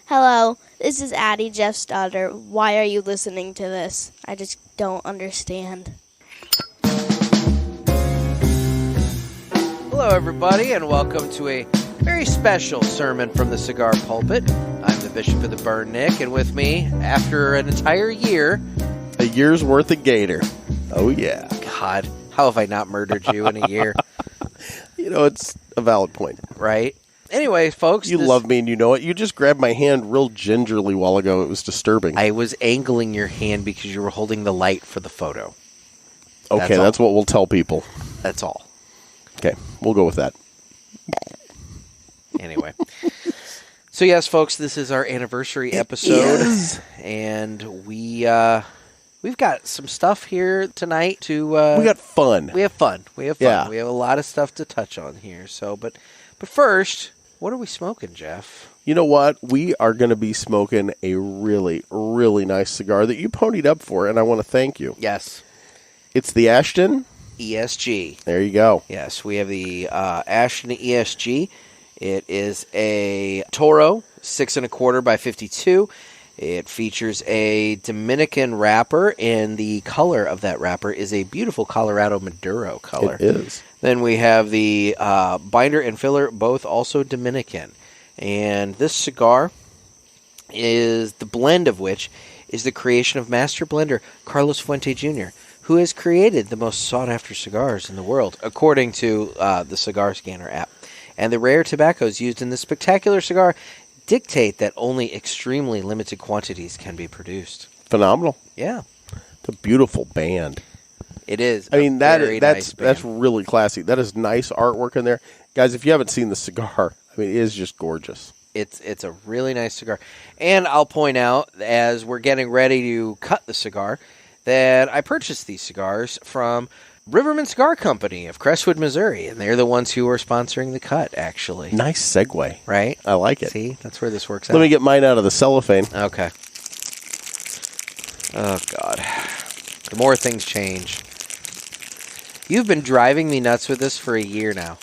Hello, this is Addie, Jeff's daughter. Why are you listening to this? I just don't understand. Hello, everybody, and welcome to a very special sermon from the Cigar Pulpit. I'm the Bishop of the Burn, Nick, and with me, after an entire year... A year's worth of Gator. Oh, yeah. God, how have I not murdered you in a year? You know, it's a valid point. Right? Anyway, folks... You love me and you know it. You just grabbed my hand real gingerly a while ago. It was disturbing. I was angling your hand because you were holding the light for the photo. Okay, that's what we'll tell people. That's all. Okay, we'll go with that. Anyway. So, yes, folks, this is our anniversary episode. And we've got some stuff here tonight to... we got fun. We have fun. Yeah. We have a lot of stuff to touch on here. So, but first, what are we smoking, Jeff? You know what? We are going to be smoking a really, really nice cigar that you ponied up for, and I want to thank you. Yes. It's the Ashton ESG. There you go. Yes, we have the Ashton ESG. It is a Toro, 6 1/4 by 52. It features a Dominican wrapper, and the color of that wrapper is a beautiful Colorado Maduro color. It is. Then we have the binder and filler, both also Dominican. And this cigar is the blend of which is the creation of master blender Carlos Fuente Jr., who has created the most sought-after cigars in the world, according to the Cigar Scanner app. And the rare tobaccos used in this spectacular cigar dictate that only extremely limited quantities can be produced. Phenomenal. Yeah. It's a beautiful band. It is. I mean, that's really classy. That is nice artwork in there. Guys, if you haven't seen the cigar, I mean, it is just gorgeous. It's a really nice cigar. And I'll point out, as we're getting ready to cut the cigar, that I purchased these cigars from Riverman Cigar Company of Crestwood, Missouri. And they're the ones who are sponsoring the cut, actually. Nice segue. Right? I like it. See? That's where this works out. Let me get mine out of the cellophane. Okay. Oh, God. The more things change. You've been driving me nuts with this for a year now.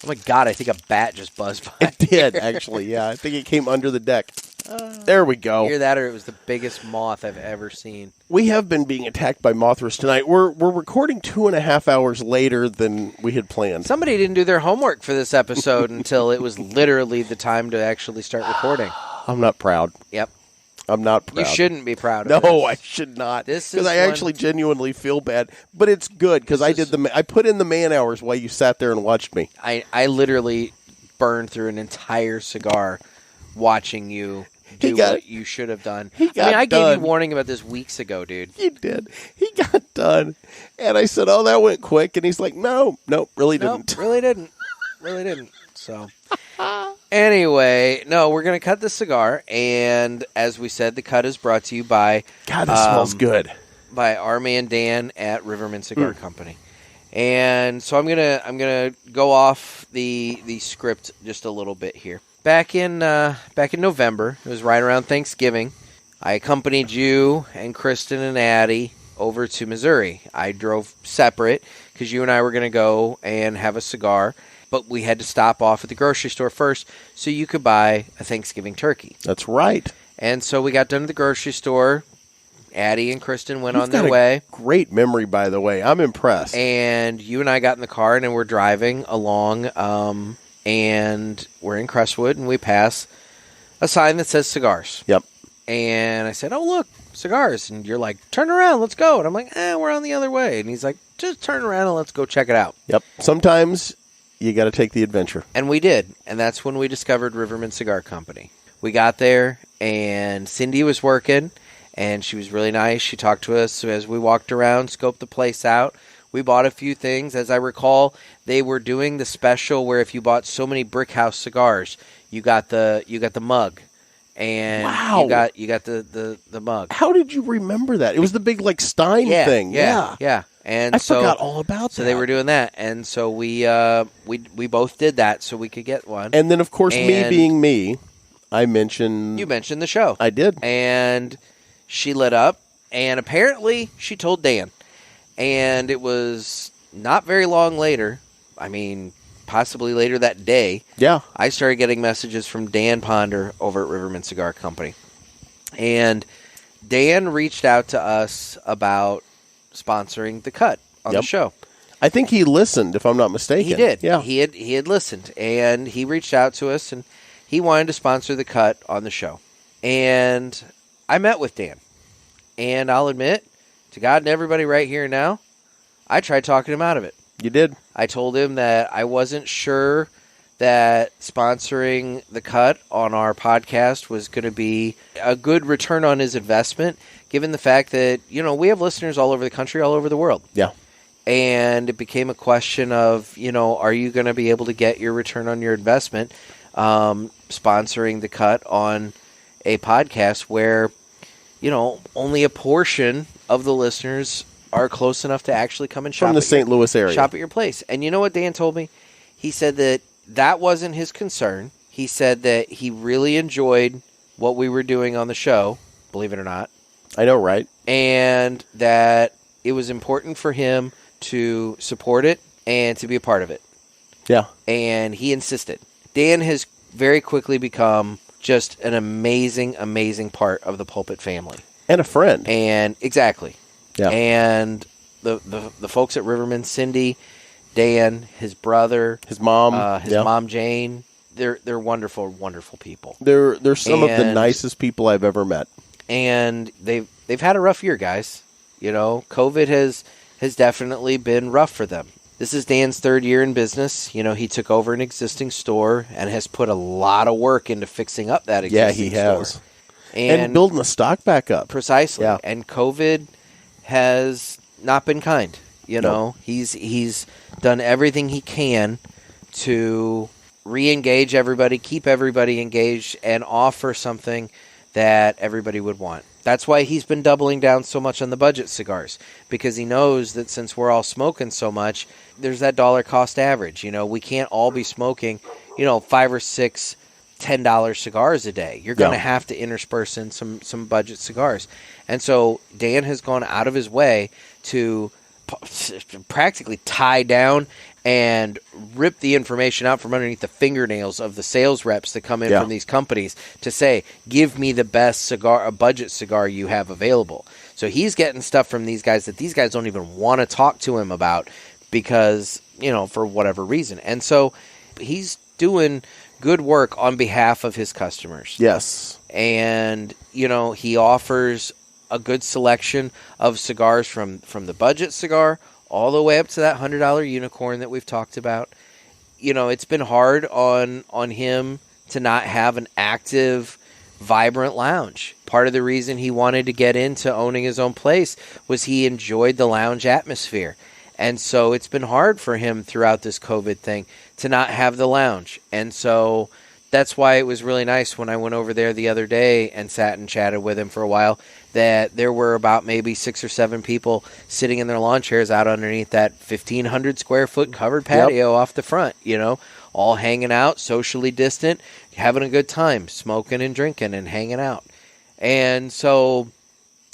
Oh, my God. I think a bat just buzzed by. It did, actually. Yeah, I think it came under the deck. There we go. Either that or it was the biggest moth I've ever seen. We have been being attacked by mothras tonight. We're recording 2.5 hours later than we had planned. Somebody didn't do their homework for this episode until it was literally the time to actually start recording. I'm not proud. Yep. I'm not proud. You shouldn't be proud of No, I should not. Because I actually genuinely feel bad. But it's good because I put in the man hours while you sat there and watched me. I literally burned through an entire cigar watching you do what you should have done. I gave you warning about this weeks ago, dude. You did. He got done. And I said, oh, that went quick. And he's like, no, really didn't. Really didn't. So, anyway, no, we're going to cut the cigar. And as we said, the cut is brought to you by... God, this smells good. By our man Dan at Riverman Cigar Company. And so I'm gonna go off the script just a little bit here. Back in November, it was right around Thanksgiving, I accompanied you and Kristen and Addie over to Missouri. I drove separate because you and I were going to go and have a cigar, but we had to stop off at the grocery store first so you could buy a Thanksgiving turkey. That's right. And so we got done at the grocery store. Addie and Kristen went on their way. Great memory, by the way. I'm impressed. And you and I got in the car and we're driving along, and we're in Crestwood, and we pass a sign that says cigars. Yep. And I said, oh, look, cigars. And you're like, turn around, let's go. And I'm like, we're on the other way. And he's like, just turn around and let's go check it out. Yep. Sometimes you got to take the adventure. And we did. And that's when we discovered Riverman Cigar Company. We got there, and Cindy was working, and she was really nice. She talked to us as we walked around, scoped the place out. We bought a few things. As I recall, they were doing the special where if you bought so many Brickhouse cigars, you got the mug. And wow. you got the mug. How did you remember that? It was the big Stein thing. Yeah. And I forgot all about that. So they were doing that, and so we both did that so we could get one. And then of course, me being me, I mentioned... You mentioned the show. I did. And she lit up, and apparently she told Dan. And it was not very long later, I mean, possibly later that day, Yeah. I started getting messages from Dan Ponder over at Riverman Cigar Company. And Dan reached out to us about sponsoring the cut on the show. I think he listened, if I'm not mistaken. He did. Yeah. He had listened, and he reached out to us, and he wanted to sponsor the cut on the show. And I met with Dan. And I'll admit, to God and everybody right here and now, I tried talking him out of it. You did. I told him that I wasn't sure that sponsoring the cut on our podcast was going to be a good return on his investment, given the fact that, we have listeners all over the country, all over the world. Yeah. And it became a question of, are you going to be able to get your return on your investment sponsoring the cut on a podcast where, only a portion of the listeners are close enough to actually come and shop from the St. Louis area. Shop at your place. And you know what Dan told me? He said that wasn't his concern. He said that he really enjoyed what we were doing on the show, believe it or not. I know, right? And that it was important for him to support it and to be a part of it. Yeah. And he insisted. Dan has very quickly become just an amazing, amazing part of the Pulpit family. And a friend. And exactly. Yeah. And the folks at Riverman, Cindy, Dan, his brother, his mom, mom Jane, they're wonderful, wonderful people. They're some of the nicest people I've ever met. And they've had a rough year, guys. COVID has definitely been rough for them. This is Dan's third year in business. He took over an existing store and has put a lot of work into fixing up that existing store. Yeah, he has. And building the stock back up. Precisely. Yeah. And COVID has not been kind. Nope. He's done everything he can to re-engage everybody, keep everybody engaged, and offer something that everybody would want. That's why he's been doubling down so much on the budget cigars, because he knows that since we're all smoking so much, there's that dollar cost average. We can't all be smoking, 5 or 6 $10 cigars a day. You're going to have to intersperse in some budget cigars. And so Dan has gone out of his way to practically tie down and rip the information out from underneath the fingernails of the sales reps that come in from these companies to say, give me the best cigar, a budget cigar you have available. So he's getting stuff from these guys that these guys don't even want to talk to him about because, for whatever reason. And so he's doing good work on behalf of his customers. Yes. And, he offers a good selection of cigars from the budget cigar all the way up to that $100 unicorn that we've talked about. It's been hard on him to not have an active, vibrant lounge. Part of the reason he wanted to get into owning his own place was he enjoyed the lounge atmosphere. And so it's been hard for him throughout this COVID thing to not have the lounge. And so that's why it was really nice when I went over there the other day and sat and chatted with him for a while, that there were about maybe 6 or 7 people sitting in their lawn chairs out underneath that 1,500 square foot covered patio off the front, all hanging out, socially distant, having a good time, smoking and drinking and hanging out. And so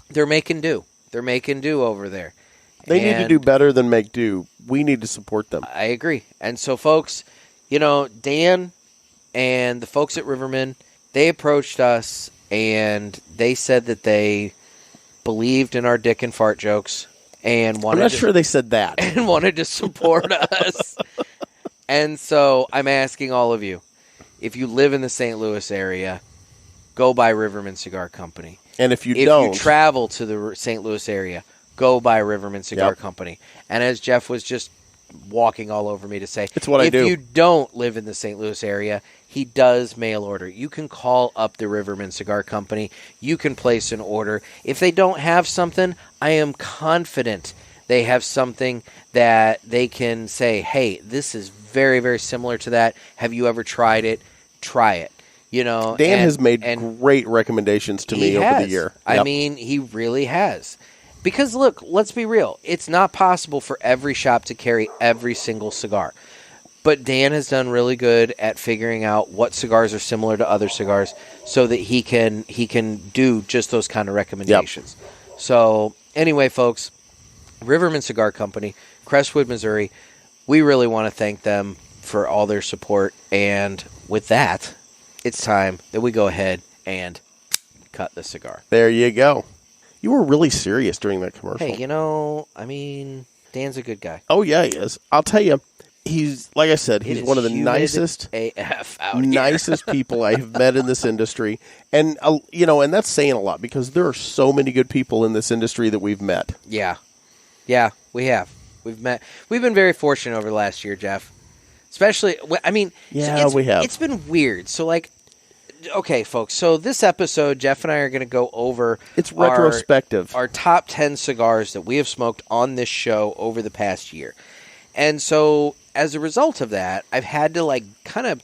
they're making do. They're making do over there. They need to do better than make do. We need to support them. I agree. And so, folks, Dan and the folks at Riverman, they approached us and they said that they believed in our dick and fart jokes and wanted I'm not sure they said that. And wanted to support us. And so I'm asking all of you, if you live in the St. Louis area, go by Riverman Cigar Company. And if you don't, if you travel to the St. Louis area, go by Riverman Cigar Company. And as Jeff was just walking all over me to say, it's what I do. If you don't live in the St. Louis area, he does mail order. You can call up the Riverman Cigar Company. You can place an order. If they don't have something, I am confident they have something that they can say, hey, this is very, very similar to that. Have you ever tried it? Try it. Dan has made great recommendations to me over the year. Yep. I mean, he really has. Because, look, let's be real. It's not possible for every shop to carry every single cigar. But Dan has done really good at figuring out what cigars are similar to other cigars so that he can do just those kind of recommendations. Yep. So, anyway, folks, Riverman Cigar Company, Crestwood, Missouri, we really want to thank them for all their support. And with that, it's time that we go ahead and cut the cigar. There you go. You were really serious during that commercial. Hey, Dan's a good guy. Oh, yeah, he is. I'll tell you, he's, like I said, he's one of the nicest AF out nicest people I have met in this industry. And, and that's saying a lot because there are so many good people in this industry that we've met. Yeah. Yeah, we have. We've been very fortunate over the last year, Jeff. Especially, we have. It's been weird. So, okay, folks. So this episode, Jeff and I are going to go over. It's retrospective. Our top 10 cigars that we have smoked on this show over the past year. And so, as a result of that, I've had to kind of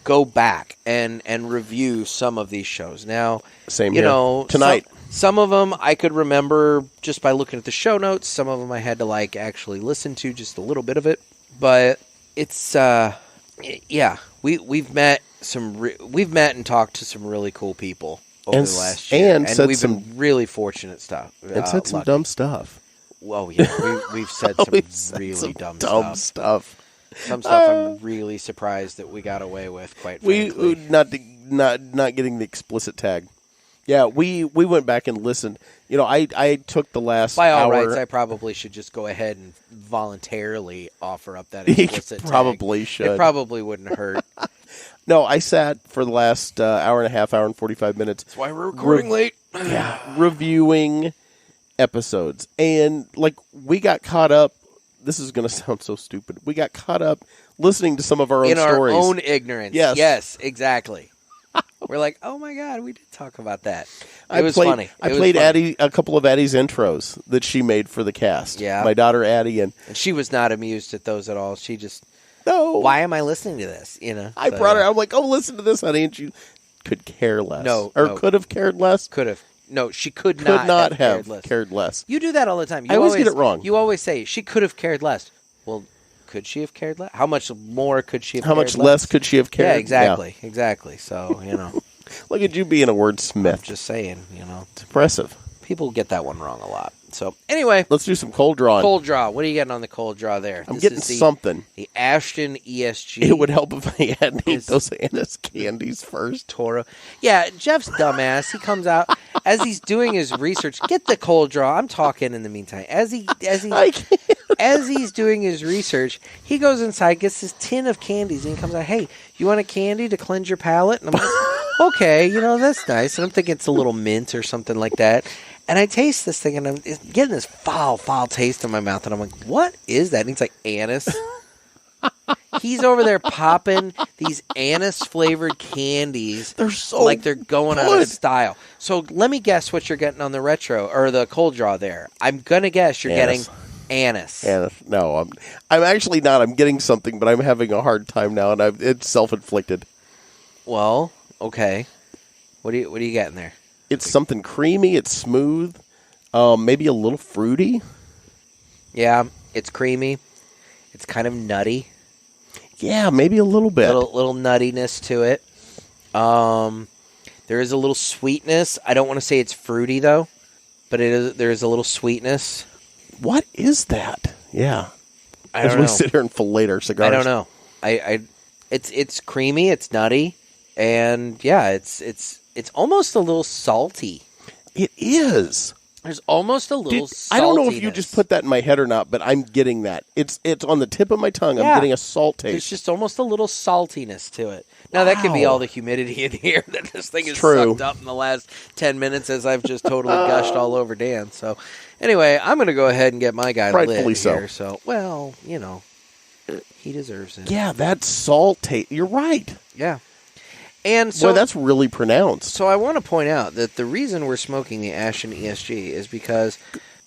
go back and review some of these shows. Now, same here. Tonight. Some of them I could remember just by looking at the show notes. Some of them I had to actually listen to just a little bit of it. But it's we've met and talked to some really cool people over the last year, and we've been really fortunate stuff. And said some dumb stuff. Well, yeah, we've said some really dumb stuff. Some stuff I'm really surprised that we got away with. Quite frankly, not getting the explicit tag. Yeah, we went back and listened. I took the last by all hour. rights, I probably should just go ahead and voluntarily offer up that explicit tag. Probably should. It probably wouldn't hurt. No, I sat for the last hour and a half, hour and 45 minutes. That's why we're recording late. Yeah, reviewing episodes. And, we got caught up. This is going to sound so stupid. We got caught up listening to some of our own stories. In our own ignorance. Yes, exactly. We're like, oh, my God, we did talk about that. It was funny. I played Addie a couple of Addie's intros that she made for the cast. Yeah. My daughter, Addie. And she was not amused at those at all. She just... No. Why am I listening to this? I brought her. I'm like, oh, listen to this, honey, and she could care less. Could have cared less. Could have. No, she could not have cared less. You do that all the time. I always get it wrong. You always say she could have cared less. Well, could she have cared less? How much more could she have? How much less could she have cared? Yeah, exactly. So look at you being a wordsmith. I'm just saying, it's impressive. People get that one wrong a lot. So, anyway. Let's do some cold draw. Cold draw. What are you getting on the cold draw there? I'm getting something. The Ashton ESG. It would help if I hadn't eaten those Anna's candies first. Toro. Yeah, Jeff's dumbass. He comes out as he's doing his research. Get the cold draw. I'm talking in the meantime. As he's doing his research, he goes inside, gets this tin of candies, and he comes out, hey, you want a candy to cleanse your palate? And I'm like, okay, that's nice. And I'm thinking it's a little mint or something like that. And I taste this thing, and I'm getting this foul taste in my mouth. And I'm like, what is that? And he's like, anise. He's over there popping these anise-flavored candies. They're so they're going out of style. So let me guess what you're getting on the retro, or the cold draw there. I'm going to guess you're getting anise. No, I'm actually not. I'm getting something, but I'm having a hard time now, and it's self-inflicted. Well, okay. What are you getting there? It's something creamy. It's smooth. Maybe a little fruity. Yeah, it's creamy. It's kind of nutty. Yeah, maybe a little bit. Little nuttiness to it. There is a little sweetness. I don't want to say it's fruity though, but there is a little sweetness. What is that? Yeah. As we sit here and fillet our cigars. I don't know. It's creamy. It's nutty, and yeah, it's almost a little salty. It is. There's almost a little saltiness. I don't know if you just put that in my head or not, but I'm getting that. It's on the tip of my tongue. I'm getting a salt taste. There's just almost a little saltiness to it. Now, that could be all the humidity in here that this thing is True. sucked up in the last 10 minutes as I've just totally gushed all over Dan. So, anyway, I'm going to go ahead and get my guy lit here. So, well, he deserves it. Yeah, that salt taste. You're right. Yeah. And so, boy, that's really pronounced. So I want to point out that the reason we're smoking the Ashton ESG is because,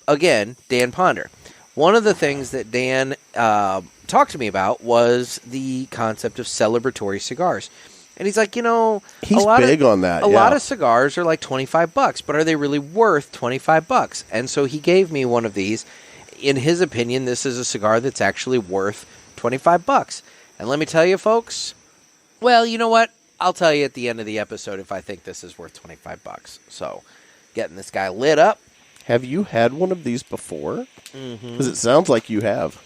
again, Dan Ponder. One of the things that Dan talked to me about was the concept of celebratory cigars. And he's like, he's big on that. A lot of cigars are like $25, but are they really worth $25? And so he gave me one of these. In his opinion, this is a cigar that's actually worth $25. And let me tell you, folks, well, you know what? I'll tell you at the end of the episode if I think this is worth $25. So, getting this guy lit up. Have you had one of these before? Because it sounds like you have.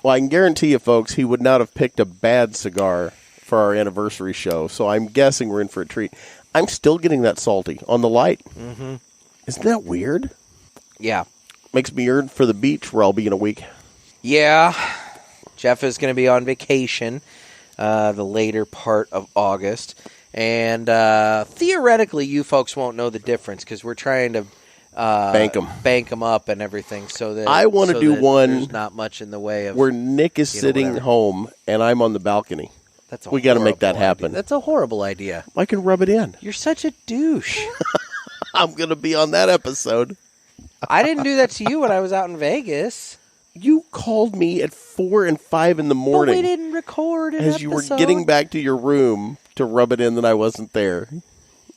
Well, I can guarantee you, folks, he would not have picked a bad cigar for our anniversary show, so I'm guessing we're in for a treat. I'm still getting that salty on the light. Mm-hmm. Isn't that weird? Yeah. Makes me yearn for the beach where I'll be in a week. Yeah. Jeff is going to be on vacation the later part of August. And theoretically, you folks won't know the difference because we're trying to bank them up and everything. So that I want to do one. There's not much in the way of where Nick is sitting home and I'm on the balcony. We got to make that happen. Idea. That's a horrible idea. I can rub it in. You're such a douche. I'm going to be on that episode. I didn't do that to you when I was out in Vegas. You called me at 4 and 5 in the morning. But we didn't record an as you were getting back to your room to rub it in that I wasn't there.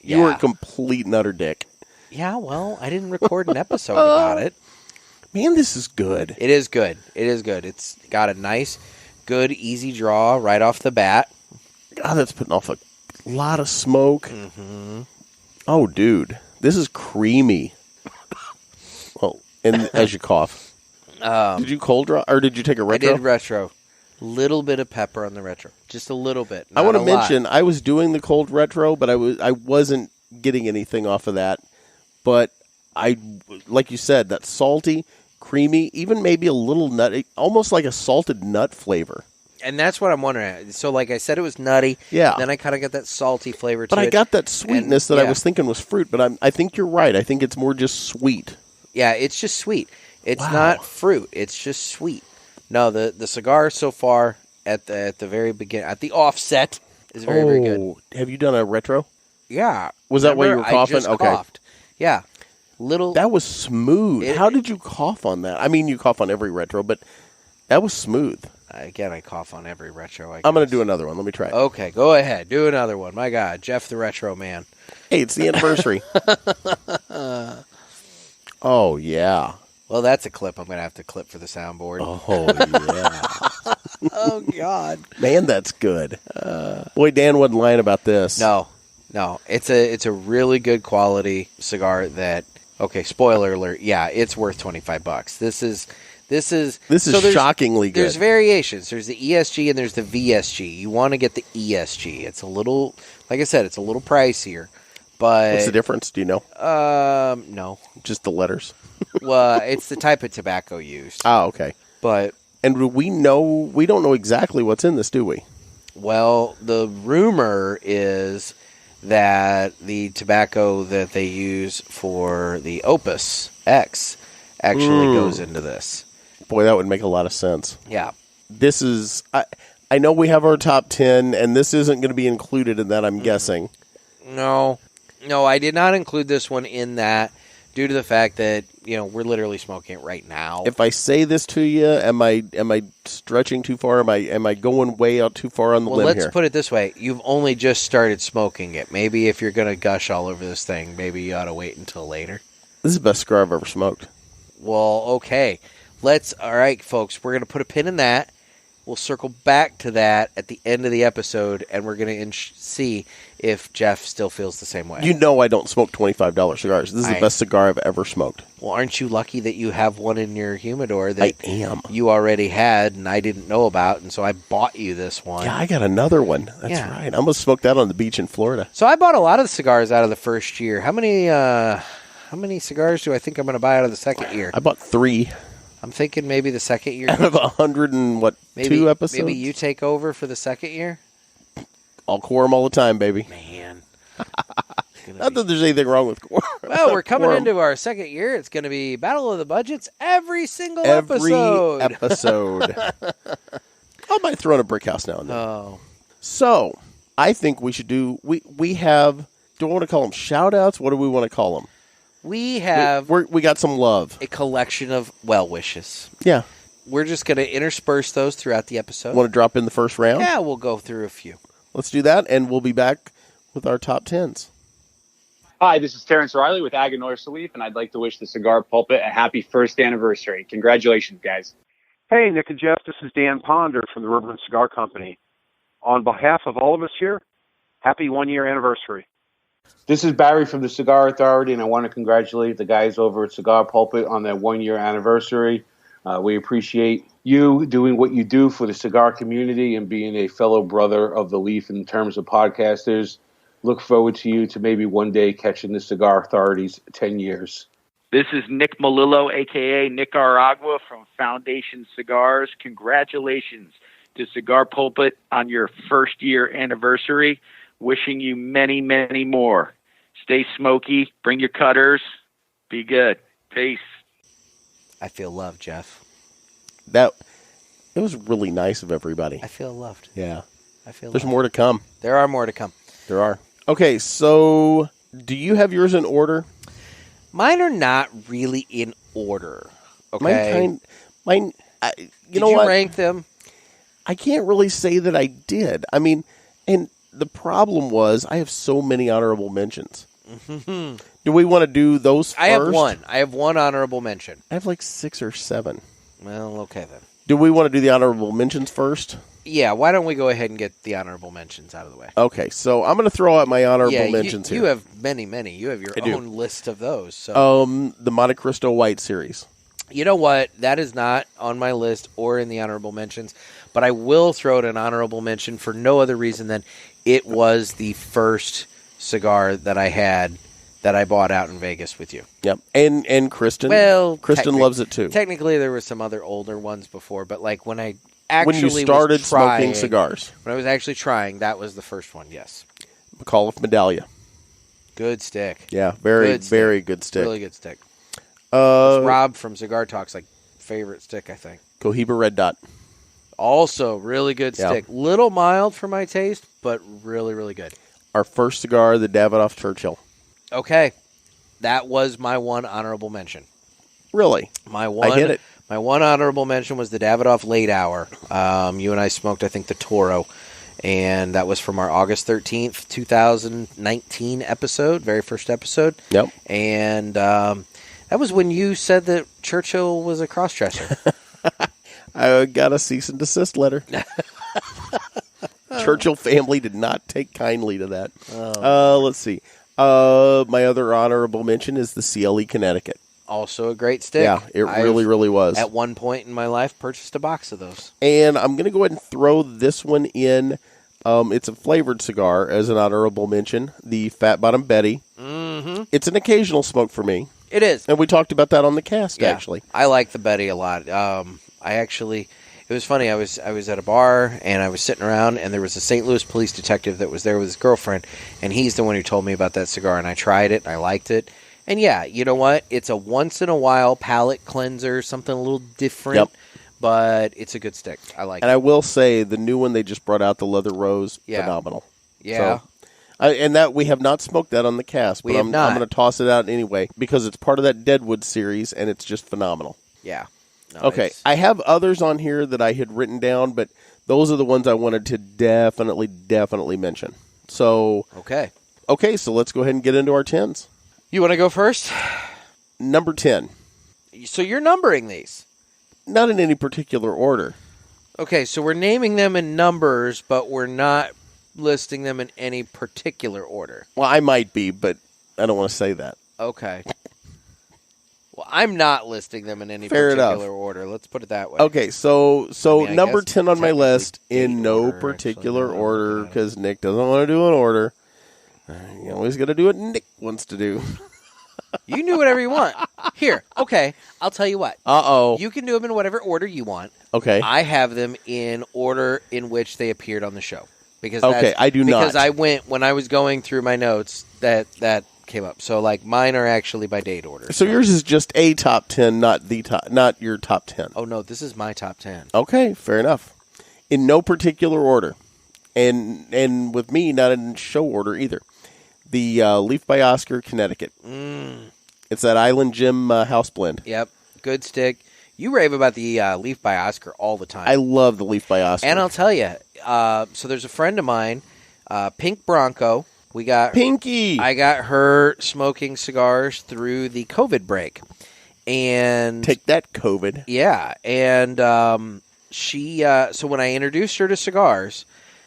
Yeah. You were a complete and utter dick. Yeah, well, I didn't record an episode about it. Man, this is good. It is good. It is good. It's got a nice, good, easy draw right off the bat. God, that's putting off a lot of smoke. Mm-hmm. Oh, dude. This is creamy. Well, and as you cough. Did you cold draw, or did you take a retro? I did retro. Little bit of pepper on the retro. Just a little bit. I want to mention, I was doing the cold retro, but I wasn't getting anything off of that. But like you said, that salty, creamy, even maybe a little nutty, almost like a salted nut flavor. And that's what I'm wondering. So, like I said, it was nutty. Yeah. Then I kind of got that salty flavor to it. But I got that sweetness that I was thinking was fruit. But I think you're right. I think it's more just sweet. Yeah, it's just sweet. It's not fruit. It's just sweet. No, the cigar so far at the very beginning, at the offset, is very, very good. Have you done a retro? Yeah. Was that why you were coughing? I just coughed. Yeah. That was smooth. How did you cough on that? I mean, you cough on every retro, but that was smooth. Again, I cough on every retro. I'm going to do another one. Let me try it. Okay, go ahead. Do another one. My God, Jeff the Retro Man. Hey, it's the anniversary. Oh, yeah. Well, that's a clip I'm going to have to clip for the soundboard. Oh, yeah. Oh, God. Man, that's good. Boy, Dan wasn't lying about this. No. It's a really good quality cigar that, okay, spoiler alert, yeah, it's worth $25. This is shockingly good. There's variations. There's the ESG and there's the VSG. You want to get the ESG. It's a little, like I said, it's a little pricier. But what's the difference? Do you know? No. Just the letters? Well, it's the type of tobacco used. Oh, okay. And we don't know exactly what's in this, do we? Well, the rumor is that the tobacco that they use for the Opus X actually goes into this. Boy, that would make a lot of sense. Yeah. This is... I know we have our top 10, and this isn't going to be included in that, I'm guessing. No, I did not include this one in that due to the fact that, we're literally smoking it right now. If I say this to you, am I stretching too far? Am I going way out too far on the limb here? Well, let's put it this way. You've only just started smoking it. Maybe if you're going to gush all over this thing, maybe you ought to wait until later. This is the best cigar I've ever smoked. Well, okay. All right, folks, we're going to put a pin in that. We'll circle back to that at the end of the episode, and we're going to see if Jeff still feels the same way. You know I don't smoke $25 cigars. This is the best cigar I've ever smoked. Well, aren't you lucky that you have one in your humidor that I am. You already had and I didn't know about, and so I bought you this one. Yeah, I got another one. That's right. I'm going to smoke that on the beach in Florida. So I bought a lot of cigars out of the first year. How many cigars do I think I'm going to buy out of the second year? I bought 3. I'm thinking maybe the second year. Out of 2 episodes? Maybe you take over for the second year? I'll quorum all the time, baby. Man. Not that there's anything wrong with quorum. Well, we're coming into our second year. It's going to be Battle of the Budgets every single episode. Every episode. I might throw in a brick house now and then. Oh. So, I think we should we have, do I want to call them shout-outs? What do we want to call them? We have... We got some love. A collection of well wishes. Yeah. We're just going to intersperse those throughout the episode. Want to drop in the first round? Yeah, we'll go through a few. Let's do that, and we'll be back with our top 10s. Hi, this is Terrence Riley with Aganor Salif, and I'd like to wish the Cigar Pulpit a happy first anniversary. Congratulations, guys. Hey, Nick and Jeff, this is Dan Ponder from the Riverman Cigar Company. On behalf of all of us here, happy 1-year anniversary. This is Barry from the Cigar Authority, and I want to congratulate the guys over at Cigar Pulpit on their 1-year anniversary. We appreciate you doing what you do for the cigar community and being a fellow brother of the leaf in terms of podcasters. Look forward to you to maybe one day catching the Cigar Authority's 10 years. This is Nick Melillo, a.k.a. Nicaragua from Foundation Cigars. Congratulations to Cigar Pulpit on your first-year anniversary. Wishing you many, many more. Stay smoky. Bring your cutters. Be good. Peace. I feel loved, Jeff. It was really nice of everybody. I feel loved. Yeah. I feel There's loved. more to come. There are more to come. There are. Okay, so do you have yours in order? Mine are not really in order. Okay. Mine. Did you know what? rank them? I can't really say that I did. I mean, and the problem was I have so many honorable mentions. Mm-hmm. Do we want to do those first? I have one. I have one honorable mention. I have like 6 or 7. Well, okay then. Do we want to do the honorable mentions first? Yeah, why don't we go ahead and get the honorable mentions out of the way? Okay, so I'm going to throw out my honorable mentions here. You have many. You have your own list of those. So. The Monte Cristo White Series. You know what? That is not on my list or in the honorable mentions, but I will throw out an honorable mention for no other reason than it was the first cigar that I had that I bought out in Vegas with you. Yep, and Kristen. Well, Kristen loves it too. Technically, there were some other older ones before, but like when I actually when you started was trying, smoking cigars, when I was actually trying, that was the first one. Yes, McAuliffe Medallia. Good stick. Yeah, very good stick. Really good stick. It's Rob from Cigar Talk's favorite stick, I think. Cohiba Red Dot. Also, really good stick. Little mild for my taste, but really, really good. Our first cigar, the Davidoff Churchill. Okay. That was my one honorable mention. Really? I hit it. My one honorable mention was the Davidoff Late Hour. You and I smoked, I think, the Toro. And that was from our August 13th, 2019 episode, very first episode. Yep. And that was when you said that Churchill was a cross-dresser. I got a cease and desist letter. Churchill family did not take kindly to that. Let's see. My other honorable mention is the CLE Connecticut. Also a great stick. Yeah, it really was. At one point in my life, purchased a box of those. And I'm going to go ahead and throw this one in. It's a flavored cigar as an honorable mention. The Fat Bottom Betty. Mm-hmm. It's an occasional smoke for me. It is. And we talked about that on the cast, actually. I like the Betty a lot. It was funny. I was at a bar, and I was sitting around, and there was a St. Louis police detective that was there with his girlfriend, and he's the one who told me about that cigar, and I tried it, and I liked it. And yeah, you know what? It's a once-in-a-while palate cleanser, something a little different, but it's a good stick. I like it. And I will say, the new one they just brought out, the Leather Rose, phenomenal. Yeah. So, and that we have not smoked that on the cast, but I'm going to toss it out anyway, because it's part of that Deadwood series, and it's just phenomenal. Yeah. No, okay, I have others on here that I had written down, but those are the ones I wanted to definitely mention. So Okay, so let's go ahead and get into our 10s. You want to go first? Number 10. So you're numbering these? Not in any particular order. Okay, so we're naming them in numbers, but we're not listing them in any particular order. Well, I might be, but I don't want to say that. Okay. Well, I'm not listing them in any Fair particular enough. order. Let's put it that way. Okay, so I number guess 10 on my list in date no order, particular actually. order, because Nick doesn't want to do an order. You always got to do what Nick wants to do. You can do whatever you want. Here, okay, I'll tell you what. Uh-oh. You can do them in whatever order you want. Okay. I have them in order in which they appeared on the show. Because I do not. Because I went, when I was going through my notes, that came up. So, like, mine are actually by date order. So yours is just a top 10, not your top 10. Oh, no, this is my top 10. Okay, fair enough. In no particular order. And with me, not in show order either. The Leaf by Oscar, Connecticut. It's that Island Gym house blend. Yep, good stick. You rave about the Leaf by Oscar all the time. I love the Leaf by Oscar. And I'll tell you, so there's a friend of mine, Pink Bronco. We got Pinky. I got her smoking cigars through the COVID break. And take that, COVID. Yeah, and she so when I introduced her to cigars,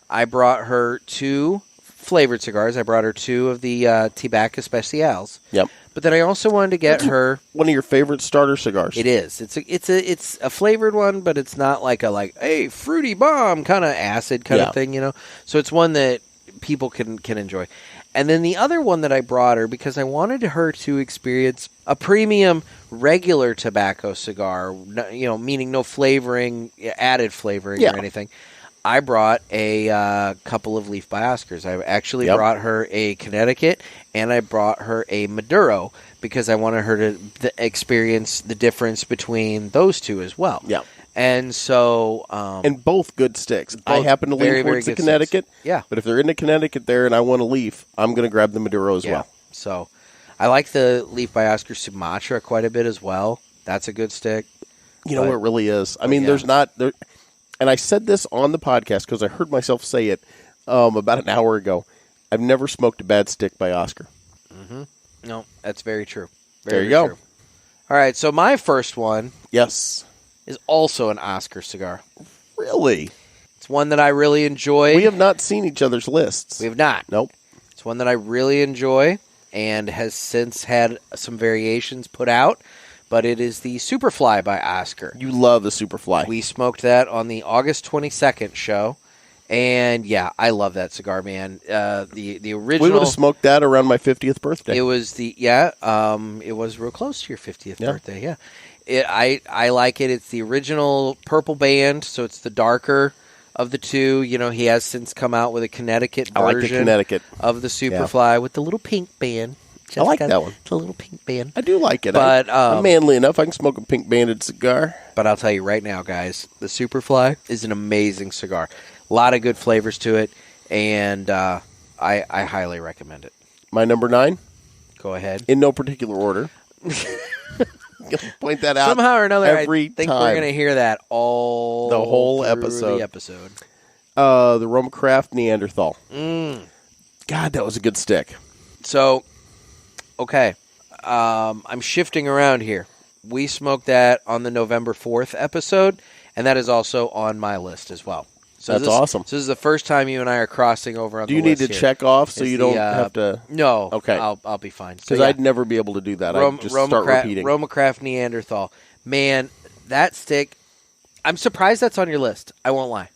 I brought her 2 flavored cigars. I brought her 2 of the Tobacco Specials. Yep. But then I also wanted to get her one of your favorite starter cigars. It is. It's a flavored one, but it's not like hey, fruity bomb kind of acid kind of thing, So it's one that people can enjoy. And then the other one that I brought her because I wanted her to experience a premium regular tobacco cigar, meaning no flavoring, added flavoring or anything. I brought a couple of Leaf by Oscars. I actually brought her a Connecticut, and I brought her a Maduro because I wanted her to experience the difference between those two as well. Yeah. And so... and both good sticks. I happen to lean towards the Connecticut. Sticks. Yeah. But if they're in the Connecticut there and I want a Leaf, I'm going to grab the Maduro as well. So I like the Leaf by Oscar Sumatra quite a bit as well. That's a good stick. You know, it really is. I mean, there's not... And I said this on the podcast because I heard myself say it about an hour ago. I've never smoked a bad stick by Oscar. Mm-hmm. No, that's very true. There you go. True. All right, so my first one is also an Oscar cigar. Really? It's one that I really enjoy. We have not seen each other's lists. We have not. Nope. It's one that I really enjoy and has since had some variations put out. But it is the Superfly by Oscar. You love the Superfly. We smoked that on the August 22nd show. And, I love that cigar, man. The original... We would have smoked that around my 50th birthday. It was it was real close to your 50th birthday, I like it. It's the original purple band, so it's the darker of the two. He has since come out with a Connecticut version I like the Connecticut. Of the Superfly with the little pink band. I like that one. It's a little pink band. I do like it. But I'm manly enough. I can smoke a pink banded cigar. But I'll tell you right now, guys, the Superfly is an amazing cigar. A lot of good flavors to it, and I highly recommend it. My number 9? Go ahead. In no particular order. Point that out. Somehow or another, I think time. we're going to hear that the whole through episode. The episode. The Roma Craft Neanderthal. Mm. God, that was a good stick. So, okay, I'm shifting around here. We smoked that on the November 4th episode, and that is also on my list as well. So That's awesome. So this is the first time you and I are crossing over on the list. Do you need to here. check off so you don't have to? No. Okay. I'll be fine. Because I'd never be able to do that. I'd just start repeating. Roma Craft Neanderthal. Man, that stick, I'm surprised that's on your list. I won't lie.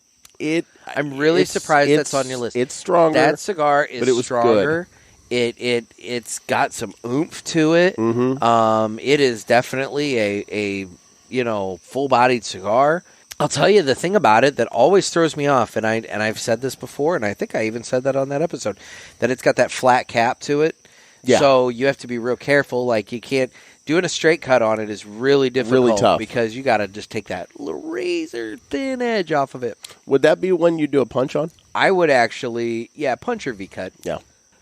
I'm really surprised that's on your list. It's stronger. That cigar is but it was stronger. Good. It's got some oomph to it. Mm-hmm. It is definitely a full-bodied cigar. I'll tell you the thing about it that always throws me off, and I've said this before, and I think I even said that on that episode, that it's got that flat cap to it. Yeah. So you have to be real careful. Like you can't doing a straight cut on it is really difficult, really tough because you got to just take that little razor thin edge off of it. Would that be one you do a punch on? I would actually, punch or V-cut. Yeah.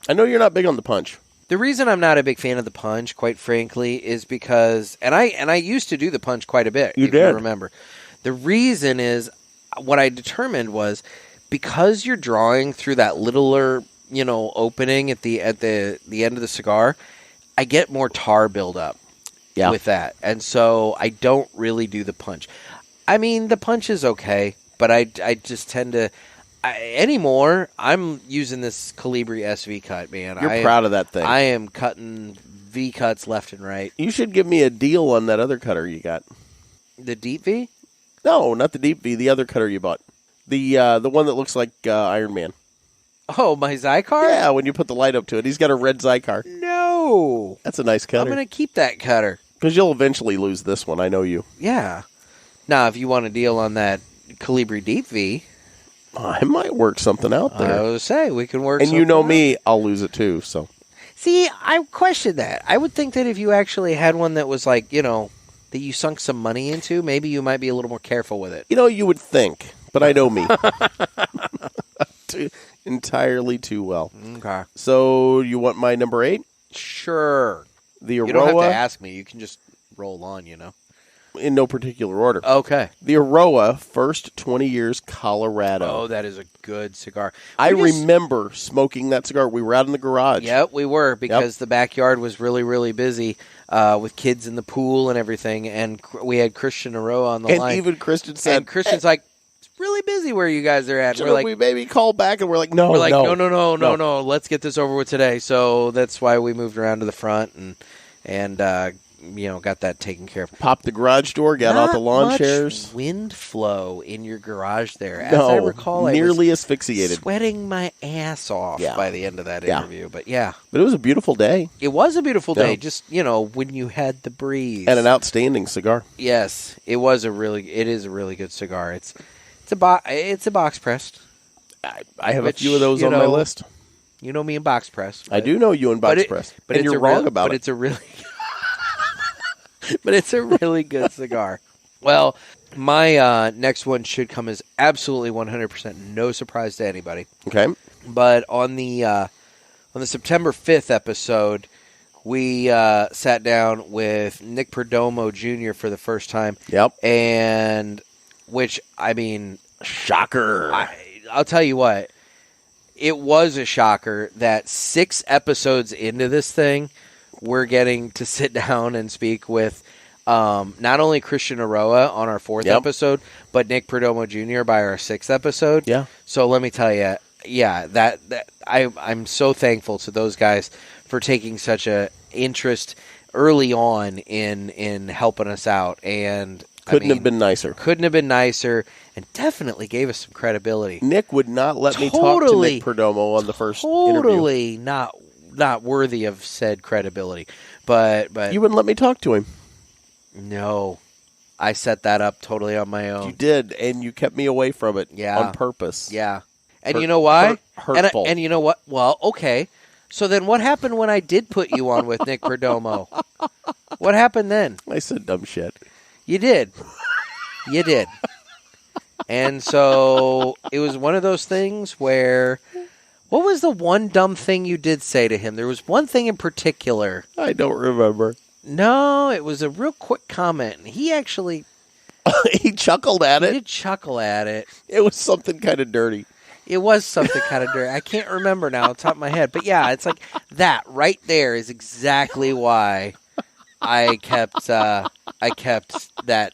I know you're not big on the punch. The reason I'm not a big fan of the punch, quite frankly, is because, and I used to do the punch quite a bit. You if did. You remember. The reason is, what I determined was, because you're drawing through that littler, opening at the end of the cigar, I get more tar buildup with that, and so I don't really do the punch. I mean, the punch is okay, but I just tend to. Anymore, I'm using this Colibri SV cut, man. You're proud of that thing. I am cutting V cuts left and right. You should give me a deal on that other cutter you got. The deep V? No, not the deep V. The other cutter you bought. The one that looks like Iron Man. Oh, my Zycar? Yeah, when you put the light up to it. He's got a red Zycar. No. That's a nice cutter. I'm going to keep that cutter. Because you'll eventually lose this one. I know you. Yeah. Now, if you want a deal on that Colibri Deep V, I might work something out there. I was say we can work. And something you know out. me, I'll lose it too. So, see, I question that. I would think that if you actually had one that was like, that you sunk some money into, maybe you might be a little more careful with it. You would think, but I know me entirely too well. Okay. So you want my number 8? Sure. The Aroa. You don't have to ask me. You can just roll on. In no particular order. Okay. The Aroa, first 20 years, Colorado. Oh, that is a good cigar. I remember smoking that cigar. We were out in the garage. Yep, we were, because the backyard was really, really busy with kids in the pool and everything, and we had Christian Aroa on the line. And even Christian said... And Christian's like, it's really busy where you guys are at. We're like, we maybe call back, and we're like, no. Let's get this over with today. So that's why we moved around to the front and got that taken care of. Popped the garage door, got out the lawn chairs. Wind flow in your garage there. As I recall, nearly asphyxiated. Sweating my ass off by the end of that interview. But But it was a beautiful day. It was a beautiful day. Just, when you had the breeze. And an outstanding cigar. Yes. It is a really good cigar. It's a box pressed. I have a few of those on my list. You know me in box press. I do know you in box press. But you're wrong about it. But it's a really but it's a really good cigar. Well, my next one should come as absolutely 100% no surprise to anybody. Okay. But on the September 5th episode, we sat down with Nick Perdomo Jr. for the first time. Yep. And which, I mean, shocker. I'll tell you what. It was a shocker that 6 episodes into this thing, we're getting to sit down and speak with not only Christian Aroa on our 4th episode, but Nick Perdomo Jr. by our 6th episode. Yeah. So let me tell you, that I'm so thankful to those guys for taking such a interest early on in helping us out, and couldn't have been nicer, and definitely gave us some credibility. Nick would not let me talk to Nick Perdomo on the first interview. Totally not worthy of said credibility, but you wouldn't let me talk to him. No, I set that up totally on my own. You did, and you kept me away from it on purpose. Yeah, and you know why? Hurtful. And you know what? Well, okay. So then, what happened when I did put you on with Nick Perdomo? What happened then? I said dumb shit. You did. You did. And so it was one of those things where, what was the one dumb thing you did say to him? There was one thing in particular. I don't remember. No, it was a real quick comment. And he actually... he chuckled at it? He did chuckle at it. It was something kind of dirty. It was something kind of dirty. I can't remember now on top of my head. But yeah, it's like that right there is exactly why I kept that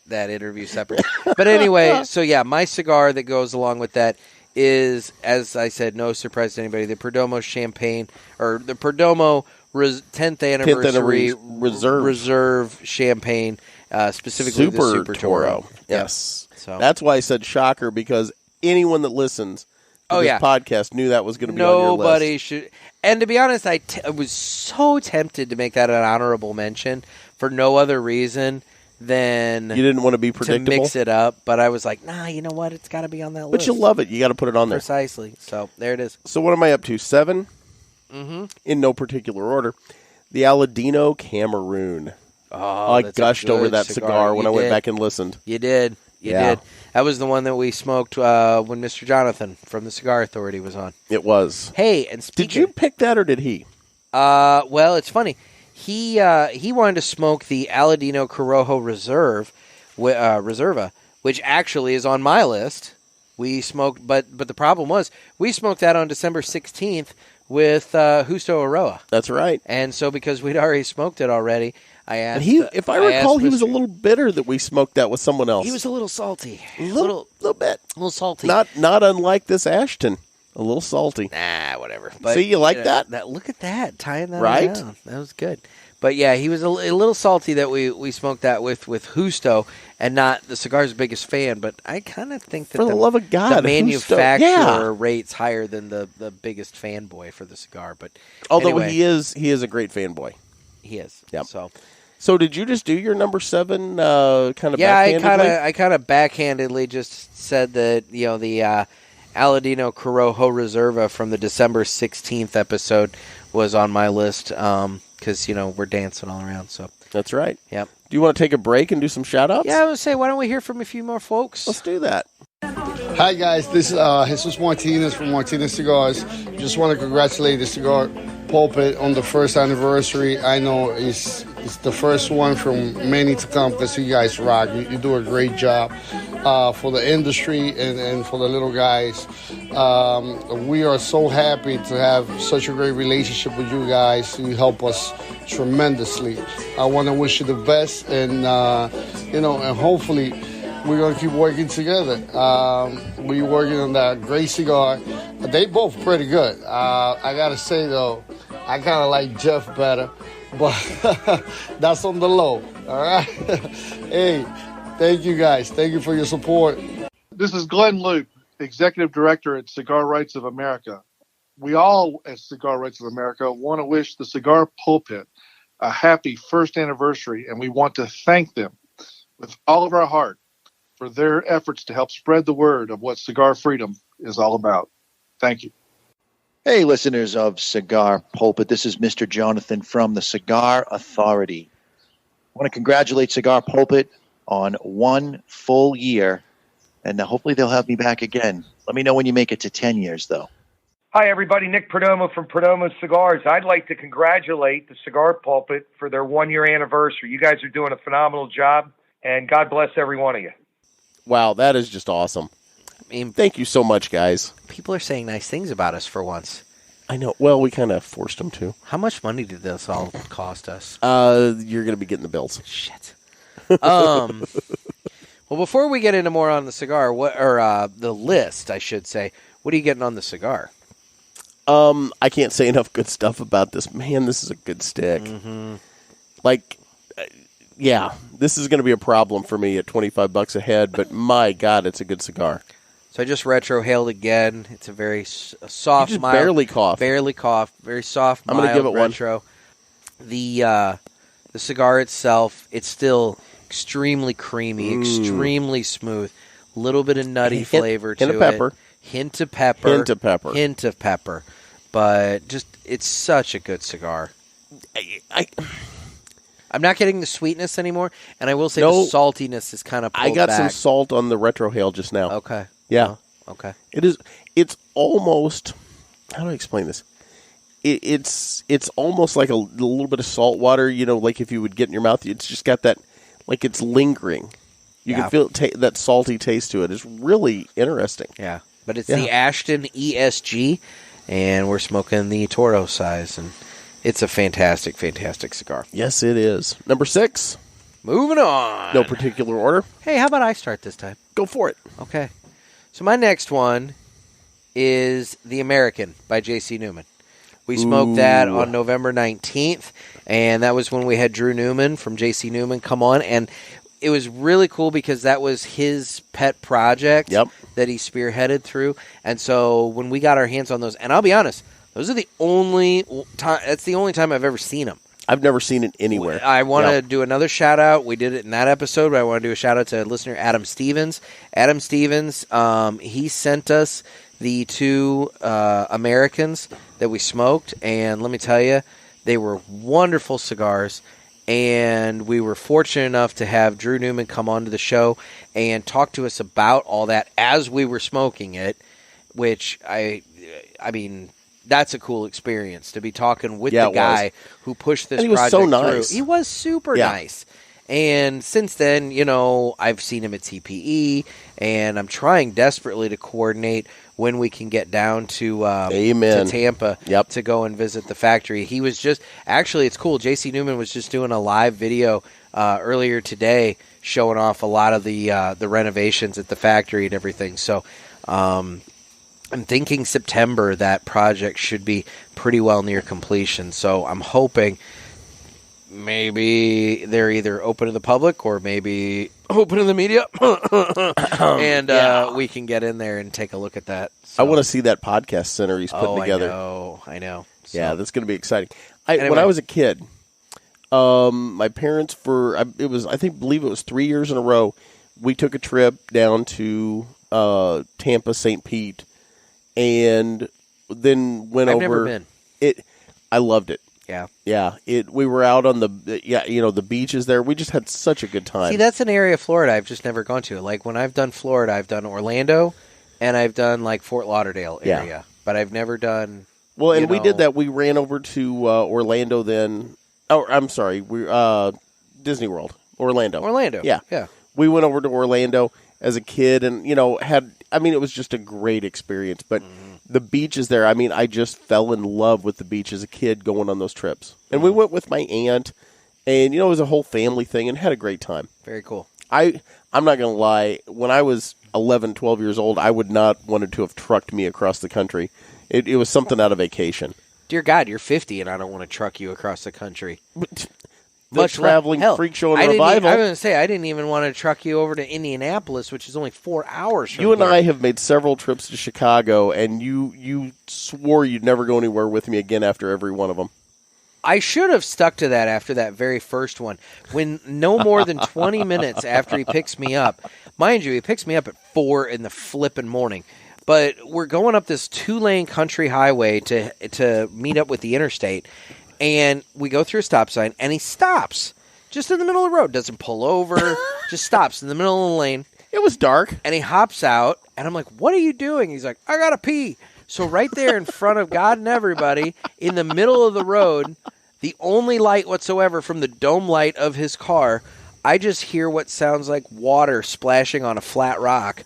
interview separate. But anyway, so yeah, my cigar that goes along with that is, as I said, no surprise to anybody, the Perdomo Champagne, or the Perdomo 10th Anniversary Reserve Champagne, specifically the Super Toro. Yes. So that's why I said shocker, because anyone that listens to this podcast knew that was going to be on your list. Nobody should. And to be honest, I was so tempted to make that an honorable mention for no other reason than you didn't want to be predictable, to mix it up. But I was like, nah, you know what? It's got to be on that list. But you love it. You got to put it on there. Precisely. So there it is. So what am I up to? 7? Mm-hmm. In no particular order. The Aladino Cameroon. Oh, I gushed over that cigar when I went back and listened. You did. You did. That was the one that we smoked when Mr. Jonathan from the Cigar Authority was on. It was. Hey, and speaking... Did you pick that or did he? Well, it's funny. He wanted to smoke the Aladino Corojo Reserva, which actually is on my list. We smoked, but the problem was we smoked that on December 16th with Justo Aroa. That's right. And so because we'd already smoked it already, I asked... And if I recall, he was a little bitter that we smoked that with someone else. He was a little salty. A little bit. A little salty. Not unlike this Ashton. A little salty. Nah, whatever. But, see, you like that? Look at that, tying that right? Down. That was good. But yeah, he was a little salty that we smoked that with Justo, and not the cigar's biggest fan. But I kind of think that for the love of God, the manufacturer rates higher than the biggest fanboy for the cigar. But although anyway, he is a great fanboy. He is. Yep. So did you just do your number 7 kind of backhandedly? Yeah, I kind of backhandedly just said that, the Aladino Corojo Reserva from the December 16th episode was on my list because, we're dancing all around. So that's right. Yep. Do you want to take a break and do some shout-outs? Yeah, I would say, why don't we hear from a few more folks? Let's do that. Hi, guys. This is Jesus Martinez from Martinez Cigars. Just want to congratulate the Cigar Pulpit on the first anniversary. I know it's the first one from many to come because you guys rock. You do a great job for the industry and for the little guys. We are so happy to have such a great relationship with you guys. You help us tremendously. I want to wish you the best and, and hopefully we're going to keep working together. We're working on that great cigar. They both pretty good. I got to say, though, I kind of like Jeff better, but that's on the low, all right? Hey, thank you, guys. Thank you for your support. This is Glenn Loop, Executive Director at Cigar Rights of America. We all at Cigar Rights of America want to wish the Cigar Pulpit a happy first anniversary, and we want to thank them with all of our heart for their efforts to help spread the word of what cigar freedom is all about. Thank you. Hey, listeners of Cigar Pulpit, this is Mr. Jonathan from the Cigar Authority. I want to congratulate Cigar Pulpit on 1 full year, and hopefully they'll have me back again. Let me know when you make it to 10 years, though. Hi, everybody. Nick Perdomo from Perdomo Cigars. I'd like to congratulate the Cigar Pulpit for their 1-year anniversary. You guys are doing a phenomenal job, and God bless every one of you. Wow, that is just awesome. I mean, thank you so much, guys. People are saying nice things about us for once. I know. Well, we kind of forced them to. How much money did this all cost us? You're going to be getting the bills. Shit. Well, before we get into more on the cigar, the list, I should say, what are you getting on the cigar? I can't say enough good stuff about this. Man, this is a good stick. Mm-hmm. Yeah, this is going to be a problem for me at $25 a head, but my God, it's a good cigar. So I just retrohaled again. It's a very soft, you just mild. Barely cough. Very soft, I'm mild going to give it retro. The cigar itself, it's still extremely creamy, extremely smooth. A little bit of nutty flavor to it. Hint of pepper. But just, it's such a good cigar. I'm not getting the sweetness anymore, and I will say the saltiness is kind of pulled I got back. some salt on the retrohale just now. Okay. Yeah. Oh, okay. It's almost, how do I explain this? It's almost like a little bit of salt water, like if you would get in your mouth. It's just got that, like it's lingering. You can feel that salty taste to it. It's really interesting. Yeah. But it's the Ashton ESG, and we're smoking the Toro size, and it's a fantastic, fantastic cigar. Yes, it is. Number 6. Moving on. No particular order. Hey, how about I start this time? Go for it. Okay. So my next one is The American by J.C. Newman. We smoked that on November 19th, and that was when we had Drew Newman from J.C. Newman come on, and it was really cool because that was his pet project that he spearheaded through. And so when we got our hands on those, and I'll be honest, those are the only time. That's the only time I've ever seen them. I've never seen it anywhere. I want to do another shout out. We did it in that episode, but I want to do a shout out to listener Adam Stevens. Adam Stevens, he sent us the 2 Americans that we smoked, and let me tell you, they were wonderful cigars. And we were fortunate enough to have Drew Newman come onto the show and talk to us about all that as we were smoking it, which I mean, that's a cool experience to be talking with the guy who pushed this project was so nice. through. He was super nice. And since then, I've seen him at TPE, and I'm trying desperately to coordinate when we can get down to Tampa to go and visit the factory. He was actually, it's cool. J.C. Newman was just doing a live video earlier today showing off a lot of the renovations at the factory and everything. So I'm thinking September that project should be pretty well near completion. So I'm hoping maybe they're either open to the public or maybe open to the media, and we can get in there and take a look at that. So. I want to see that podcast center he's putting together. I know. So. Yeah, that's going to be exciting. When I was a kid, my parents I believe it was 3 years in a row, we took a trip down to Tampa, St. Pete, and then went over. I've never been. I loved it. Yeah. We were out on the beaches there. We just had such a good time. See, that's an area of Florida I've just never gone to. Like when I've done Florida, I've done Orlando, and I've done like Fort Lauderdale area, but I've never done. Well, and we did that. We ran over to Orlando then. Oh, I'm sorry. We Disney World, Orlando. Yeah. We went over to Orlando as a kid, and it was just a great experience, but. The beaches there, I just fell in love with the beach as a kid going on those trips. And we went with my aunt, and, it was a whole family thing and had a great time. Very cool. I'm not going to lie. When I was 11, 12 years old, I would not wanted to have trucked me across the country. It was something out of vacation. Dear God, you're 50, and I don't want to truck you across the country. The traveling freak show and revival. I was going to say, I didn't even want to truck you over to Indianapolis, which is only 4 hours from You and here. I have made several trips to Chicago, and you swore you'd never go anywhere with me again after every one of them. I should have stuck to that after that very first one. When no more than 20 minutes after he picks me up, mind you, he picks me up at 4 in the flippin' morning. But we're going up this 2-lane country highway to meet up with the interstate, and we go through a stop sign, and he stops just in the middle of the road. Doesn't pull over, just stops in the middle of the lane. It was dark. And he hops out, and I'm like, what are you doing? He's like, I gotta pee. So right there in front of God and everybody, in the middle of the road, the only light whatsoever from the dome light of his car, I just hear what sounds like water splashing on a flat rock.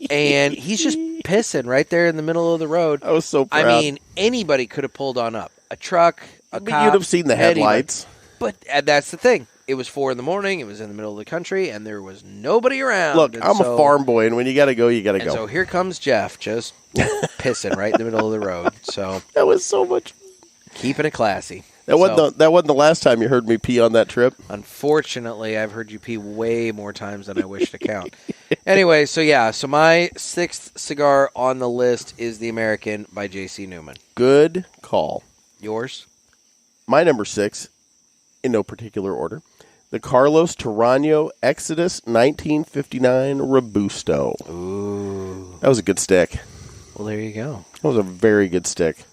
And he's just pissing right there in the middle of the road. I was so proud. I mean, anybody could have pulled on up. A truck, a cop. You'd have seen the headlights. But that's the thing. It was 4 in the morning. It was in the middle of the country, and there was nobody around. Look, I'm a farm boy, and when you got to go, you got to go. So here comes Jeff, just pissing right in the middle of the road. So that was so much. Keeping it classy. That wasn't the last time you heard me pee on that trip. Unfortunately, I've heard you pee way more times than I wish to count. Anyway, so my 6th cigar on the list is the American by J.C. Newman. Good call. Yours? My number 6, in no particular order, the Carlos Torano Exodus 1959 Robusto. Ooh. That was a good stick. Well, there you go. That was a very good stick.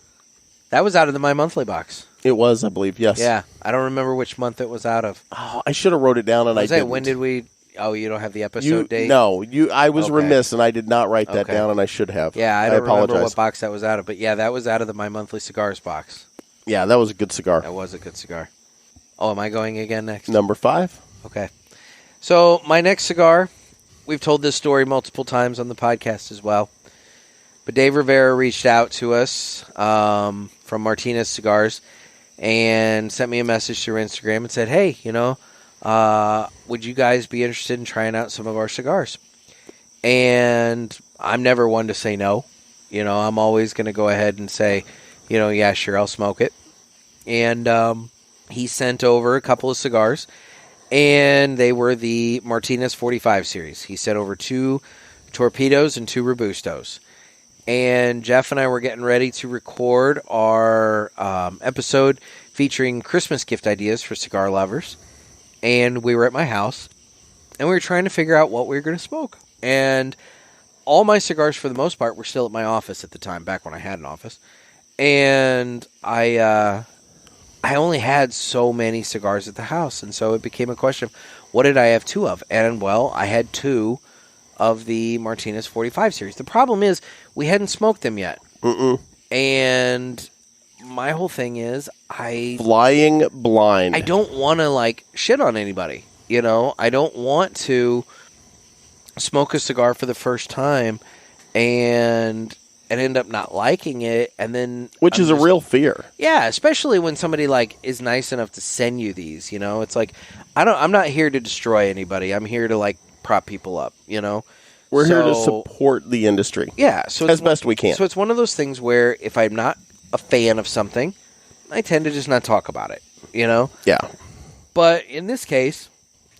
That was out of the My Monthly box. It was, I believe, yes. Yeah, I don't remember which month it was out of. Oh, I should have wrote it down, and I didn't. When did we... Oh, you don't have the episode date? No, I was remiss, and I did not write that down, and I should have. Yeah, I apologize. remember what box that was out of, but yeah, that was out of the My Monthly Cigars box. Yeah, that was a good cigar. That was a good cigar. Oh, am I going again next? Number 5. Okay. So, my next cigar, we've told this story multiple times on the podcast as well, but Dave Rivera reached out to us from Martinez Cigars and sent me a message through Instagram and said, hey, would you guys be interested in trying out some of our cigars? And I'm never one to say no. I'm always going to go ahead and say, yeah, sure, I'll smoke it. And he sent over a couple of cigars, and they were the Martinez 45 series. He sent over 2 Torpedoes and 2 Robustos. And Jeff and I were getting ready to record our episode featuring Christmas gift ideas for cigar lovers. And we were at my house, and we were trying to figure out what we were going to smoke. And all my cigars, for the most part, were still at my office at the time, back when I had an office. And I only had so many cigars at the house, and so it became a question of what did I have 2 of? And, well, I had 2 of the Martinez 45 series. The problem is we hadn't smoked them yet. And my whole thing is flying blind. I don't want to shit on anybody. I don't want to smoke a cigar for the first time and end up not liking it, and then which is a real fear. Yeah, especially when somebody is nice enough to send you these. It's like I'm not here to destroy anybody. I'm here to prop people up. We're here to support the industry. Yeah, so as best we can. So it's one of those things where if I'm not a fan of something, I tend to just not talk about it. Yeah. But in this case,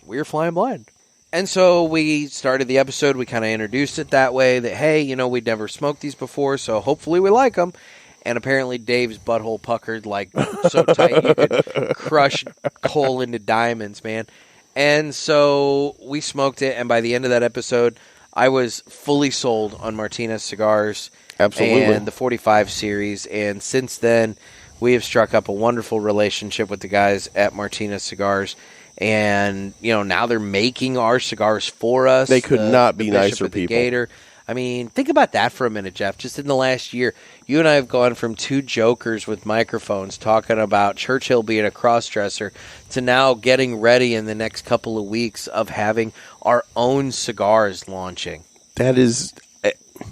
we were flying blind. And so we started the episode, we kind of introduced it that way, that, hey, we'd never smoked these before, so hopefully we like them. And apparently Dave's butthole puckered so tight you could crush coal into diamonds, man. And so we smoked it, and by the end of that episode, I was fully sold on Martinez Cigars. Absolutely. And the 45 series. And since then, we have struck up a wonderful relationship with the guys at Martinez Cigars. And, now they're making our cigars for us. They could not be nicer the people. Gator. I mean, think about that for a minute, Jeff. Just in the last year, you and I have gone from 2 jokers with microphones talking about Churchill being a cross-dresser to now getting ready in the next couple of weeks of having our own cigars launching. That is...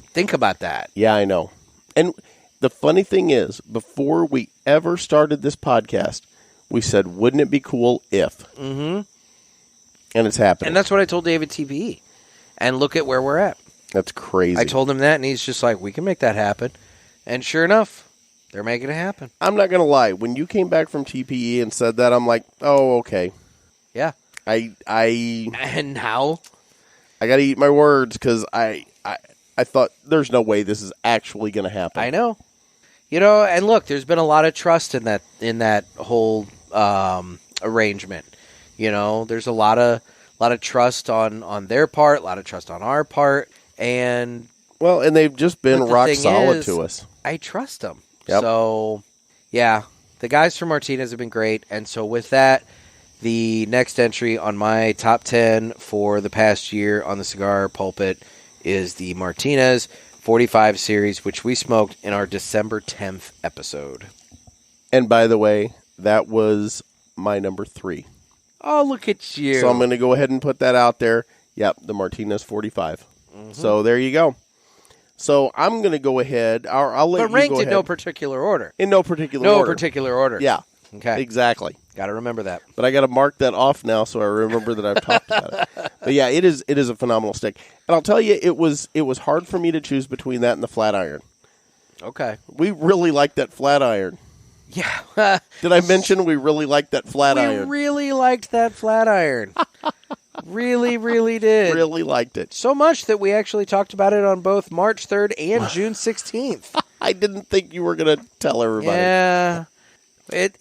Think about that. Yeah, I know. And the funny thing is, before we ever started this podcast, we said, wouldn't it be cool if? Mm-hmm. And it's happening. And that's what I told David TPE. And look at where we're at. That's crazy. I told him that, and he's just like, we can make that happen. And sure enough, they're making it happen. I'm not going to lie. When you came back from TPE and said that, I'm like, oh, okay. Yeah. And now? I got to eat my words because I thought there's no way this is actually going to happen. I know. And look, there's been a lot of trust in that whole arrangement. There's a lot of trust on their part, a lot of trust on our part, and they've just been rock solid to us. I trust them. Yep. So, yeah, the guys from Martinez have been great, and so with that, the next entry on my top 10 for the past year on the Cigar Pulpit is the Martinez 45 series, which we smoked in our December 10th episode. And by the way, that was my number 3. Oh, look at you. So I'm going to go ahead and put that out there. Yep, the Martinez 45. Mm-hmm. So there you go. So I'm going to go ahead. I'll let you go ahead. But ranked in no particular order. In no particular order. No particular order. Yeah. Okay. Exactly. Got to remember that. But I got to mark that off now so I remember that I've talked about it. But yeah, it is a phenomenal stick. And I'll tell you, it was hard for me to choose between that and the flat iron. Okay. We really like that flat iron. Yeah. Did I mention we really liked that flat iron? We really liked that flat iron. Really, really did. Really liked it. So much that we actually talked about it on both March 3rd and June 16th. I didn't think you were going to tell everybody. Yeah.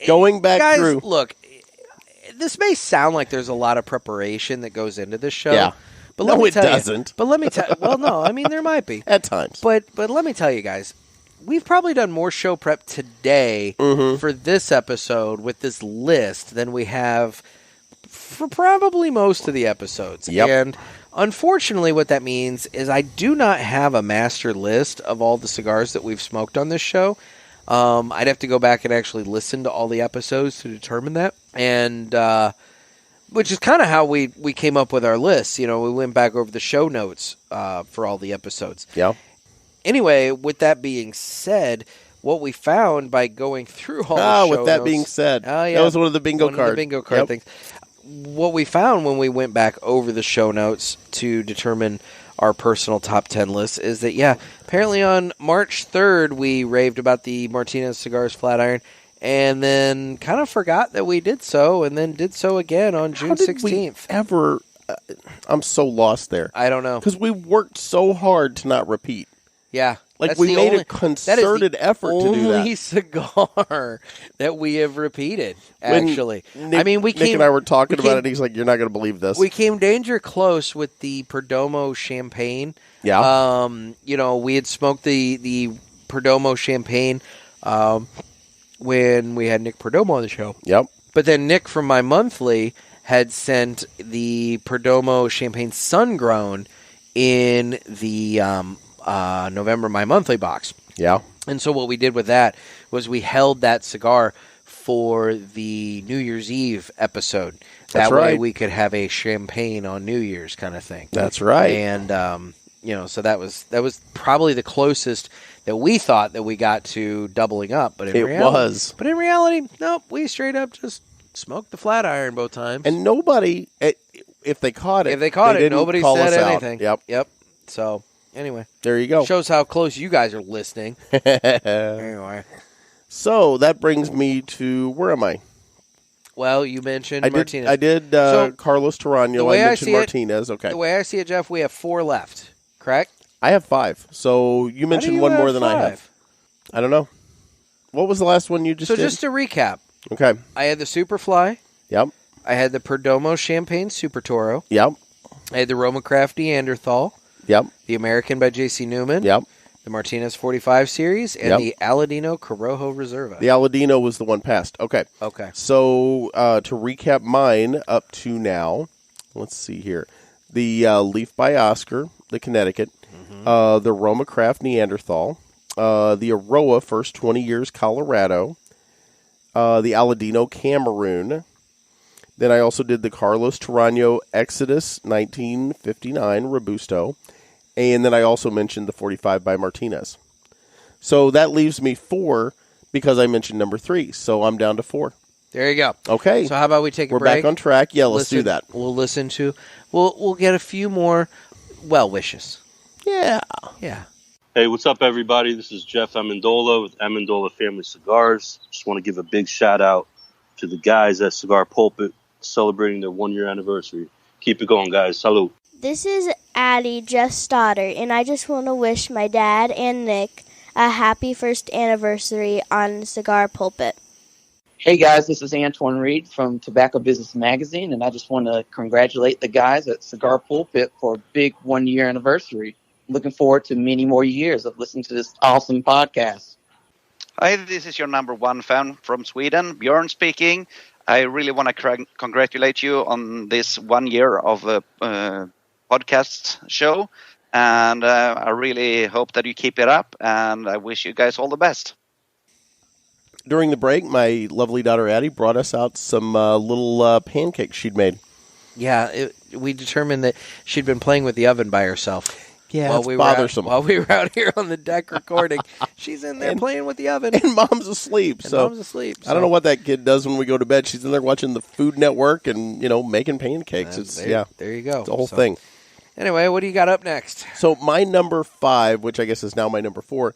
Going back guys, through. Look, this may sound like there's a lot of preparation that goes into this show. Yeah. But no, it doesn't. But let me tell you. Well, no, I mean, there might be. At times. But let me tell you guys, we've probably done more show prep today for this episode with this list than we have for probably most of the episodes. Yep. And unfortunately, what that means is I do not have a master list of all the cigars that we've smoked on this show. I'd have to go back and actually listen to all the episodes to determine that. And which is kind of how we came up with our list. We went back over the show notes for all the episodes. Yeah. Anyway, with that being said, what we found by going through all the show with that notes, being said, yeah, that was one of the bingo cards. One of the bingo card things. What we found when we went back over the show notes to determine our personal top 10 lists is that, apparently on March 3rd, we raved about the Martinez Cigars Flat Iron, and then kind of forgot that we did so, and then did so again on June 16th. I'm so lost there. I don't know. Because we worked so hard to not repeat. Yeah. Like, we made a concerted effort to do that. That is the only cigar that we have repeated, actually. Nick and I were talking about it, and he's like, you're not going to believe this. We came danger close with the Perdomo Champagne. Yeah. We had smoked the Perdomo Champagne when we had Nick Perdomo on the show. Yep. But then Nick from My Monthly had sent the Perdomo Champagne Sun-Grown in the November My Monthly box. Yeah. And so what we did with that was we held that cigar for the New Year's Eve episode. That way we could have a champagne on New Year's kind of thing. That's right. And so that was probably the closest that we thought that we got to doubling up. But in reality, nope, we straight up just smoked the flat iron both times. And nobody, if they caught it, nobody said anything. Yep. So anyway, there you go. Shows how close you guys are listening. Anyway, so that brings me to, where am I? Well, you mentioned Martinez. I did Carlos Torano. I mentioned Martinez. Okay. The way I see it, Jeff, we have 4 left. Correct? I have 5. So you mentioned one more than 5? I have. I don't know. What was the last one you just did? So just to recap. Okay. I had the Superfly. Yep. I had the Perdomo Champagne Super Toro. Yep. I had the Roma Craft Neanderthal. Yep. The American by J.C. Newman. Yep. The Martinez 45 series. And the Aladino Corojo Reserva. The Aladino was the one passed. Okay. Okay. So to recap mine up to now, let's see here. The Leaf by Oscar, the Connecticut. Mm-hmm. The Roma Craft Neanderthal. The Aroa First 20 Years Colorado. The Aladino Cameroon. Then I also did the Carlos Torano Exodus 1959 Robusto. And then I also mentioned the 45 by Martinez. So that leaves me 4 because I mentioned number 3. So I'm down to 4. There you go. Okay. So how about we take a We're break? back on track. Yeah, let's do that. We'll listen to. We'll get a few more well wishes. Yeah. Yeah. Hey, what's up, everybody? This is Jeff Amendola with Amendola Family Cigars. Just want to give a big shout out to the guys at Cigar Pulpit celebrating their 1-year anniversary. Keep it going, guys. Salud. This is Addie, Jeff's daughter, and I just want to wish my dad and Nick a happy first anniversary on Cigar Pulpit. Hey guys, this is Antoine Reed from Tobacco Business Magazine, and I just want to congratulate the guys at Cigar Pulpit for a big 1-year anniversary. Looking forward to many more years of listening to this awesome podcast. Hi, this is your number one fan from Sweden, Björn speaking. I really want to congratulate you on this 1 year of podcast show, and I really hope that you keep it up, and I wish you guys all the best. During the break, my lovely daughter Addie brought us out some little pancakes she'd made. Yeah, we determined that she'd been playing with the oven by herself. Yeah, it's bothersome. While we were out here on the deck recording, she's in there playing with the oven. And Mom's asleep. So I don't know what that kid does when we go to bed. She's in there watching the Food Network and, making pancakes. There you go. It's a whole thing. Anyway, what do you got up next? So my number 5, which I guess is now my number 4,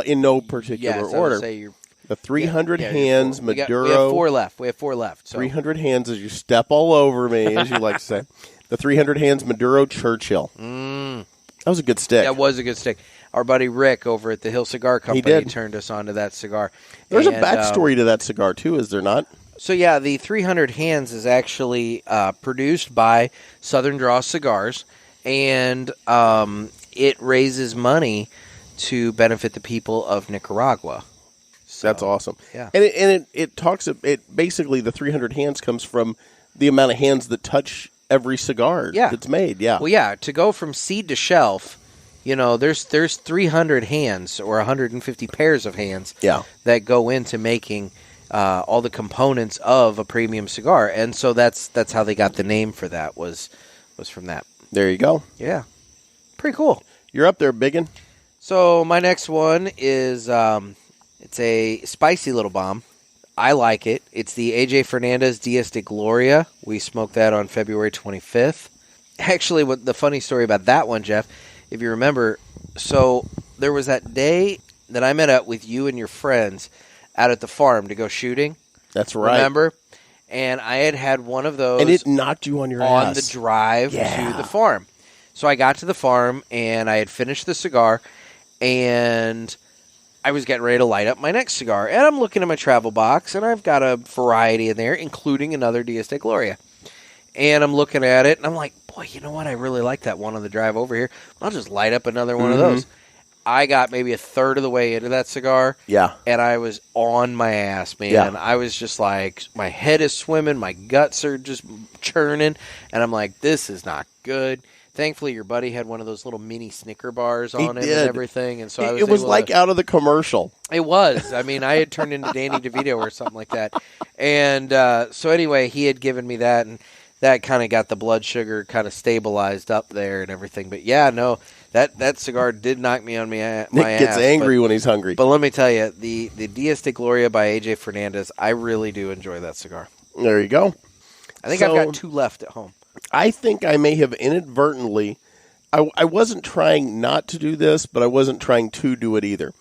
in no particular order. The 300 hands Maduro. We have 4 left. So. 300 hands as you step all over me, as you like to say. The 300 hands Maduro Churchill. That was a good stick. That was a good stick. Our buddy Rick over at the Hill Cigar Company turned us onto that cigar. There's a backstory to that cigar, too, is there not? So, yeah, the 300 hands is actually produced by Southern Draw Cigars, and it raises money to benefit the people of Nicaragua. So, that's awesome. Yeah. And it talks, basically the 300 hands comes from the amount of hands that touch every cigar that's made. Yeah. Well, yeah, to go from seed to shelf, there's 300 hands or 150 pairs of hands that go into making all the components of a premium cigar. And so that's how they got the name for that was from that. There you go. Yeah. Pretty cool. You're up there, Biggin. So my next one is it's a spicy little bomb. I like it. It's the AJ Fernandez Dias de Gloria. We smoked that on February 25th. Actually, what the funny story about that one, Jeff, if you remember, so there was that day that I met up with you and your friends out at the farm to go shooting. That's right. Remember? And I had one of those. And it knocked you on your ass. On the drive to the farm. So I got to the farm, and I had finished the cigar, and I was getting ready to light up my next cigar, and I'm looking at my travel box, and I've got a variety in there, including another Dias de Gloria. And I'm looking at it, and I'm like, boy, you know what? I really like that one on the drive over here. I'll just light up another one of those. I got maybe a third of the way into that cigar, and I was on my ass, man. Yeah. I was just like, my head is swimming, my guts are just churning, and I'm like, this is not good. Thankfully, your buddy had one of those little mini Snicker bars on it and everything, and so it was like out of the commercial. It was. I mean, I had turned into Danny DeVito or something like that. And so anyway, he had given me that, and that kind of got the blood sugar kind of stabilized up there and everything. But yeah, no, that cigar did knock me on my ass. Nick gets angry when he's hungry. But let me tell you, the Dias de Gloria by AJ Fernandez, I really do enjoy that cigar. There you go. I think I've got 2 left at home. I think I may have inadvertently, I wasn't trying not to do this, but I wasn't trying to do it either.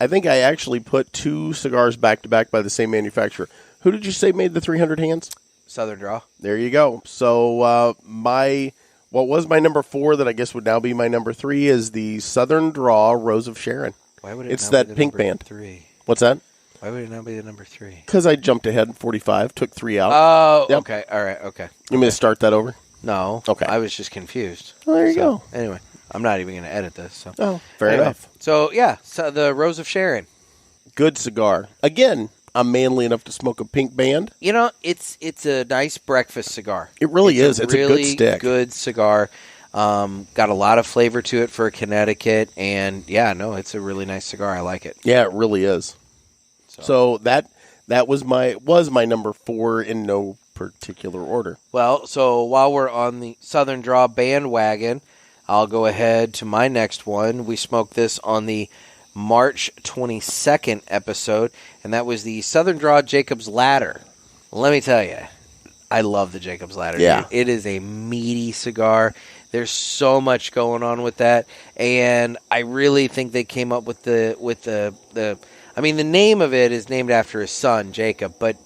I think I actually put 2 cigars back-to-back by the same manufacturer. Who did you say made the 300 hands? Southern Draw. There you go. So what was my number 4 that I guess would now be my number 3 is the Southern Draw Rose of Sharon. Why would it it's not that be the pink number band. 3? What's that? Why would it not be the number 3? Because I jumped ahead in 45, took 3 out. Oh, okay. All right, okay. You want me to start that over? No. Okay. I was just confused. Well, there you go. Anyway, I'm not even going to edit this. So. Oh, fair enough. So, yeah, so the Rose of Sharon. Good cigar. Again, I'm manly enough to smoke a pink band. It's a nice breakfast cigar. It really is. It's really a good stick. Good cigar. Got a lot of flavor to it for Connecticut, and it's a really nice cigar. I like it. Yeah, it really is. So that was my number 4 in no particular order. Well, so while we're on the Southern Draw bandwagon, I'll go ahead to my next one. We smoked this on the March 22nd episode, and that was the Southern Draw Jacob's Ladder. Let me tell you, I love the Jacob's Ladder. Yeah. Dude. It is a meaty cigar. There's so much going on with that, and I really think they came up with the I mean, the name of it is named after his son, Jacob, but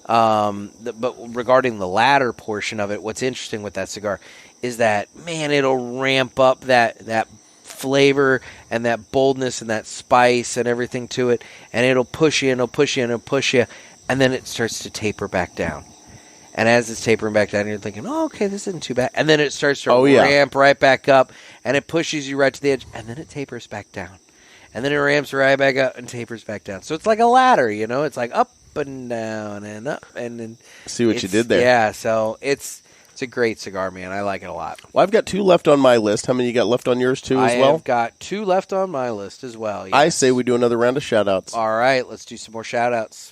regarding the ladder portion of it, what's interesting with that cigar is that, man, it'll ramp up that flavor and that boldness and that spice and everything to it, and it'll push you and it'll push you and it'll push you, and then it starts to taper back down. And as it's tapering back down, you're thinking, oh, okay, this isn't too bad. And then it starts to ramp right back up, and it pushes you right to the edge, and then it tapers back down. And then it ramps right back up and tapers back down. So it's like a ladder, you know? It's like up and down and up. And then see what you did there. Yeah, so it's a great cigar, man. I like it a lot. Well, I've got 2 left on my list. How many you got left on yours, too, as well? I've got 2 left on my list as well. Yes. I say we do another round of shout-outs. All right, let's do some more shout-outs.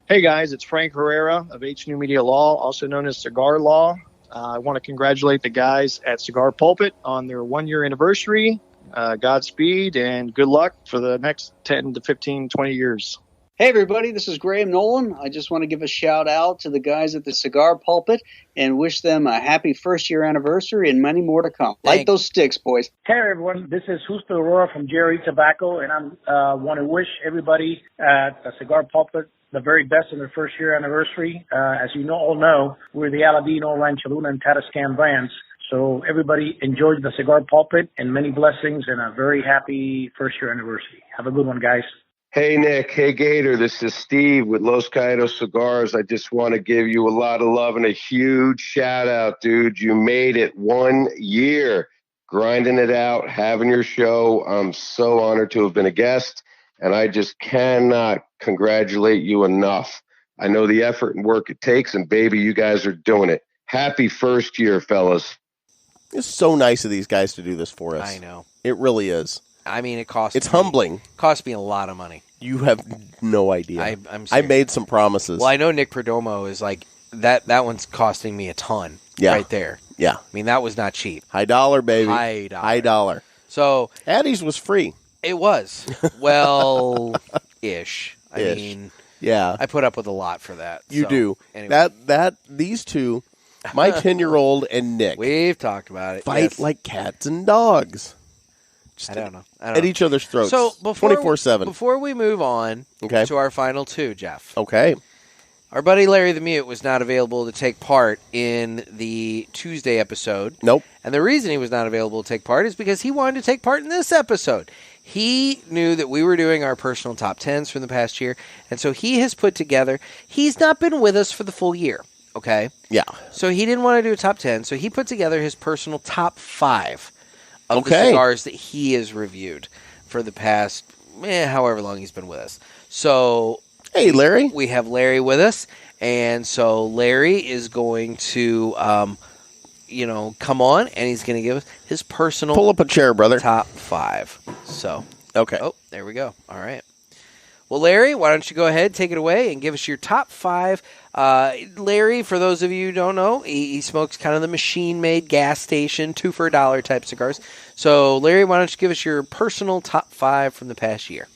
Hey guys, it's Frank Herrera of H New Media Law, also known as Cigar Law. I want to congratulate the guys at Cigar Pulpit on their 1-year anniversary. Godspeed and good luck for the next 10 to 15, 20 years. Hey everybody, this is Graham Nolan. I just want to give a shout out to the guys at the Cigar Pulpit and wish them a happy first year anniversary and many more to come. Light those sticks, boys. Hey everyone, this is Justo Aurora from Jerry Tobacco, and I want to wish everybody at the Cigar Pulpit the very best on their first year anniversary. As you all know, we're the Aladino, Rancho Luna, and Tatiscan brands. So everybody enjoy the Cigar Pulpit and many blessings and a very happy first year anniversary. Have a good one, guys. Hey, Nick. Hey, Gator. This is Steve with Los Caídos Cigars. I just want to give you a lot of love and a huge shout out, dude. You made it 1 year, grinding it out, having your show. I'm so honored to have been a guest, and I just cannot congratulate you enough. I know the effort and work it takes, and baby, you guys are doing it. Happy first year, fellas. It's so nice of these guys to do this for us. I know. It really is. I mean, it costs. It's humbling. Cost me a lot of money. You have no idea. I'm I made some promises. Well, I know Nick Perdomo is like that. That one's costing me a ton. Yeah. Right there. Yeah. I mean, that was not cheap. High dollar, baby. High dollar. High dollar. So Addie's was free. It was. Well, ish. I mean, yeah. I put up with a lot for that. You so, do. Anyway. These two, my 10-year-old and Nick, we've talked about it. Fight like cats and dogs. I don't know. At each other's throats. So 24/7. Before we move on to our final 2, Jeff. Okay. Our buddy Larry the Mute was not available to take part in the Tuesday episode. Nope. And the reason he was not available to take part is because he wanted to take part in this episode. He knew that we were doing our personal top 10s from the past year, and so he has put together, he's not been with us for the full year, okay? Yeah. So he didn't want to do a top 10, so he put together his personal top 5 of the cigars that he has reviewed for the past, however long he's been with us. So, hey, Larry. We have Larry with us, and so Larry is going to, come on, and he's going to give us his personal... Pull up a chair, brother. Top 5. So. Okay. Oh, there we go. All right. Well, Larry, why don't you go ahead, take it away, and give us your top 5. Larry, for those of you who don't know, he smokes kind of the machine-made gas station, 2 for $1 type cigars. So, Larry, why don't you give us your personal top 5 from the past year?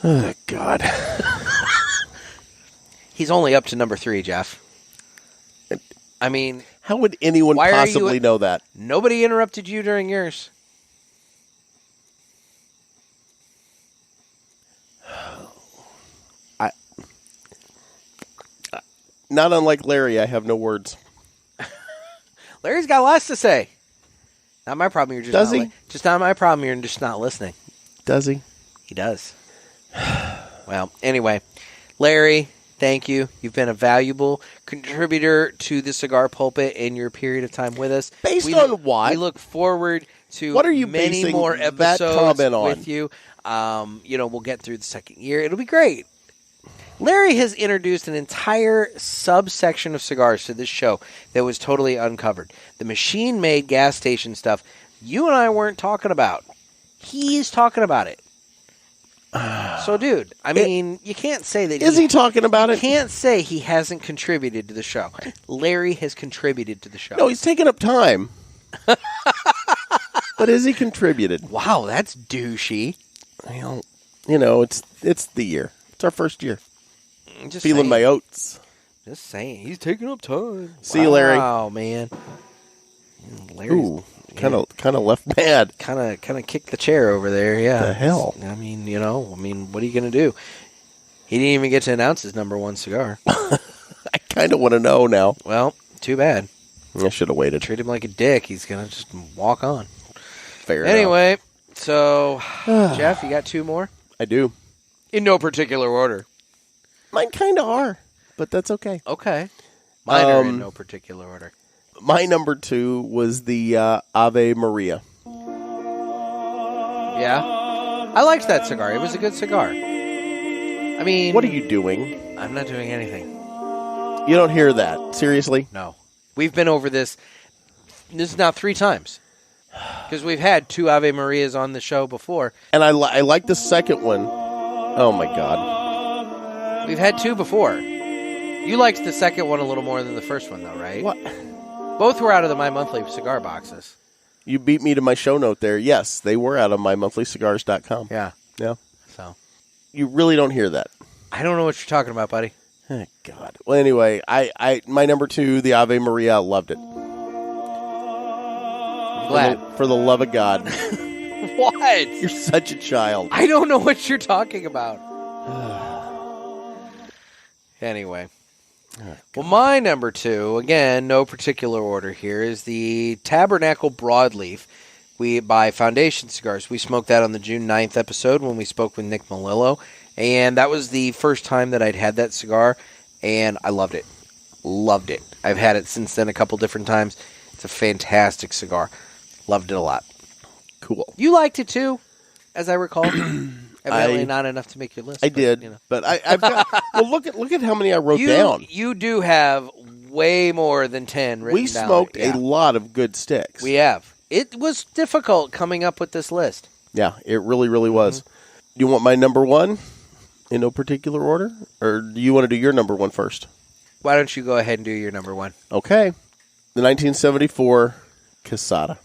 Oh, God. He's only up to number 3, Jeff. I mean... How would anyone possibly know that? Nobody interrupted you during yours. Not unlike Larry, I have no words. Larry's got lots to say. Not my problem. You're just Does not he? Just not my problem. You're just not listening. Does he? He does. Well, anyway, Larry, thank you. You've been a valuable contributor to the Cigar Pulpit in your period of time with us. Based on what? We look forward to what are you many basing more that episodes comment on? with you. We'll get through the second year. It'll be great. Larry has introduced an entire subsection of cigars to this show that was totally uncovered. The machine-made gas station stuff you and I weren't talking about. He's talking about it. So, dude, I mean, you can't say that... Is he talking about it? You can't say he hasn't contributed to the show. Larry has contributed to the show. No, he's taking up time. But has he contributed? Wow, that's douchey. Well, you know, it's the year. It's our first year. Just feeling saying. my oats. Just saying. He's taking up time. See you, Larry. Wow, man. Ooh, kind of left mad. Kind of kicked the chair over there. Yeah. The hell? I mean, what are you going to do? He didn't even get to announce his number one cigar. I kind of want to know now. Well, too bad. I should have waited. Treat him like a dick. He's going to just walk on. Fair Anyway, so, Jeff, you got two more? I do. In no particular order. Mine kind of are, but that's okay. Okay. Mine are in no particular order. My number 2 was the Ave Maria. Yeah? I liked that cigar. It was a good cigar. I mean... What are you doing? I'm not doing anything. You don't hear that? Seriously? No. We've been over this. This is now 3 times. Because we've had 2 Ave Marias on the show before. And I like the second one. Oh, my God. We've had 2 before. You liked the second one a little more than the first one, though, right? What? Both were out of the My Monthly cigar boxes. You beat me to my show note there. Yes, they were out of mymonthlycigars.com. Yeah. Yeah. So. You really don't hear that. I don't know what you're talking about, buddy. Oh, God. Well, anyway, I my number 2, the Ave Maria, loved it. Glad. For the love of God. What? You're such a child. I don't know what you're talking about. Anyway. Well, my number 2, again, no particular order here, is the Tabernacle Broadleaf by Foundation Cigars. We smoked that on the June 9th episode when we spoke with Nick Melillo, and that was the first time that I'd had that cigar, and I loved it. Loved it. I've had it since then a couple different times. It's a fantastic cigar. Loved it a lot. Cool. You liked it too, as I recall. Evidently not enough to make your list. I did, but I've got. Well, look at how many I wrote down. You do have way more than 10 written down. We smoked a lot of good sticks. We have. It was difficult coming up with this list. Yeah, it really, really was. Do you want my number 1 in no particular order, or do you want to do your number 1 first? Why don't you go ahead and do your number 1? Okay, the 1974 Quesada.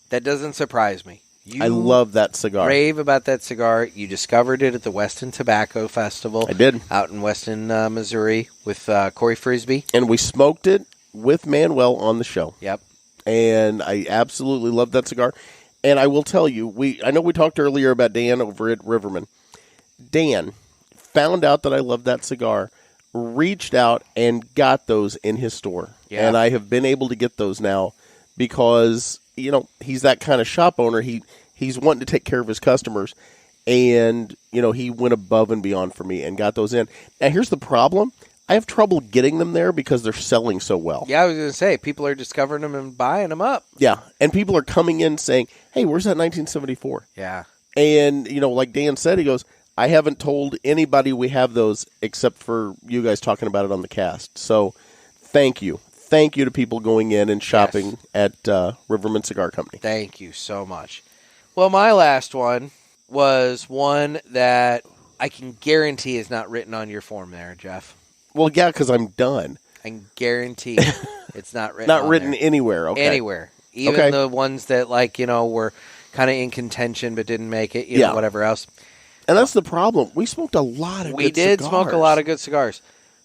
That doesn't surprise me. I love that cigar. Rave about that cigar. You discovered it at the Weston Tobacco Festival. I did. Out in Weston, Missouri with Corey Frisbee. And we smoked it with Manuel on the show. Yep. And I absolutely love that cigar. And I will tell you, I know we talked earlier about Dan over at Riverman. Dan found out that I loved that cigar, reached out and got those in his store. Yeah. And I have been able to get those now because, he's that kind of shop owner. He's wanting to take care of his customers. And, he went above and beyond for me and got those in. Now, here's the problem. I have trouble getting them there because they're selling so well. Yeah, I was going to say, people are discovering them and buying them up. Yeah, and people are coming in saying, hey, where's that 1974? Yeah. And, like Dan said, he goes, I haven't told anybody we have those except for you guys talking about it on the cast. So thank you. Thank you to people going in and shopping at Riverman Cigar Company. Thank you so much. Well, my last one was one that I can guarantee is not written on your form there, Jeff. Well, yeah, because I'm done. I can guarantee it's not written Not on written there. anywhere, okay. Anywhere. Even the ones that, were kind of in contention but didn't make it, whatever else. And that's the problem. We smoked a lot of good cigars. We did smoke a lot of good cigars.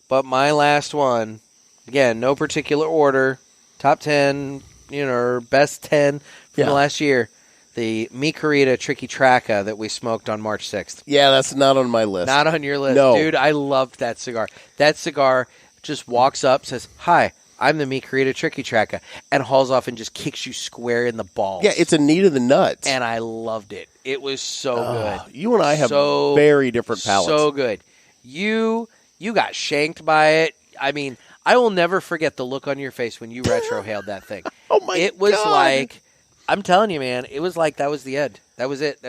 But my last one, again, no particular order, top 10, or best 10 from the last year, the Mi Querida Tricky Traca that we smoked on March 6th. Yeah, that's not on my list. Not on your list. No. Dude, I loved that cigar. That cigar just walks up, says, hi, I'm the Mi Querida Tricky Traca, and hauls off and just kicks you square in the balls. Yeah, it's a need of the nuts. And I loved it. It was so good. You and I have very different palates. So good. You got shanked by it. I mean, I will never forget the look on your face when you retrohaled that thing. Oh, my God. It was like, I'm telling you, man, it was like that was the end. That was it.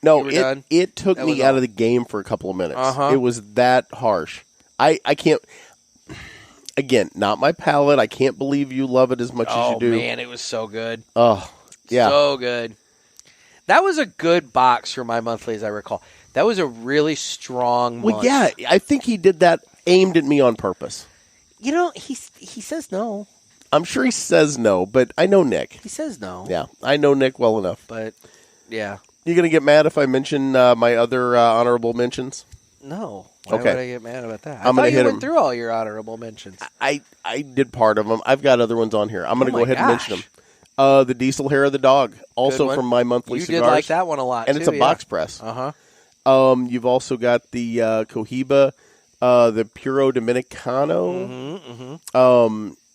No, done. it took That me was out all. of the game for a couple of minutes. Uh-huh. It was that harsh. I can't... Again, not my palate. I can't believe you love it as much as you do. Oh, man, it was so good. Oh, yeah. So good. That was a good box for My Monthly, as I recall. That was a really strong month. Well, yeah, I think he did that aimed at me on purpose. He says no. I'm sure he says no, but I know Nick. He says no. Yeah, I know Nick well enough. But, yeah. You going to get mad if I mention my other honorable mentions? No. Why would I get mad about that? I'm going to hit went through all your honorable mentions. I did part of them. I've got other ones on here. I'm going to go ahead and mention them. The Diesel Hair of the Dog, also from My Monthly Cigars. You did like that one a lot, and too. It's a box press. Uh-huh. You've also got the Cohiba, the Puro Dominicano.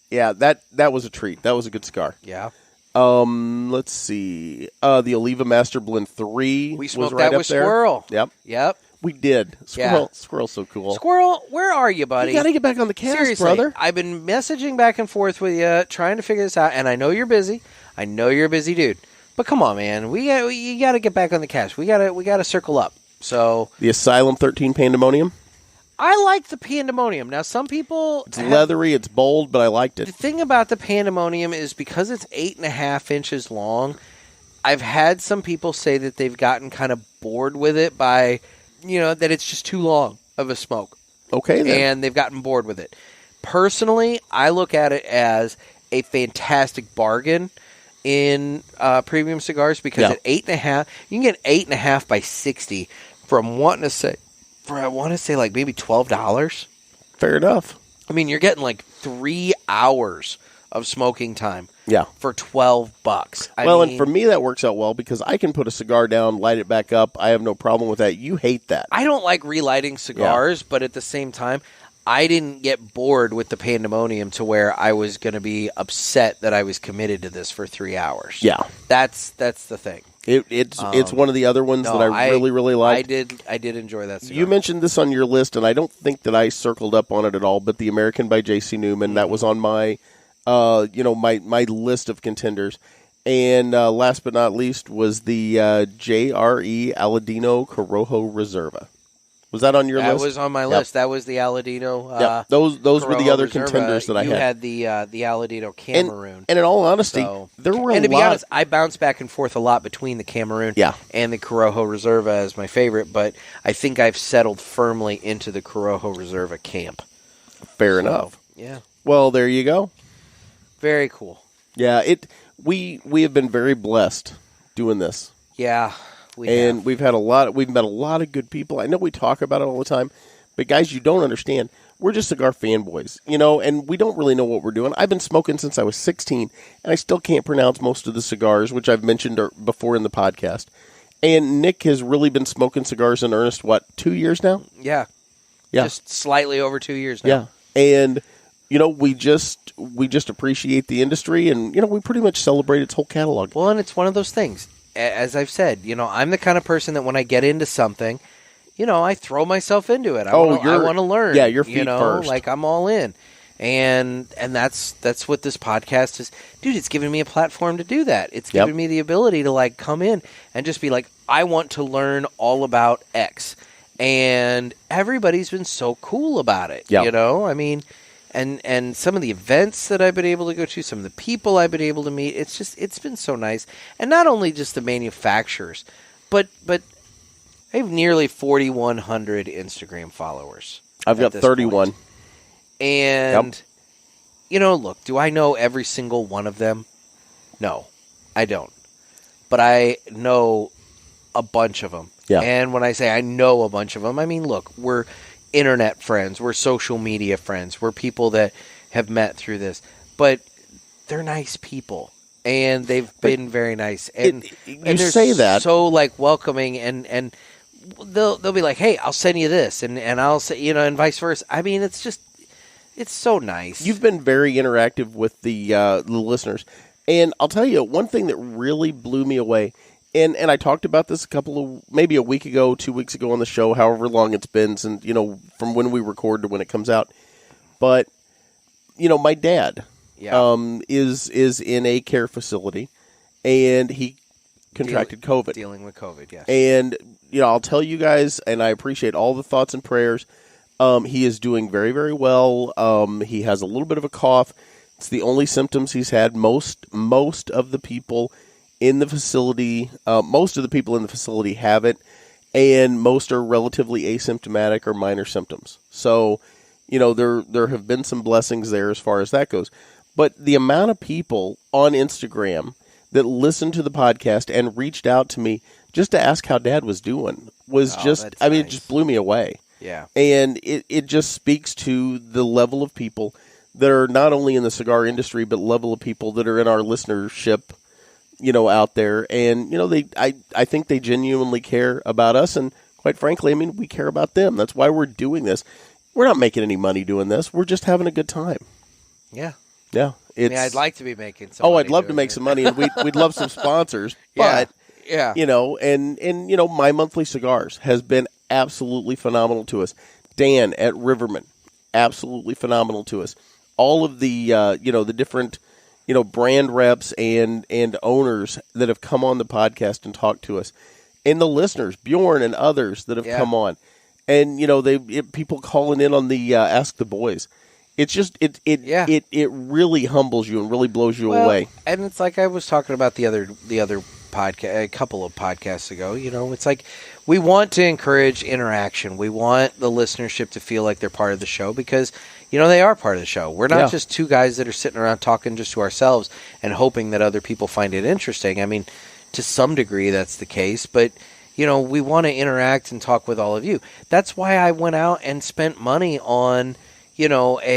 Yeah, that was a treat. That was a good cigar. Yeah. Let's see. The Oliva Master Blend 3 We smoked was right that up with there. Squirrel. Yep. We did. Squirrel's so cool. Squirrel, where are you, buddy? You got to get back on the cast, Seriously, brother. I've been messaging back and forth with you, trying to figure this out, and I know you're busy. I know you're a busy dude. But come on, man. You got to get back on the cast. We got to circle up. So the Asylum 13 Pandemonium. I like the Pandemonium. Now, some people... It's leathery, it's bold, but I liked it. The thing about the Pandemonium is because it's 8.5 inches long, I've had some people say that they've gotten kind of bored with it by... that it's just too long of a smoke. Okay, then. And they've gotten bored with it. Personally, I look at it as a fantastic bargain in premium cigars because at 8.5, you can get 8.5 by 60 from I want to say like maybe $12. Fair enough. I mean, you're getting like 3 hours of smoking time. Yeah. For $12. And for me that works out well because I can put a cigar down, light it back up. I have no problem with that. You hate that. I don't like relighting cigars, but at the same time, I didn't get bored with the Pandemonium to where I was going to be upset that I was committed to this for 3 hours. Yeah. That's the thing. It's one of the other ones that I really, really liked. I did enjoy that cigar. You mentioned this on your list, and I don't think that I circled up on it at all, but the American by J.C. Newman, that was on my... my list of contenders. And last but not least was the JRE Aladino Corojo Reserva. Was that on your list? That was on my list. That was the Aladino. Those were the other Reserva. contenders that I had. You had the Aladino Cameroon. And in all honesty, there were a lot. And to be honest, I bounced back and forth a lot between the Cameroon and the Corojo Reserva as my favorite, but I think I've settled firmly into the Corojo Reserva camp. Fair enough. Yeah. Well, there you go. Very cool. Yeah, we have been very blessed doing this. Yeah, we've met a lot of good people. I know we talk about it all the time, but guys, you don't understand. We're just cigar fanboys, and we don't really know what we're doing. I've been smoking since I was 16, and I still can't pronounce most of the cigars, which I've mentioned before in the podcast. And Nick has really been smoking cigars in earnest, 2 years now? Yeah. Just slightly over 2 years now. Yeah. And we just appreciate the industry, and we pretty much celebrate its whole catalog. Well, and it's one of those things. As I've said, I'm the kind of person that when I get into something, I throw myself into it. I want to learn. Yeah, your feet first. Like I'm all in, and that's what this podcast is, dude. It's giving me a platform to do that. It's giving me the ability to come in and just be like, I want to learn all about X, and everybody's been so cool about it. Yep. I mean. And some of the events that I've been able to go to, some of the people I've been able to meet, it's been so nice. And not only just the manufacturers, but I have nearly 4,100 Instagram followers. I've got 31. Point. And, look, do I know every single one of them? No, I don't. But I know a bunch of them. Yeah. And when I say I know a bunch of them, I mean, look, we're internet friends, we're social media friends, we're people that have met through this, but they're nice people and they've been very nice, and you say that so welcoming, and they'll be like, hey, I'll send you this, and I'll say, and vice versa. I mean, it's so nice. You've been very interactive with the listeners, and I'll tell you one thing that really blew me away. And I talked about this maybe a week ago, 2 weeks ago on the show, however long it's been since, from when we record to when it comes out. But, my dad is in a care facility, and he contracted COVID. Dealing with COVID, yes. And, I'll tell you guys, and I appreciate all the thoughts and prayers. He is doing very, very well. He has a little bit of a cough. It's the only symptoms he's had. Most of the people in the facility, most of the people in the facility have it, and most are relatively asymptomatic or minor symptoms. So, there have been some blessings there as far as that goes. but the amount of people on Instagram that listened to the podcast and reached out to me just to ask how Dad was doing was it just blew me away. Yeah. And it just speaks to the level of people that are not only in the cigar industry, but level of people that are in our listenership, out there. And, I think they genuinely care about us. And quite frankly, we care about them. That's why we're doing this. We're not making any money doing this. We're just having a good time. Yeah. Yeah. I'd like to be making some money. I'd love to make some money, and we'd love some sponsors. But, yeah. My Monthly Cigars has been absolutely phenomenal to us. Dan at Riverman, absolutely phenomenal to us. All of the, the different, brand reps and owners that have come on the podcast and talked to us. And the listeners, Bjorn and others that have come on. And, people calling in on the Ask the Boys. It's just, it really humbles you and really blows you away. And it's like I was talking about the other podcast, a couple of podcasts ago, it's like we want to encourage interaction. We want the listenership to feel like they're part of the show because, they are part of the show. We're not just two guys that are sitting around talking just to ourselves and hoping that other people find it interesting. To some degree that's the case, but we want to interact and talk with all of you. That's why I went out and spent money on, a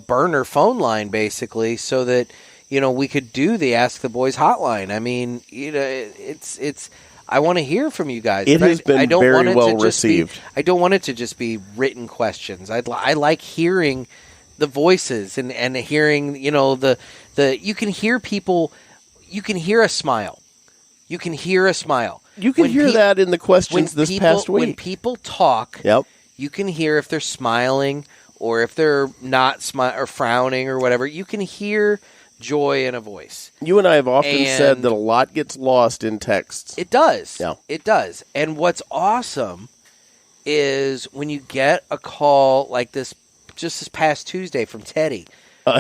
burner phone line basically so that, we could do the Ask the Boys hotline. It's I want to hear from you guys. It has been very well received. I don't want it to just be written questions. I like hearing the voices and hearing, the you can hear people, you can hear a smile. You can hear a smile. You can hear that in the questions this past week. When people talk, you can hear if they're smiling or if they're not or frowning or whatever. You can hear joy in a voice. You and I have often said that a lot gets lost in texts. It does. Yeah. It does. And what's awesome is when you get a call like this, just this past Tuesday from Teddy,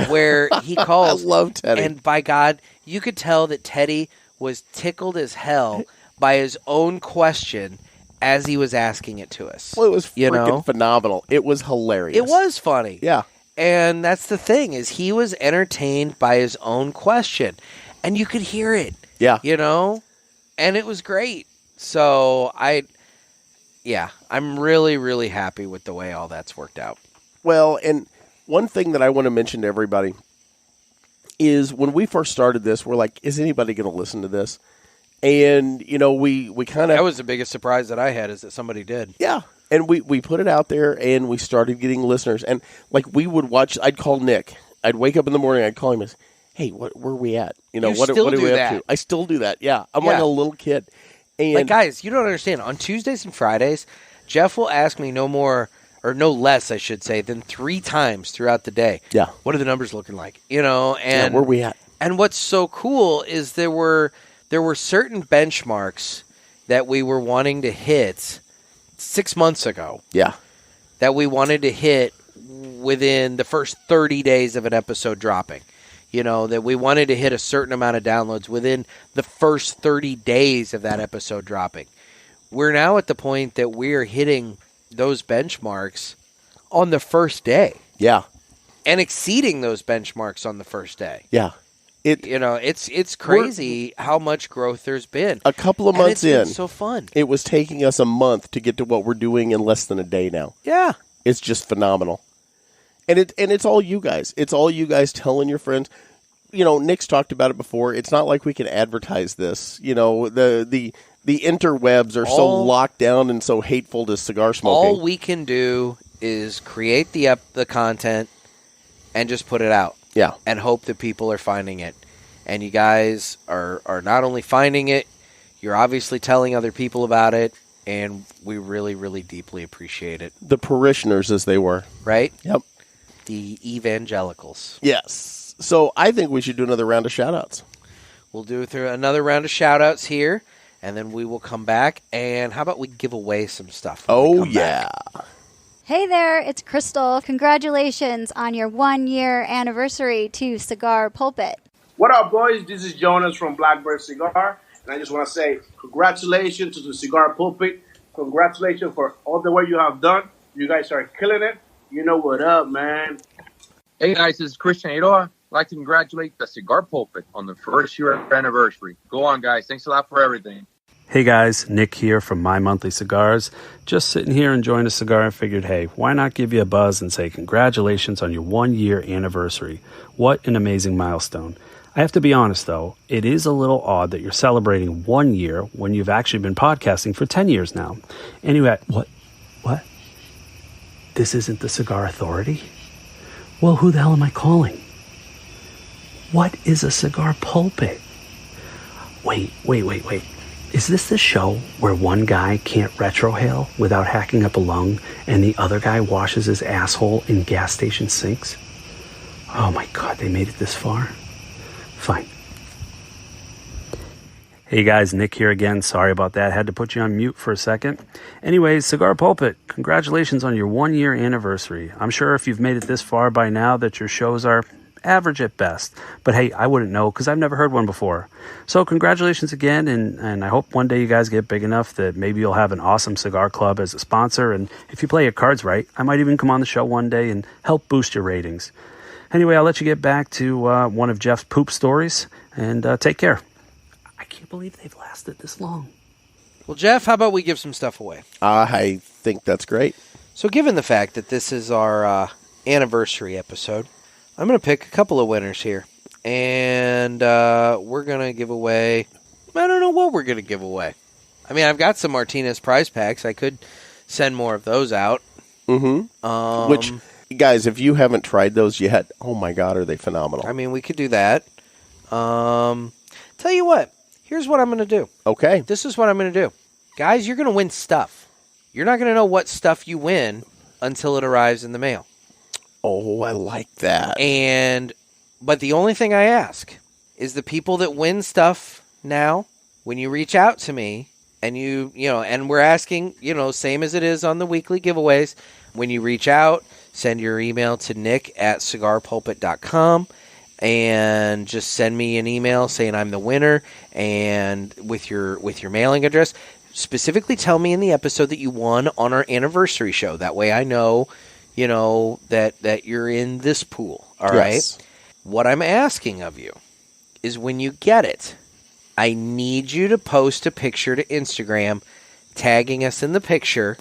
where he calls. I love Teddy. And by God, you could tell that Teddy was tickled as hell by his own question as he was asking it to us. Well, it was freaking phenomenal. It was hilarious. It was funny. Yeah. And that's the thing, is he was entertained by his own question. And you could hear it. Yeah. And it was great. So I'm really, really happy with the way all that's worked out. Well, and one thing that I want to mention to everybody is when we first started this, we're like, is anybody going to listen to this? And, we kind of... That was the biggest surprise that I had, is that somebody did. Yeah. And we put it out there, and we started getting listeners. And, we would watch... I'd call Nick. I'd wake up in the morning, I'd call him and say, hey, where are we at? What are we up to? I still do that, yeah. I'm like a little kid. And guys, you don't understand. On Tuesdays and Fridays, Jeff will ask me no more... or no less, I should say, than 3 times throughout the day. Yeah. What are the numbers looking like? And where we at? And what's so cool is there were certain benchmarks that we were wanting to hit 6 months ago. Yeah. That we wanted to hit within the first 30 days of an episode dropping. That we wanted to hit a certain amount of downloads within the first 30 days of that episode dropping. We're now at the point that we're hitting those benchmarks on the first day. Yeah. And exceeding those benchmarks on the first day. Yeah. It's crazy how much growth there's been. A couple of months in. Been so fun. It was taking us a month to get to what we're doing in less than a day now. Yeah. It's just phenomenal. And it's all you guys. It's all you guys telling your friends. Nick's talked about it before. It's not like we can advertise this. The interwebs are so locked down and so hateful to cigar smoking. All we can do is create the content and just put it out. Yeah. And hope that people are finding it. And you guys are not only finding it, you're obviously telling other people about it, and we really, really deeply appreciate it. The parishioners, as they were. Right? Yep. The evangelicals. Yes. So I think we should do another round of shout-outs. We'll do another round of shout-outs here, and then we will come back. And how about we give away some stuff? Oh, yeah. Back? Hey there, it's Crystal. Congratulations on your 1-year anniversary to Cigar Pulpit. What up, boys? This is Jonas from Blackbird Cigar, and I just want to say congratulations to the Cigar Pulpit. Congratulations for all the work you have done. You guys are killing it. You know what up, man. Hey guys, this is Christian Ador. I'd like to congratulate the Cigar Pulpit on the first year anniversary. Go on, guys. Thanks a lot for everything. Hey guys, Nick here from My Monthly Cigars. Just sitting here enjoying a cigar and figured, hey, why not give you a buzz and say congratulations on your 1 year anniversary. What an amazing milestone. I have to be honest though, it is a little odd that you're celebrating 1 year when you've actually been podcasting for 10 years now. Anyway, what? This isn't the Cigar Authority? Well, who the hell am I calling? What is a cigar pulpit? Wait. Is this the show where one guy can't retrohale without hacking up a lung and the other guy washes his asshole in gas station sinks? Oh my God, they made it this far? Fine. Hey guys, Nick here again. Sorry about that. Had to put you on mute for a second. Anyways, Cigar Pulpit, congratulations on your 1 year anniversary. I'm sure if you've made it this far by now that your shows are average at best. But hey, I wouldn't know because I've never heard one before. So congratulations again, and I hope one day you guys get big enough that maybe you'll have an awesome cigar club as a sponsor, and if you play your cards right, I might even come on the show one day and help boost your ratings. Anyway, I'll let you get back to one of Jeff's poop stories, and take care. I can't believe they've lasted this long. Well, Jeff, how about we give some stuff away? I think that's great. So given the fact that this is our anniversary episode, I'm going to pick a couple of winners here, and we're going to give away, I don't know what we're going to give away. I mean, I've got some Martinez prize packs. I could send more of those out. Mm-hmm. Which, guys, if you haven't tried those yet, oh my God, are they phenomenal. I mean, we could do that. Tell you what, here's what I'm going to do. Okay. This is what I'm going to do. Guys, you're going to win stuff. You're not going to know what stuff you win until it arrives in the mail. Oh, I like that. But the only thing I ask is the people that win stuff now, when you reach out to me and and we're asking, same as it is on the weekly giveaways, when you reach out, send your email to nick@cigarpulpit.com and just send me an email saying I'm the winner and with your mailing address. Specifically tell me in the episode that you won on our anniversary show. That way I know that you're in this pool, all right? What I'm asking of you is when you get it, I need you to post a picture to Instagram tagging us in the picture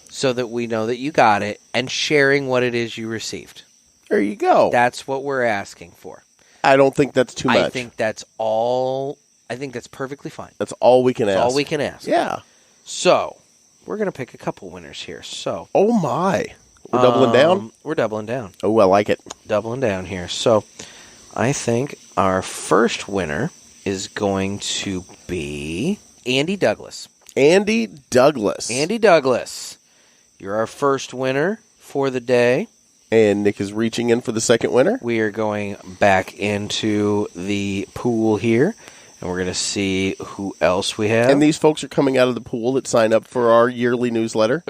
so that we know that you got it and sharing what it is you received. There you go. That's what we're asking for. I don't think that's too much. I think that's all. I think that's perfectly fine. That's all we can ask. All we can ask. Yeah. So, we're going to pick a couple winners here. So. Oh, my. We're doubling down? We're doubling down. Oh, I like it. Doubling down here. So, I think our first winner is going to be Andy Douglas. Andy Douglas. Andy Douglas. You're our first winner for the day. And Nick is reaching in for the second winner. We are going back into the pool here, and we're going to see who else we have. And these folks are coming out of the pool that sign up for our yearly newsletter.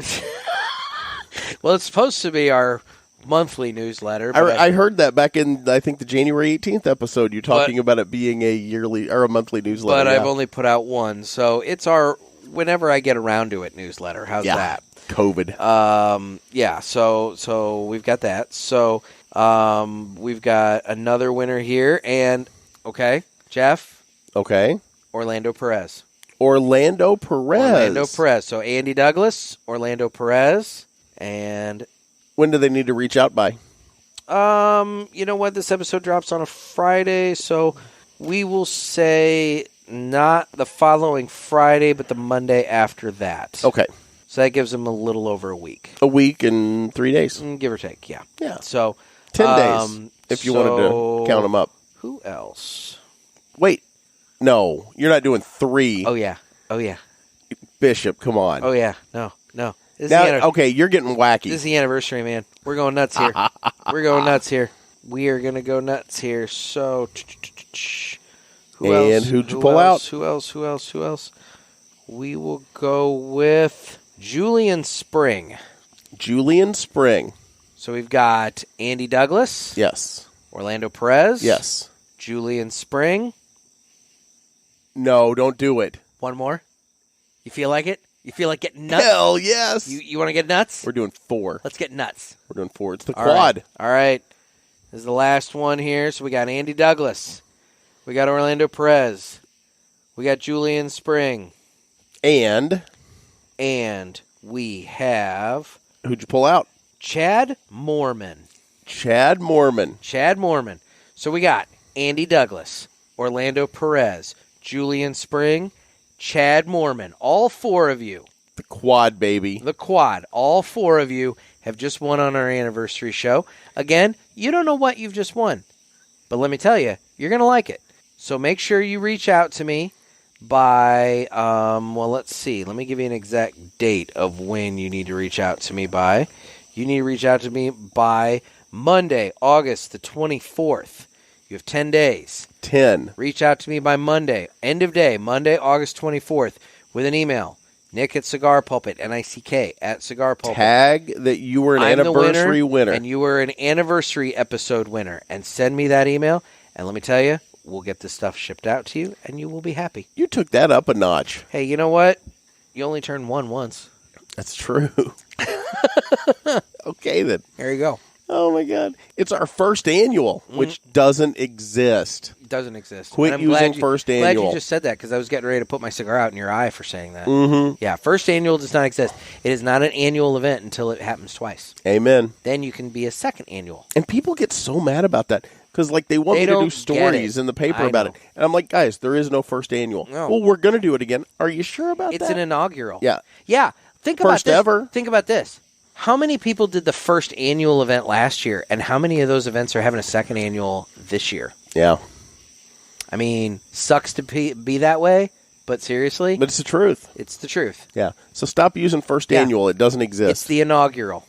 Well, it's supposed to be our monthly newsletter. I heard that back in, I think, the January 18th episode. You're talking about it being a yearly or a monthly newsletter. But I've only put out one, so it's our whenever I get around to it newsletter. How's that? COVID. So we've got that. So we've got another winner here, and okay, Jeff. Okay. Orlando Perez. Orlando Perez. So Andy Douglas, Orlando Perez, and when do they need to reach out by? You know what? This episode drops on a Friday, so we will say not the following Friday, but the Monday after that. Okay. So that gives them a little over a week. A week and 3 days. Give or take, yeah. Yeah. So 10 days, if you wanted to count them up. Who else? Wait. No, you're not doing 3. Oh, yeah. Bishop, come on. Oh, yeah. No. Now, okay, you're getting wacky. This is the anniversary, man. We're going nuts here. We are going to go nuts here. So, who'd you pull out? Who else? We will go with Julian Spring. So we've got Andy Douglas. Yes. Orlando Perez. Yes. Julian Spring. No, don't do it. One more. You feel like it? You feel like getting nuts? Hell yes. You want to get nuts? We're doing 4. Let's get nuts. We're doing 4. It's the quad. All right. This is the last one here. So we got Andy Douglas. We got Orlando Perez. We got Julian Spring. And we have... Who'd you pull out? Chad Moorman. Chad Moorman. So we got Andy Douglas, Orlando Perez, Julian Spring, Chad Moorman. All four of you. The quad, baby. The quad. All four of you have just won on our anniversary show. Again, you don't know what you've just won. But let me tell you, you're going to like it. So make sure you reach out to me by, let's see. Let me give you an exact date of when you need to reach out to me by. You need to reach out to me by Monday, August the 24th. You have 10 days. 10. Reach out to me by Monday, end of day, Monday, August 24th, with an email. Nick at Cigar Pulpit, Nick at Cigar Pulpit. Tag that you were an anniversary winner. And you were an anniversary episode winner. And send me that email. And let me tell you, we'll get this stuff shipped out to you, and you will be happy. You took that up a notch. Hey, you know what? You only turned one once. That's true. Okay, then. There you go. Oh, my God. It's our first annual, which doesn't exist. Doesn't exist. Quit using first annual. Glad you just said that, because I was getting ready to put my cigar out in your eye for saying that. Mm-hmm. Yeah, first annual does not exist. It is not an annual event until it happens twice. Amen. Then you can be a second annual. And people get so mad about that, because they want me to do stories in the paper about it. And I'm like, guys, there is no first annual. No. Well, we're going to do it again. Are you sure about that? It's an inaugural. Yeah. Yeah. Think about First this. ever. Think about this. How many people did the first annual event last year, and how many of those events are having a second annual this year? Yeah. I mean, sucks to be that way, but seriously. But it's the truth. It's the truth. Yeah. So stop using first annual. It doesn't exist. It's the inaugural.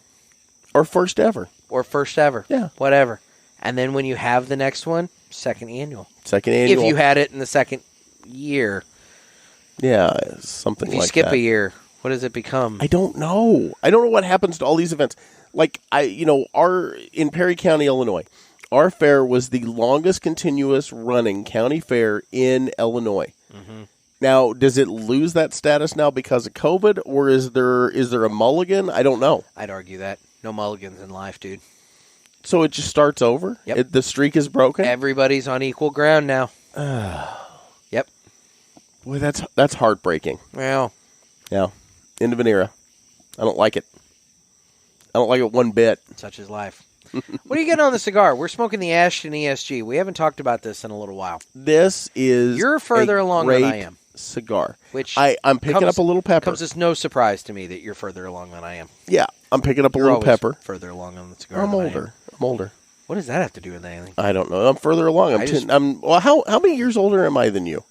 Or first ever. Or first ever. Yeah. Whatever. And then when you have the next one, second annual. Second annual. If you had it in the second year. Yeah, something like that. If you skip a year, what does it become? I don't know. I don't know what happens to all these events. In Perry County, Illinois, our fair was the longest continuous running county fair in Illinois. Mm-hmm. Now, does it lose that status now because of COVID, or is there a mulligan? I don't know. I'd argue that. No mulligans in life, dude. So it just starts over? Yep. The streak is broken? Everybody's on equal ground now. Yep. Boy, that's heartbreaking. Well. Yeah. End of an era. I don't like it. I don't like it one bit. Such is life. What are you getting on the cigar? We're smoking the Ashton ESG. We haven't talked about this in a little while. This is You're further along than I am. Cigar. Which I'm picking up a little pepper. Comes as no surprise to me that you're further along than I am. Yeah, I'm picking up a You're little always pepper. Further along on the cigar. I'm older. What does that have to do with anything? I don't know. I'm further along. How many years older am I than you?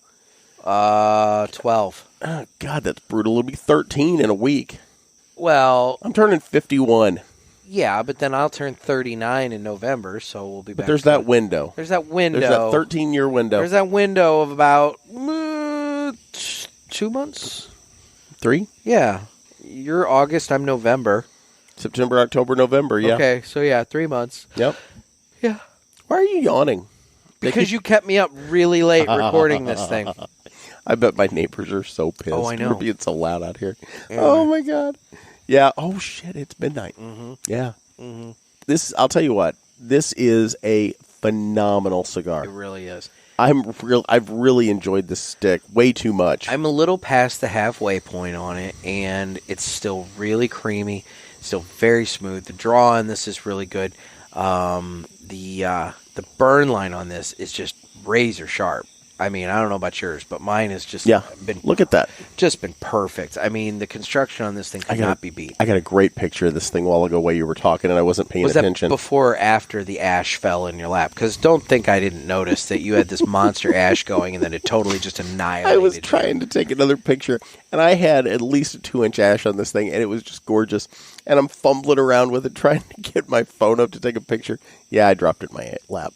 12. Oh, God, that's brutal. It'll be 13 in a week. Well, I'm turning 51. Yeah, but then I'll turn 39 in November, so we'll be back. But there's that window. There's that window. There's that 13-year window. There's that window of about 2 months. 3? Yeah. You're August, I'm November. September, October, November, yeah. Okay, so 3 months. Yep. Yeah. Why are you yawning? Because you kept me up really late recording this thing. I bet my neighbors are so pissed. Oh, I know. We're being so loud out here. Yeah. Oh, my God. Yeah. Oh, shit. It's midnight. Mm-hmm. Yeah. Mm-hmm. I'll tell you what. This is a phenomenal cigar. It really is. I've really enjoyed this stick way too much. I'm a little past the halfway point on it, and it's still really creamy, still very smooth. The draw on this is really good. The burn line on this is just razor sharp. I mean, I don't know about yours, but mine has just been. Look at that. Just been perfect. I mean, the construction on this thing could not be beat. I got a great picture of this thing a while ago while you were talking, and I wasn't paying attention. Was that before or after the ash fell in your lap? Because don't think I didn't notice that you had this monster ash going, and then it totally just annihilated. I was trying to take another picture, and I had at least a 2-inch ash on this thing, and it was just gorgeous. And I'm fumbling around with it, trying to get my phone up to take a picture. Yeah, I dropped it in my lap.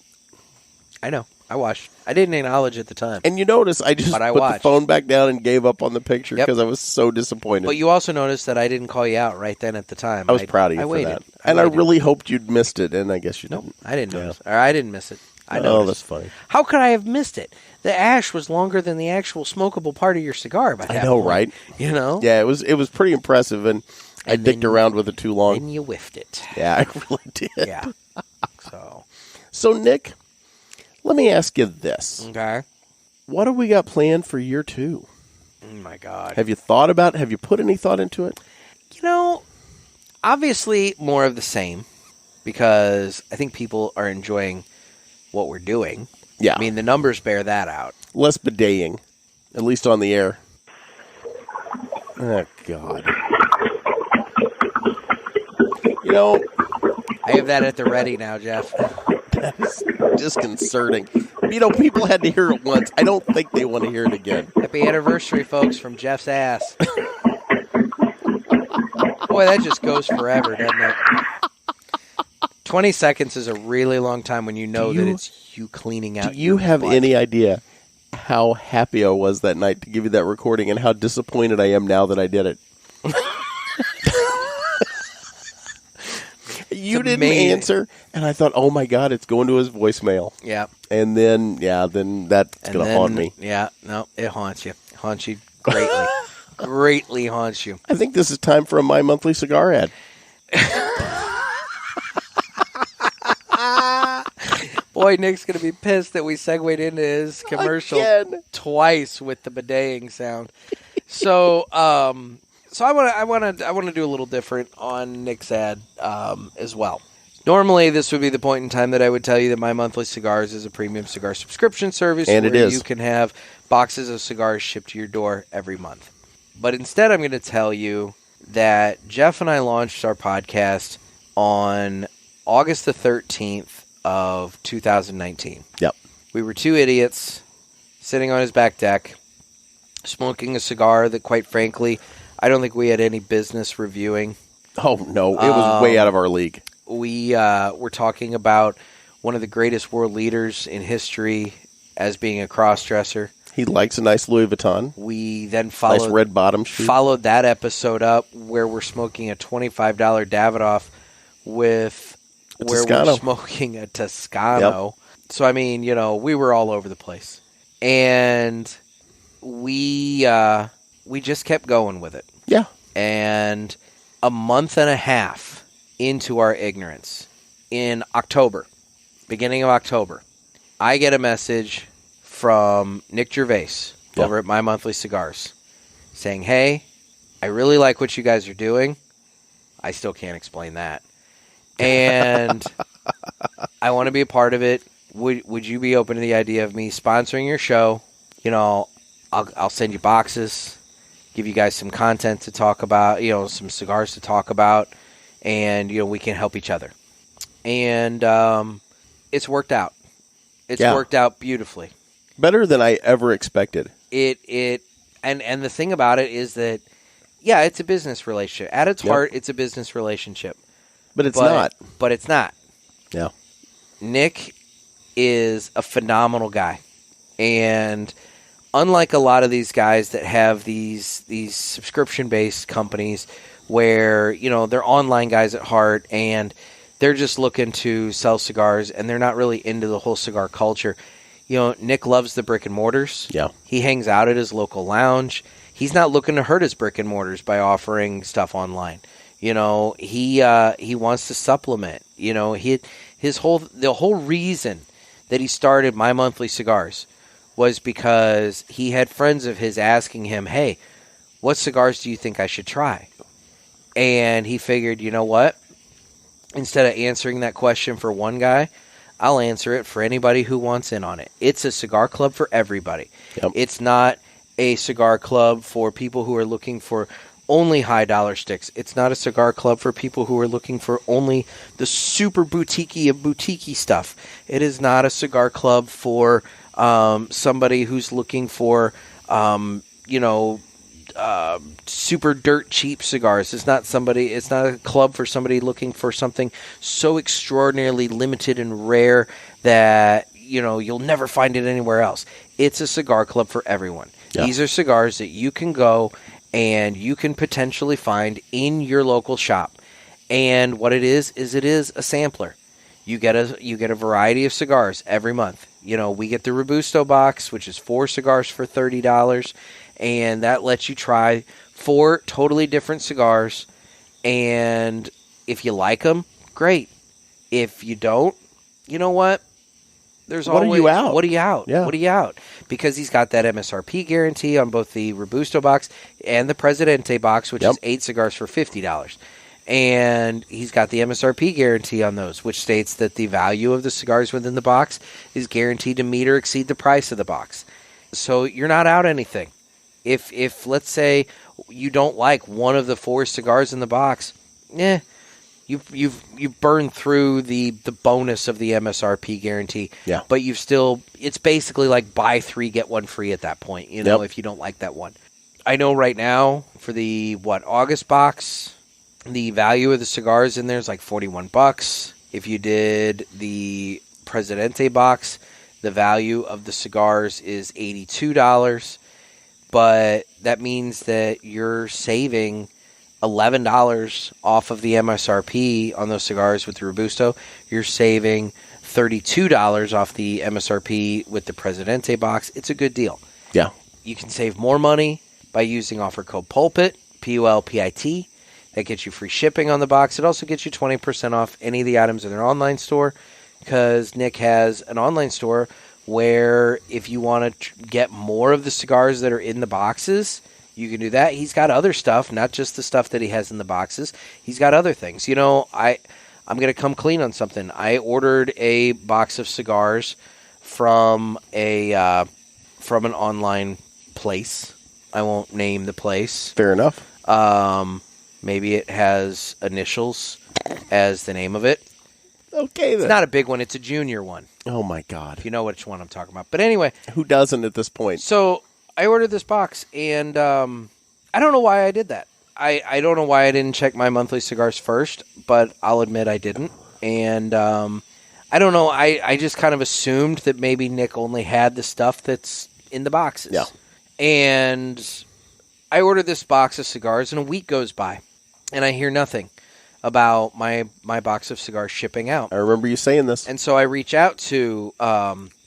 I know. I watched. I didn't acknowledge at the time. And you notice I just put the phone back down and gave up on the picture because I was so disappointed. But you also noticed that I didn't call you out right then at the time. I was proud of you for that. And I really hoped you'd missed it, and I guess you didn't. I didn't notice. Or I didn't miss it. I noticed. Oh, that's funny. How could I have missed it? The ash was longer than the actual smokable part of your cigar by that I know, point. right? You know? Yeah, it was pretty impressive, and I dicked around with it too long. And you whiffed it. Yeah, I really did. Yeah. So, Nick, let me ask you this. Okay. What do we got planned for year 2? Oh, my God. Have you thought about it? Have you put any thought into it? You know, obviously more of the same, because I think people are enjoying what we're doing. Yeah. I mean, the numbers bear that out. Less bidaying, at least on the air. Oh, God. You know, I have that at the ready now, Jeff. That is disconcerting. You know, people had to hear it once. I don't think they want to hear it again. Happy anniversary, folks, from Jeff's ass. Boy, that just goes forever, doesn't it? 20 seconds is a really long time when you know that it's you cleaning out. Do you have butt. any idea how happy I was that night to give you that recording and how disappointed I am now that I did it? You didn't answer, and I thought, oh my God, it's going to his voicemail. Yeah. And then, that's going to haunt me. Yeah, no, it haunts you. It haunts you greatly. Greatly haunts you. I think this is time for a My Monthly Cigar ad. Boy, Nick's going to be pissed that we segued into his commercial twice with the bidaying sound. So, I want to do a little different on Nick's ad as well. Normally, this would be the point in time that I would tell you that My Monthly Cigars is a premium cigar subscription service, and where you can have boxes of cigars shipped to your door every month. But instead, I'm going to tell you that Jeff and I launched our podcast on August the 13th of 2019. Yep. We were two idiots sitting on his back deck, smoking a cigar that, quite frankly, I don't think we had any business reviewing. Oh, no. It was way out of our league. We were talking about one of the greatest world leaders in history as being a cross-dresser. He likes a nice Louis Vuitton. We then followed, nice red bottom shoe. Followed that episode up where we're smoking a $25 Davidoff with where we're smoking a Toscano. Yep. So, I mean, we were all over the place. And we just kept going with it. Yeah. And a month and a half into our ignorance, in October, beginning of October, I get a message from Nick Gervais over at My Monthly Cigars saying, hey, I really like what you guys are doing. I still can't explain that. And I want to be a part of it. Would you be open to the idea of me sponsoring your show? I'll send you boxes, give you guys some content to talk about, some cigars to talk about, and, we can help each other. And it's worked out. It's worked out beautifully. Better than I ever expected. And the thing about it is that, it's a business relationship. At its heart, it's a business relationship. But it's not. But it's not. Yeah. Nick is a phenomenal guy. And unlike a lot of these guys that have these subscription-based companies where, they're online guys at heart and they're just looking to sell cigars and they're not really into the whole cigar culture. Nick loves the brick and mortars. Yeah. He hangs out at his local lounge. He's not looking to hurt his brick and mortars by offering stuff online. He wants to supplement. The whole reason that he started My Monthly Cigars was because he had friends of his asking him, hey, what cigars do you think I should try? And he figured, you know what? Instead of answering that question for one guy, I'll answer it for anybody who wants in on it. It's a cigar club for everybody. Yep. It's not a cigar club for people who are looking for only high dollar sticks. It's not a cigar club for people who are looking for only the super boutiquey of boutiquey stuff. It is not a cigar club for somebody who's looking for, super dirt cheap cigars. It's not a club for somebody looking for something so extraordinarily limited and rare that, you'll never find it anywhere else. It's a cigar club for everyone. Yeah. These are cigars that you can go and you can potentially find in your local shop. And what it is a sampler. You get a variety of cigars every month. We get the Robusto box, which is 4 cigars for $30, and that lets you try 4 totally different cigars. And if you like them, great. If you don't, you know what? There's What are always, you out? What are you out? Yeah. What are you out? Because he's got that MSRP guarantee on both the Robusto box and the Presidente box, which is 8 cigars for $50. And he's got the MSRP guarantee on those, which states that the value of the cigars within the box is guaranteed to meet or exceed the price of the box. So you're not out anything. If let's say you don't like one of the 4 cigars in the box, You've burned through the bonus of the MSRP guarantee. Yeah. But it's basically like buy 3, get 1 free at that point, if you don't like that one. I know right now for the August box, the value of the cigars in there is like $41. If you did the Presidente box, the value of the cigars is $82. But that means that you're saving $11 off of the MSRP on those cigars with the Robusto. You're saving $32 off the MSRP with the Presidente box. It's a good deal. Yeah. You can save more money by using offer code Pulpit, Pulpit. That gets you free shipping on the box. It also gets you 20% off any of the items in their online store, because Nick has an online store where if you want to get more of the cigars that are in the boxes, you can do that. He's got other stuff, not just the stuff that he has in the boxes. He's got other things. I'm going to come clean on something. I ordered a box of cigars from an online place. I won't name the place. Fair enough. Maybe it has initials as the name of it. Okay, then. It's not a big one. It's a junior one. Oh, my God. If you know which one I'm talking about. But anyway. Who doesn't at this point? So I ordered this box, and I don't know why I did that. I don't know why I didn't check My Monthly Cigars first, but I'll admit I didn't. And I don't know. I just kind of assumed that maybe Nick only had the stuff that's in the boxes. Yeah. And I ordered this box of cigars, and a week goes by, and I hear nothing about my box of cigars shipping out. I remember you saying this. And so I reach out to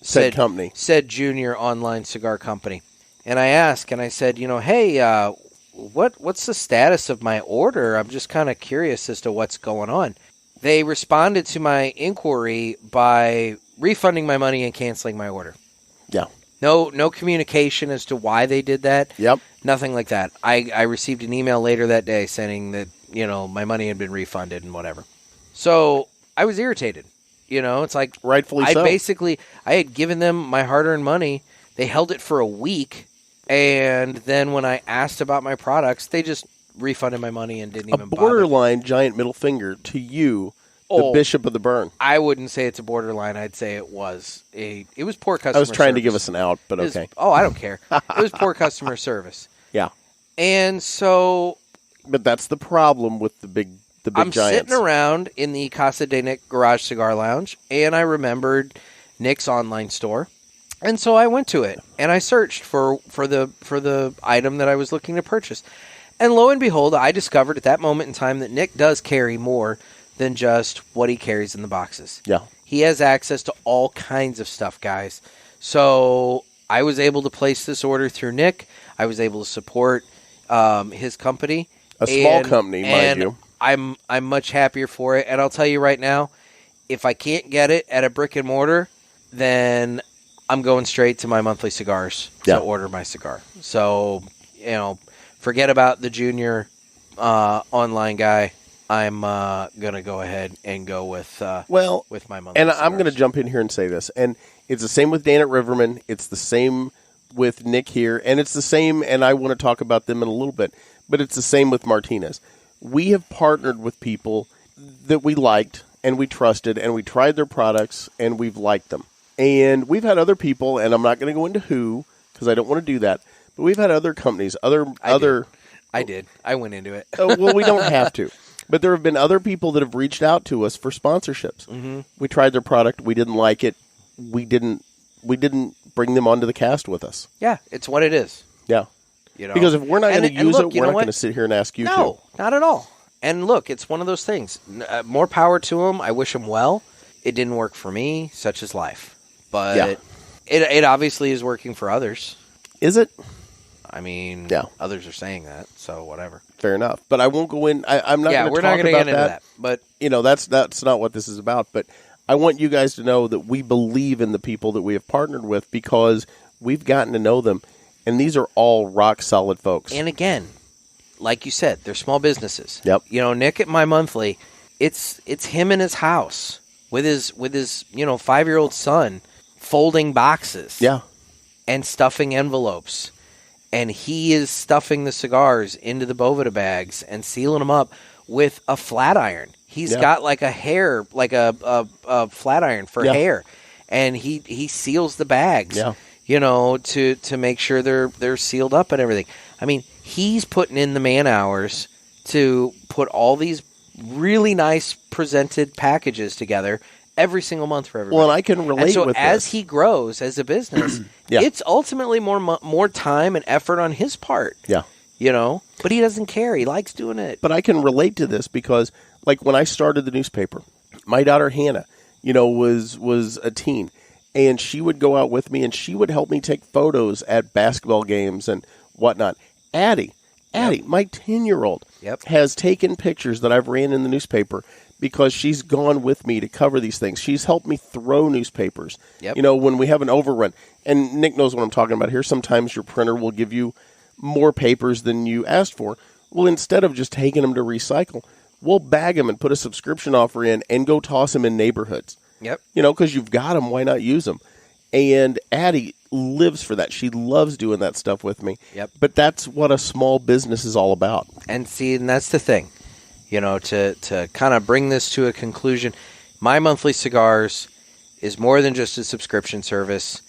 said company, said junior online cigar company. And I asked, and I said, hey, what's the status of my order? I'm just kind of curious as to what's going on. They responded to my inquiry by refunding my money and canceling my order. Yeah. No communication as to why they did that. Yep. Nothing like that. I received an email later that day saying that, my money had been refunded and whatever. So I was irritated. It's like rightfully so. I had given them my hard-earned money. They held it for a week. And then when I asked about my products, they just refunded my money and didn't even bother. A borderline giant middle finger to you, the bishop of the burn. I wouldn't say it's a borderline. I'd say it was poor customer service. I was trying to give us an out, but okay. I don't care. It was poor customer service. Yeah. And so... But that's the problem with the big I'm giants. Sitting around in the Casa de Nick Garage Cigar Lounge, and I remembered Nick's online store. And so I went to it, and I searched for the item that I was looking to purchase. And lo and behold, I discovered at that moment in time that Nick does carry more than just what he carries in the boxes. Yeah. He has access to all kinds of stuff, guys. So I was able to place this order through Nick. I was able to support his company. A small company, mind you. I'm much happier for it. And I'll tell you right now, if I can't get it at a brick and mortar, then I'm going straight to My Monthly Cigars to order my cigar. So, forget about the junior online guy. I'm going to go ahead and go with My Monthly Cigars. And I'm going to jump in here and say this. And it's the same with Dan at Riverman. It's the same with Nick here. And it's the same, and I want to talk about them in a little bit, but it's the same with Martinez. We have partnered with people that we liked and we trusted, and we tried their products, and we've liked them. And we've had other people, and I'm not going to go into who, because I don't want to do that, but we've had other companies, I did. I went into it. Well, we don't have to. But there have been other people that have reached out to us for sponsorships. Mm-hmm. We tried their product. We didn't like it. We didn't bring them onto the cast with us. Yeah, it's what it is. Yeah. Because if we're not going to use it, we're not going to sit here and ask you to. No, not at all. And look, it's one of those things. More power to them. I wish them well. It didn't work for me, such is life. But it obviously is working for others. Is it? I mean, others are saying that, so whatever. Fair enough. But I won't go in. I'm not going to talk about get into that. But that's not what this is about. But I want you guys to know that we believe in the people that we have partnered with because we've gotten to know them, and these are all rock solid folks. And again, like you said, they're small businesses. Yep. Nick at My Monthly, it's him in his house with his 5-year-old son folding boxes. Yeah. And stuffing envelopes. And he is stuffing the cigars into the Boveda bags and sealing them up with a flat iron. He's got like a flat iron for hair. And he seals the bags. Yeah. To make sure they're sealed up and everything. I mean, he's putting in the man hours to put all these really nice presented packages together every single month for everybody. Well, and I can relate with this. As he grows as a business, it's ultimately more time and effort on his part. Yeah. But he doesn't care. He likes doing it. But I can relate to this because, like, when I started the newspaper, my daughter Hannah, was a teen. And she would go out with me, and she would help me take photos at basketball games and whatnot. Addie, my 10-year-old, has taken pictures that I've ran in the newspaper because she's gone with me to cover these things. She's helped me throw newspapers. Yep. When we have an overrun. And Nick knows what I'm talking about here. Sometimes your printer will give you more papers than you asked for. Well, instead of just taking them to recycle, we'll bag them and put a subscription offer in and go toss them in neighborhoods. Yep. Because you've got them, why not use them? And Addie lives for that. She loves doing that stuff with me. Yep. But that's what a small business is all about. And that's the thing. To kind of bring this to a conclusion, My Monthly Cigars is more than just a subscription service.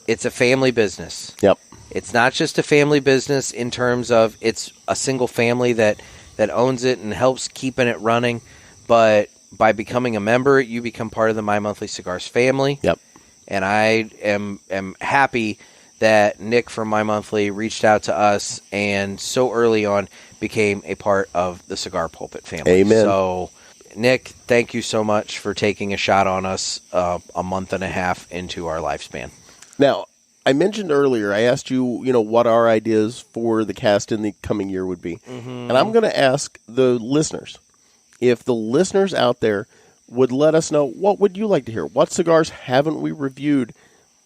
It's a family business. Yep. It's not just a family business in terms of it's a single family that owns it and helps keeping it running, but by becoming a member, you become part of the My Monthly Cigars family. Yep. And I am happy that Nick from My Monthly reached out to us and so early on became a part of the Cigar Pulpit family. Amen. So, Nick, thank you so much for taking a shot on us a month and a half into our lifespan. Now, I mentioned earlier, I asked you, what our ideas for the cast in the coming year would be. Mm-hmm. And I'm going to ask the listeners, if the listeners out there would let us know, what would you like to hear? What cigars haven't we reviewed?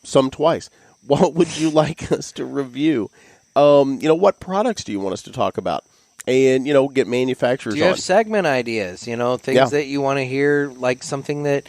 Some twice. What would you like us to review? What products do you want us to talk about? And, get manufacturers on. Do you have segment ideas, things that you want to hear, like something that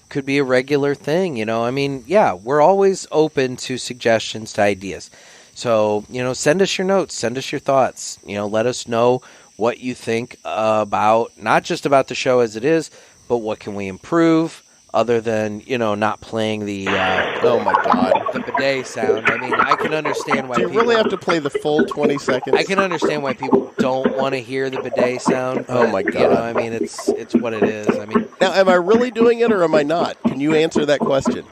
could be a regular thing, we're always open to suggestions, to ideas. So, send us your notes, send us your thoughts, let us know what you think about, not just about the show as it is, but what can we improve other than, not playing the, oh my God, the bidet sound. I mean, I can understand why Do you really have to play the full 20 seconds? I can understand why people don't want to hear the bidet sound. But, oh my God. It's what it is. Now, am I really doing it or am I not? Can you answer that question?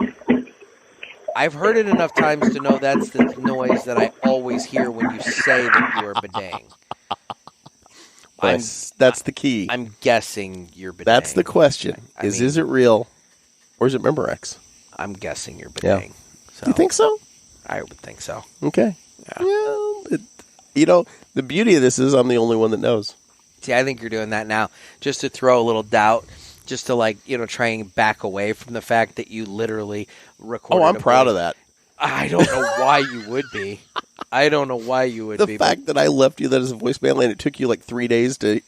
I've heard it enough times to know that's the noise that I always hear when you say that you are bideting. That's the key. I'm guessing you're bideting. That's the question. Is it real or is it Memorex? I'm guessing you're bideting. Yeah. So, you think so? I would think so. Okay. Yeah. Well, the beauty of this is I'm the only one that knows. See, I think you're doing that now just to throw a little doubt, just to try and back away from the fact that you literally recorded. Oh, I'm proud of that. I don't know why you would be. The fact that I left you that as a voicemail and it took you like 3 days to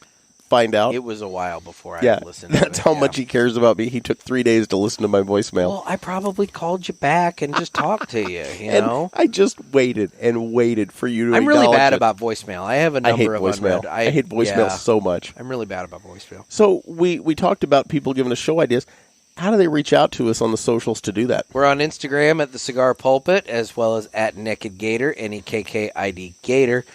find out. It was a while before I listened to it. That's how much he cares about me. He took 3 days to listen to my voicemail. Well, I probably called you back and just talked to you, know? I just waited and waited for you to I'm really bad it. about voicemail. I have a number of voicemail. unread. I hate voicemail so much. I'm really bad about voicemail. So we talked about people giving us show ideas. How do they reach out to us on the socials to do that? We're on Instagram at the Cigar Pulpit, as well as at Nick and Gator, Nekkid Gator.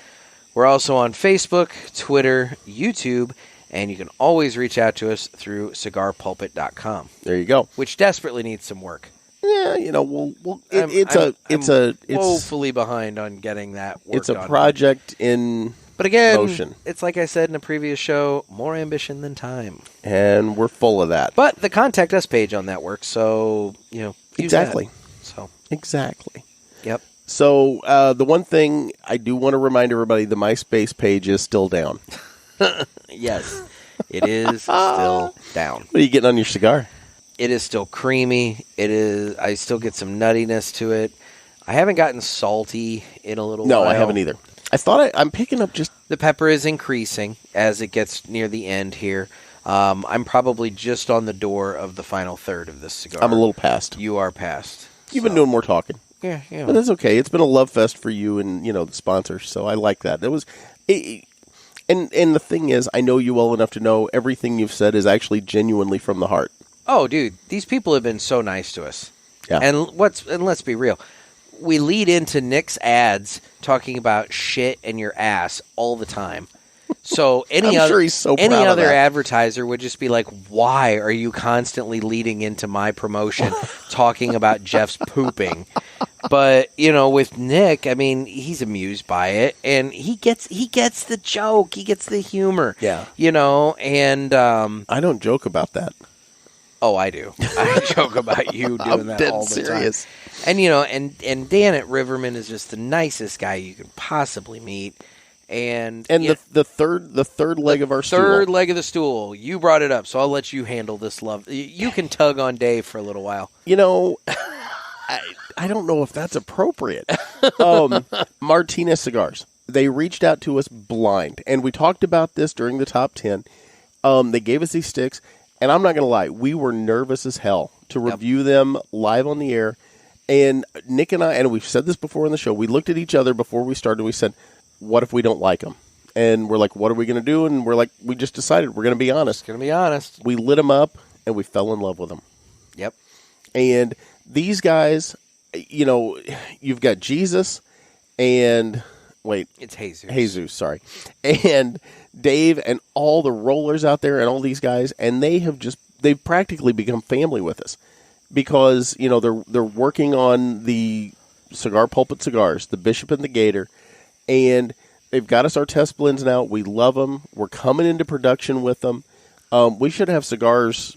We're also on Facebook, Twitter, YouTube, and you can always reach out to us through cigarpulpit.com. There you go. Which desperately needs some work. Yeah, it's woefully behind on getting that work. It's a project in But again, motion. It's like I said in a previous show, more ambition than time. And we're full of that. But the contact us page on that works, so, use exactly. that. So exactly. Yep. So the one thing I do want to remind everybody, the MySpace page is still down. Yes, it is still down. What are you getting on your cigar? It is still creamy. I still get some nuttiness to it. I haven't gotten salty in a little while. No, I haven't either. I thought I'm picking up just... The pepper is increasing as it gets near the end here. I'm probably just on the door of the final third of this cigar. I'm a little past. You are past. You've been doing more talking. Yeah. But that's okay. It's been a love fest for you and, the sponsors, so I like that. And the thing is, I know you well enough to know everything you've said is actually genuinely from the heart. Oh, dude, these people have been so nice to us. Yeah. And let's be real. We lead into Nick's ads talking about shit and your ass all the time. So any I'm sure he's so proud any of other that. advertiser would just be like, "Why are you constantly leading into my promotion talking about Jeff's pooping?" But, with Nick, I mean, he's amused by it, and he gets the joke, he gets the humor. Yeah. And I don't joke about that. Oh, I do. I joke about you doing I'm that dead all the serious. time. And and Dan at Riverman is just the nicest guy you could possibly meet. And the third leg of our stool. Third leg of the stool. You brought it up, so I'll let you handle this love. You can tug on Dave for a little while. I don't know if that's appropriate. Martinez Cigars. They reached out to us blind, and we talked about this during the top 10. They gave us these sticks, and I'm not going to lie, we were nervous as hell to review them live on the air. And Nick and I, and we've said this before on the show, we looked at each other before we started. We said, what if we don't like them? And we're like, what are we going to do? And we're like, we just decided we're going to be honest. We lit them up, and we fell in love with them. Yep. And these guys, you've got Jesus and... Wait. It's Jesus. Jesus, sorry. And Dave and all the rollers out there and all these guys, and they've practically become family with us because, they're working on the Cigar Pulpit cigars, the Bishop and the Gator, and they've got us our test blends now. We love them. We're coming into production with them. We should have cigars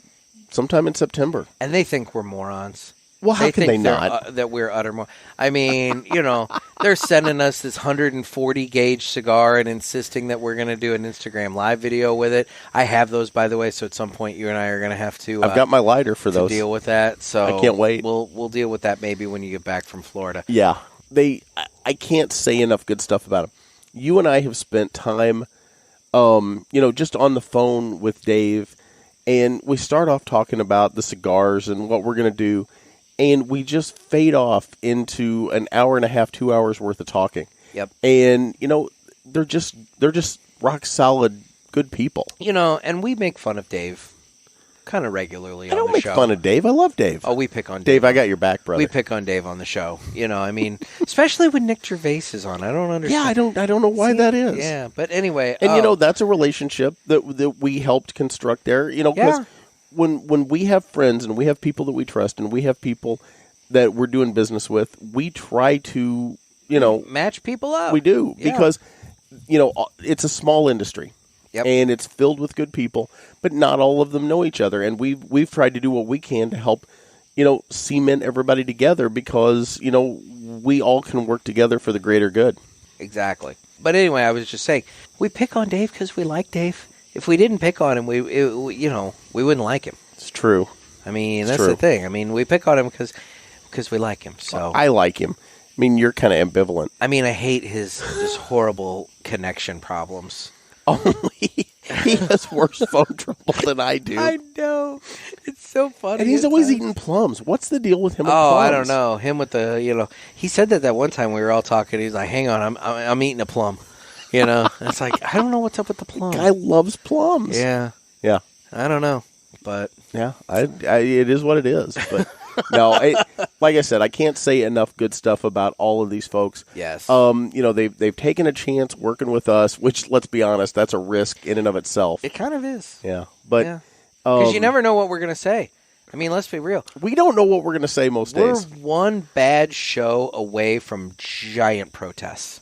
sometime in September. And they think we're morons. Well, how can they not? That we're utter morons. I mean, they're sending us this 140 gauge cigar and insisting that we're going to do an Instagram live video with it. I have those, by the way, so at some point you and I are going to have to... I've got my lighter for those. Deal with that. So I can't wait. We'll deal with that maybe when you get back from Florida. Yeah. I can't say enough good stuff about them. You and I have spent time, just on the phone with Dave, and we start off talking about the cigars and what we're going to do, and we just fade off into an hour and a half, 2 hours worth of talking. Yep. And, they're just rock solid good people. And we make fun of Dave kind of regularly on the show. I don't make fun of Dave. I love Dave. Oh, we pick on Dave. Dave, I got your back, brother. We pick on Dave on the show. I mean, especially when Nick Gervais is on. I don't understand. Yeah, I don't know why that is. Yeah, but anyway. And, that's a relationship that we helped construct there. Because when we have friends and we have people that we trust and we have people that we're doing business with, we try to, match people up. We do. Yeah. Because, it's a small industry. Yep. And it's filled with good people, but not all of them know each other. And we've tried to do what we can to help, cement everybody together because, we all can work together for the greater good. Exactly. But anyway, I was just saying, we pick on Dave because we like Dave. If we didn't pick on him, we wouldn't like him. It's true. I mean, It's that's true. the thing. I mean, we pick on him because we like him. So I like him. I mean, you're kind of ambivalent. I mean, I hate his just horrible connection problems. He has worse phone trouble than I do. I know. It's so funny. And he's always eating plums. What's the deal with him? Oh, plums? I don't know. Him with the, he said that one time we were all talking. He's like, "Hang on, I'm eating a plum." It's like I don't know what's up with the plum. Guy loves plums. Yeah. Yeah. I don't know, but yeah, it is what it is. But no, like I said, I can't say enough good stuff about all of these folks. Yes. They've taken a chance working with us, which, let's be honest, that's a risk in and of itself. It kind of is. Yeah, but because you never know what we're gonna say. I mean, let's be real. We don't know what we're gonna say most days. We're one bad show away from giant protests.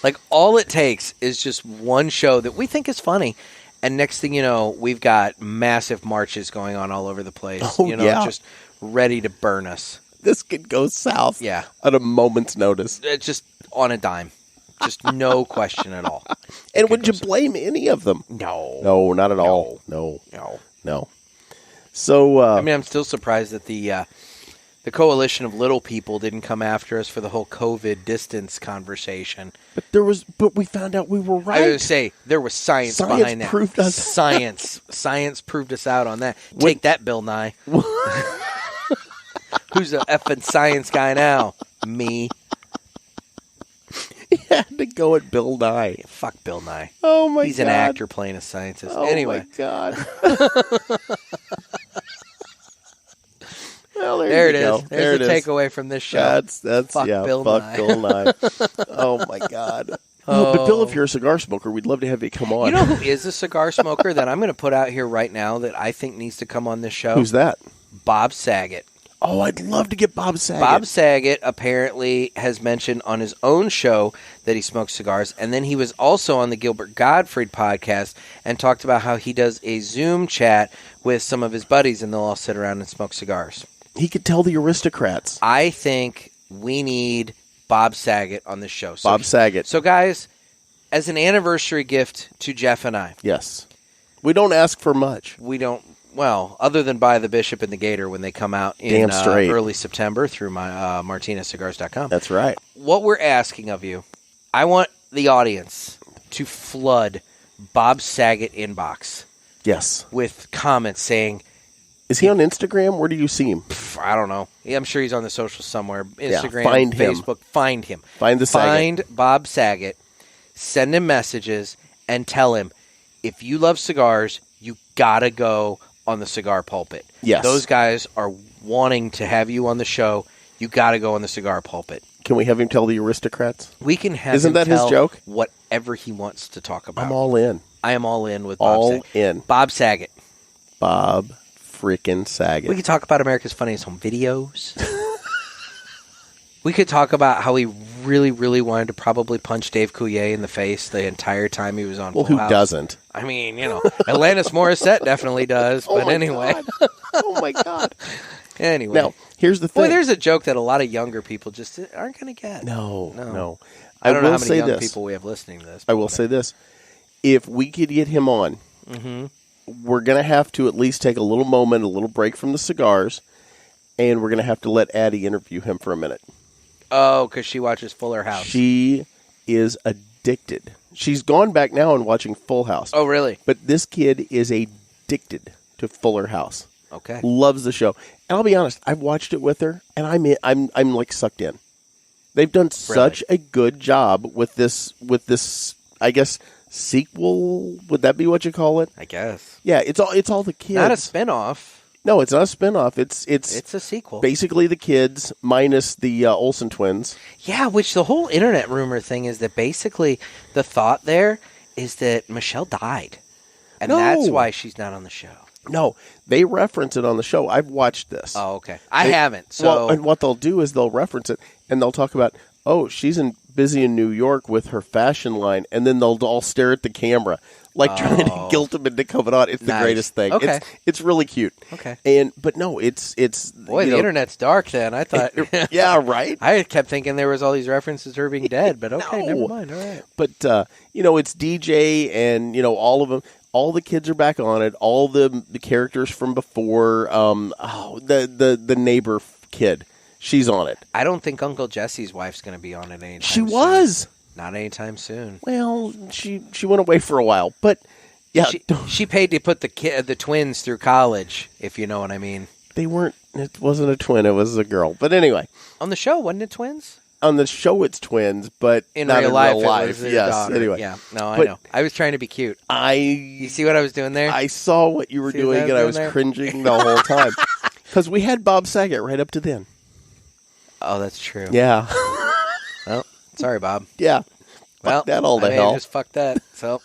Like all it takes is just one show that we think is funny. And next thing you know, we've got massive marches going on all over the place. Just ready to burn us. This could go south. Yeah. At a moment's notice. Just on a dime. Just no question at all. And would you blame any of them? No. No, not at all. No. So I'm still surprised that the coalition of little people didn't come after us for the whole COVID distance conversation. But we found out we were right. I was going to say there was science behind that. Proved us. Science proved us out on that. Take that, Bill Nye. Who's the effing science guy now? Me. He had to go at Bill Nye. Yeah, fuck Bill Nye. Oh my God. He's an actor playing a scientist. Oh anyway. my God. Well, there it is. There's the takeaway from this show. That's fuck Bill Nye. Bill Nye. Oh my God. Oh. But Bill, if you're a cigar smoker, we'd love to have you come on. You know who is a cigar smoker that I'm going to put out here right now that I think needs to come on this show? Who's that? Bob Saget. Oh, I'd love to get Bob Saget. Bob Saget apparently has mentioned on his own show that he smokes cigars, and then he was also on the Gilbert Gottfried podcast and talked about how he does a Zoom chat with some of his buddies, and they'll all sit around and smoke cigars. He could tell the aristocrats. I think we need Bob Saget on this show. Bob Saget. So, guys, as an anniversary gift to Jeff and I. Yes. We don't ask for much. We don't. Well, other than buy the Bishop and the Gator when they come out in early September through my martinezcigars.com. That's right. What we're asking of you, I want the audience to flood Bob Saget inbox. Yes. With comments saying... Is he on Instagram? Where do you see him? I don't know. Yeah, I'm sure he's on the socials somewhere. Instagram, find him. Facebook. Find him. Find the Saget. Find Bob Saget. Send him messages and tell him, if you love cigars, you gotta go on the Cigar Pulpit. Yes. Those guys are wanting to have you on the show. You gotta go on the Cigar Pulpit. Can we have him tell the aristocrats? We can have Isn't him that tell his joke? Whatever he wants to talk about. I'm all in. I am all in with Bob all Saget. in. Bob Saget. Bob freaking Saget. We could talk about America's Funniest Home Videos. We could talk about how he really, really wanted to probably punch Dave Coulier in the face the entire time he was on Full who House. doesn't? I mean, Alanis Morissette definitely does. But anyway. Oh, my God. Anyway. Now, here's the thing. Boy, there's a joke that a lot of younger people just aren't going to get. No. I don't know how many say young this. people we have listening to this. I will say this. If we could get him on, we're going to have to at least take a little moment, a little break from the cigars, and we're going to have to let Addie interview him for a minute. Oh, because she watches Fuller House. She is addicted. She's gone back now and watching Full House. Oh, really? But this kid is addicted to Fuller House. Okay. Loves the show. And I'll be honest, I've watched it with her, and I'm like sucked in. They've done such a good job with this, I guess, sequel. Would that be what you call it? I guess. Yeah, it's all the kids. Not a spinoff. No, it's not a spinoff. It's a sequel. Basically, the kids minus the Olsen twins. Yeah, which the whole internet rumor thing is that basically the thought there is that Michelle died, and that's why she's not on the show. No, they reference it on the show. I've watched this. Oh, okay. I haven't. So, and what they'll do is they'll reference it and they'll talk about, she's busy in New York with her fashion line, and then they'll all stare at the camera like trying to guilt them into coming on. It's the greatest thing. Okay. It's really cute. Okay. But no, it's boy, the internet's dark. Then I thought, yeah, right. I kept thinking there was all these references to her being dead, but okay, never mind. All right. But it's DJ and all of them. All the kids are back on it. All the characters from before. The neighbor kid, she's on it. I don't think Uncle Jesse's wife's going to be on it anytime She soon. was. Not anytime soon. Well, she went away for a while, but yeah, she paid to put the twins through college, if you know what I mean. They weren't. It wasn't a twin. It was a girl. But anyway, on the show, wasn't it twins? On the show, it's twins, but in not real in life, real life. It was yes. daughter. Anyway, yeah. No, I know. I was trying to be cute. You see what I was doing there? I saw what you were doing, and I was cringing the whole time because we had Bob Saget right up to then. Oh, that's true. Yeah. Well, sorry, Bob. Yeah. Well, that all the I hell. Just fuck that. So,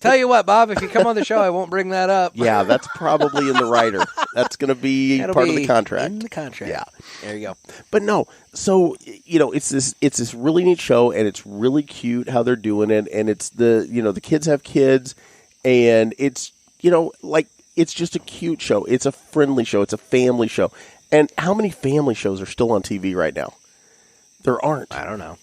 tell you what, Bob, if you come on the show, I won't bring that up. Yeah, that's probably in the writer. That's going to be part of the contract. In the contract. Yeah. There you go. But no, so it's this really neat show, and it's really cute how they're doing it, and it's the kids have kids, and it's it's just a cute show. It's a friendly show. It's a family show. And how many family shows are still on TV right now? There aren't. I don't know.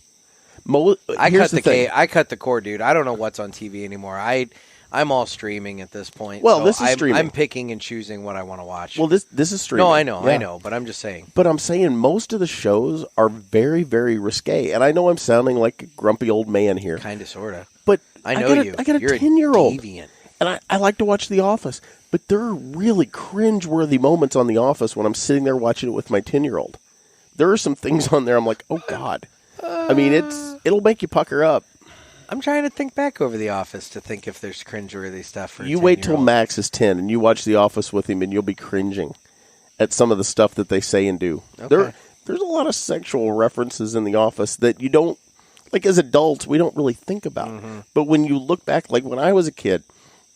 I cut the cord, dude. I don't know what's on TV anymore. I I'm all streaming at this point. Well, so this is streaming. I'm picking and choosing what I want to watch. Well, this is streaming. No, I know, Yeah. but I'm just saying. But I'm saying most of the shows are very, very risque. And I know I'm sounding like a grumpy old man here. Kind of, sort of. But I know you. I got a You're 10-year-old. deviant. And I like to watch The Office. But there are really cringe-worthy moments on The Office when I'm sitting there watching it with my 10-year-old. There are some things on there I'm like, oh, God. I mean, it'll make you pucker up. I'm trying to think back over The Office to think if there's cringeworthy stuff for a You wait till 10-year-old. Max is 10 and you watch The Office with him and you'll be cringing at some of the stuff that they say and do. Okay. There's a lot of sexual references in The Office that you don't, like as adults, we don't really think about. Mm-hmm. But when you look back, like when I was a kid,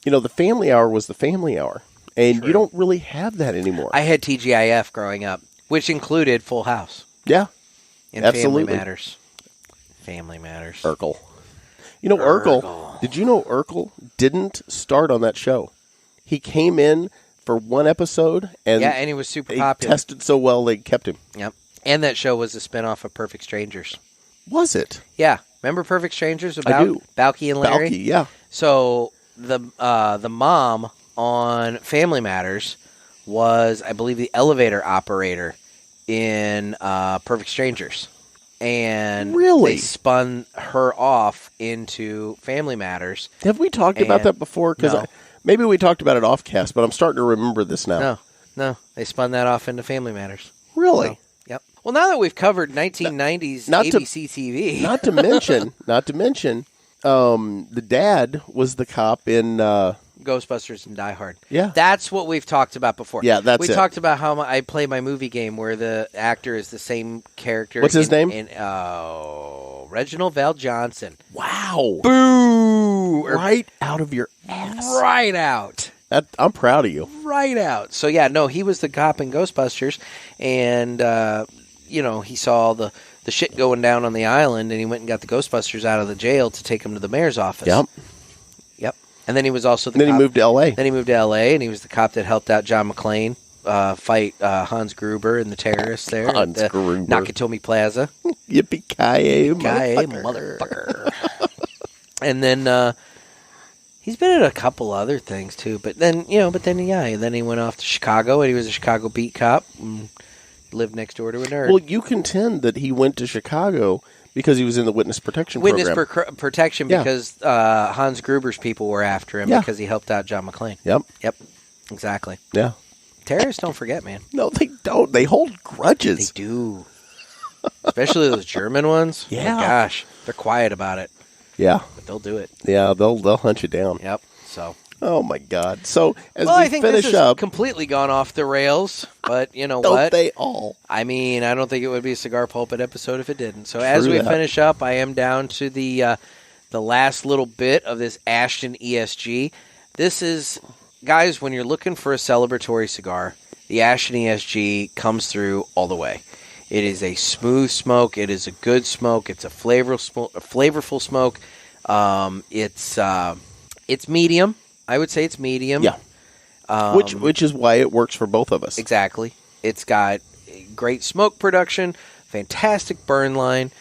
the family hour was the family hour. And you don't really have that anymore. I had TGIF growing up, which included Full House. Yeah. And Absolutely. Family Matters. Family Matters. Urkel. Urkel, did you know Urkel didn't start on that show? He came in for one episode, and he was super he popular. tested so well they kept him. Yep. And that show was a spinoff of Perfect Strangers. Was it? Yeah. Remember Perfect Strangers with I do. Balky and Larry? Balky, yeah. So the mom on Family Matters was, I believe, the elevator operator in Perfect Strangers. And Really? they spun her off into Family Matters. Have we talked about that before? Because No. maybe we talked about it off cast, but I'm starting to remember this now. No. They spun that off into Family Matters. Really? So, yep. Well, now that we've covered 1990s ABC TV. Not to mention, the dad was the cop in Ghostbusters and Die Hard. Yeah. That's what we've talked about before. Yeah, that's we it. talked about how I play my movie game where the actor is the same character. What's his name? Reginald Val Johnson. Wow. Boo! Right out of your ass. Right out. I'm proud of you. Right out. So, yeah, no, he was the cop in Ghostbusters, and, he saw the shit going down on the island, and he went and got the Ghostbusters out of the jail to take them to the mayor's office. Yep. And then he was also the Then he cop. moved to L.A. Then he moved to L.A., and he was the cop that helped out John McClane fight Hans Gruber and the terrorists there Hans at the Gruber. Nakatomi Plaza. Yippee-ki-yay, motherfucker. And then he's been in a couple other things, too. But then he went off to Chicago, and he was a Chicago beat cop and lived next door to a nerd. Well, you contend that he went to Chicago because he was in the witness protection program. Protection Yeah. because Hans Gruber's people were after him because he helped out John McClane. Yep. Exactly. Yeah. Terrorists don't forget, man. No, they don't. They hold grudges. They do. Especially those German ones. Yeah. Oh, gosh. They're quiet about it. Yeah. But they'll do it. Yeah, they'll hunt you down. Yep. So. Oh, my God. So, as I we think finish this has up... completely gone off the rails, but you know Don't what? they all? I mean, I don't think it would be a Cigar Pulpit episode if it didn't. So as we that. finish up, I am down to the last little bit of this Ashton ESG. This is, guys, when you're looking for a celebratory cigar, the Ashton ESG comes through all the way. It is a smooth smoke. It is a good smoke. It's a flavorful smoke. It's medium. I would say it's medium. Yeah. Which is why it works for both of us. Exactly. It's got great smoke production, fantastic burn line,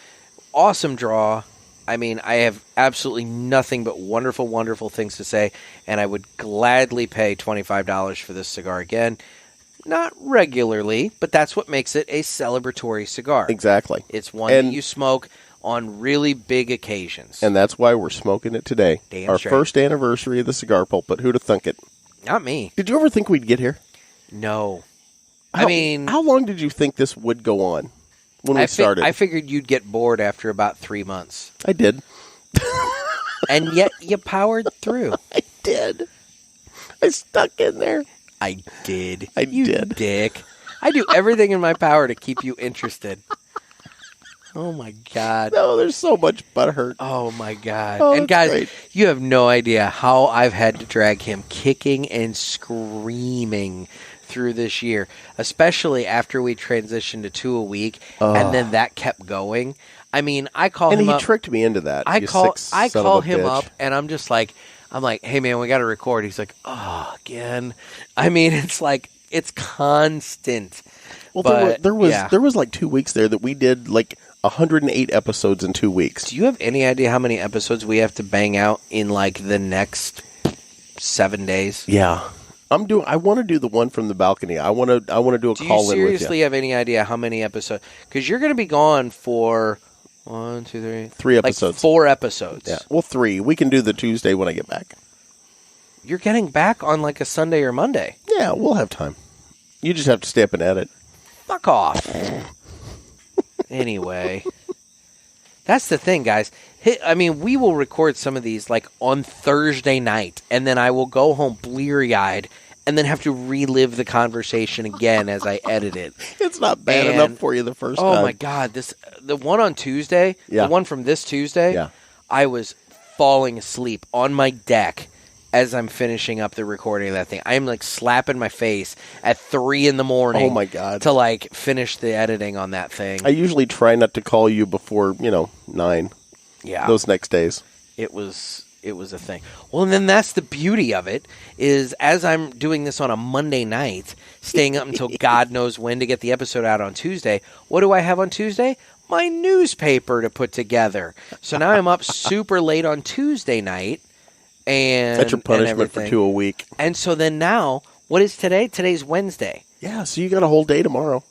awesome draw. I mean, I have absolutely nothing but wonderful, wonderful things to say, and I would gladly pay $25 for this cigar again. Not regularly, but that's what makes it a celebratory cigar. Exactly. It's one that you smoke on really big occasions. And that's why we're smoking it today. Damn Our straight. first anniversary of the Cigar Pulpit. Who'd have thunk it? Not me. Did you ever think we'd get here? No. How long did you think this would go on when we started? I figured you'd get bored after about 3 months. I did. And yet you powered through. I did. I stuck in there. I did. You did. Dick. I do everything in my power to keep you interested. Oh, my God. No, there's so much butthurt. Oh, my God. Oh, and, guys, great. you have no idea how I've had to drag him kicking and screaming through this year, especially after we transitioned to 2 a week, and then that kept going. I mean, I call him up. And he tricked me into that. I call him bitch. up, and I'm just like, hey, man, we got to record. He's like, oh, again. I mean, it's like, it's constant. Well, but, there was like 2 weeks there that we did like 108 episodes in 2 weeks. Do you have any idea how many episodes we have to bang out in like the next 7 days. Yeah. I want to do the one from the balcony. I want to do a call in with you. Do you seriously have any idea how many episodes? Because you're going to be gone for 1, 2, 3. 3 episodes. Like 4 episodes. Yeah. Well, 3. We can do the Tuesday when I get back. You're getting back on like a Sunday or Monday. Yeah, we'll have time. You just have to stay up and edit. Fuck off. Anyway. That's the thing, guys. I mean, we will record some of these like on Thursday night, and then I will go home bleary-eyed and then have to relive the conversation again as I edit it. It's not bad enough for you the first time. Oh, my God. The one on Tuesday, the one from this Tuesday, I was falling asleep on my deck as I'm finishing up the recording of that thing. I'm like slapping my face at 3 a.m. Oh, my God. to like finish the editing on that thing. I usually try not to call you before, 9. Yeah. Those next days. It was a thing. Well, and then that's the beauty of it, is as I'm doing this on a Monday night, staying up until God knows when to get the episode out on Tuesday, what do I have on Tuesday? My newspaper to put together. So now I'm up super late on Tuesday night. And that's your punishment for 2 a week. And so then now, what is today? Today's Wednesday. Yeah, so you got a whole day tomorrow.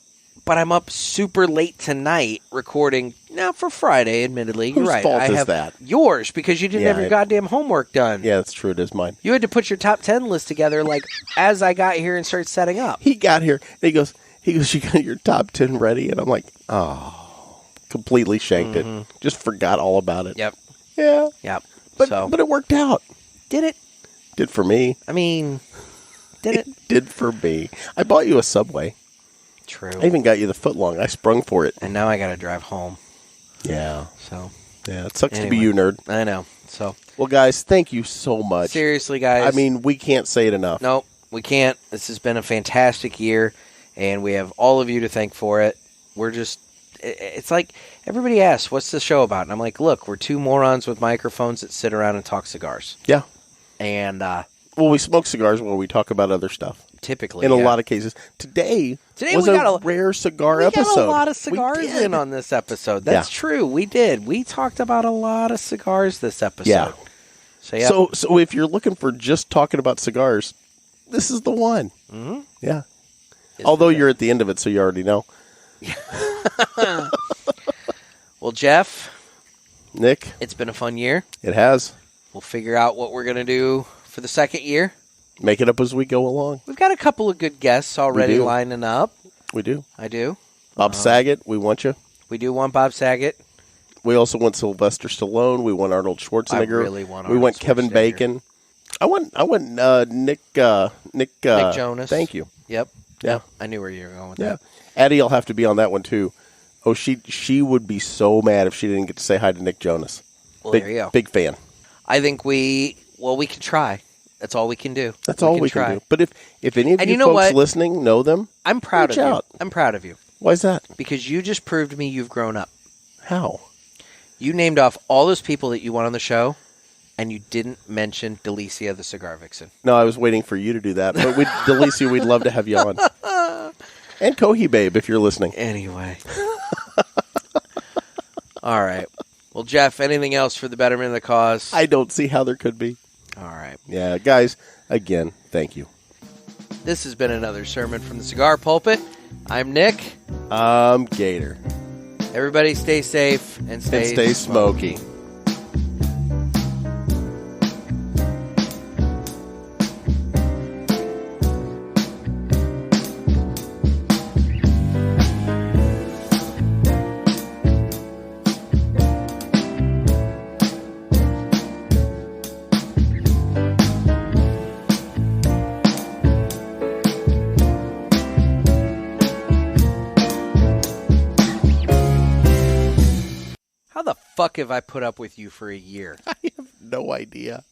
But I'm up super late tonight recording, now for Friday, admittedly. You're right. Whose fault is that? Yours, because you didn't have your goddamn homework done. Yeah, that's true. It is mine. You had to put your top 10 list together like as I got here and started setting up. He got here, and he goes, you got your top 10 ready? And I'm like, oh, completely shanked it. Just forgot all about it. Yep. Yeah. Yep. But it worked out. Did it? Did for me. I mean, did it? Did for me. I bought you a Subway. True. I even got you the footlong. I sprung for it. And now I got to drive home. Yeah. So. Yeah, it sucks to be you, nerd. I know. So. Well, guys, thank you so much. Seriously, guys. I mean, we can't say it enough. Nope, we can't. This has been a fantastic year, and we have all of you to thank for it. We're just, it's like everybody asks, what's the show about? And I'm like, look, we're 2 morons with microphones that sit around and talk cigars. Yeah. And, well, we smoke cigars while we talk about other stuff. Typically, in a lot of cases. Today was we got a rare cigar episode. We got a lot of cigars in on this episode. That's true. We did. We talked about a lot of cigars this episode. Yeah. So, yeah. So if you're looking for just talking about cigars, this is the one. Mm-hmm. Yeah. Although you're at the end of it, so you already know. Well, Jeff. Nick. It's been a fun year. It has. We'll figure out what we're going to do for the second year. Make it up as we go along. We've got a couple of good guests already lining up. We do. I do. Bob Saget, we want you. We do want Bob Saget. We also want Sylvester Stallone. We want Arnold Schwarzenegger. I really want We want Kevin Bacon. I want Nick Jonas. Thank you. Yep. Yeah. I knew where you were going with that. Addie will have to be on that one too. Oh, she would be so mad if she didn't get to say hi to Nick Jonas. Well, there you go. Big fan. I think we can try. That's all we can do. That's all we can do. But if any of you folks listening know them, I'm proud of you. out. I'm proud of you. Why is that? Because you just proved to me you've grown up. How? You named off all those people that you want on the show, and you didn't mention Delicia the Cigar Vixen. No, I was waiting for you to do that. But Delicia, we'd love to have you on. And Kohi Babe, if you're listening. Anyway. All right. Well, Jeff, anything else for the betterment of the cause? I don't see how there could be. All right. Yeah, guys, again, thank you. This has been another sermon from the Cigar Pulpit. I'm Nick. I'm Gator. Everybody stay safe and stay smoky. How the fuck have I put up with you for a year? I have no idea.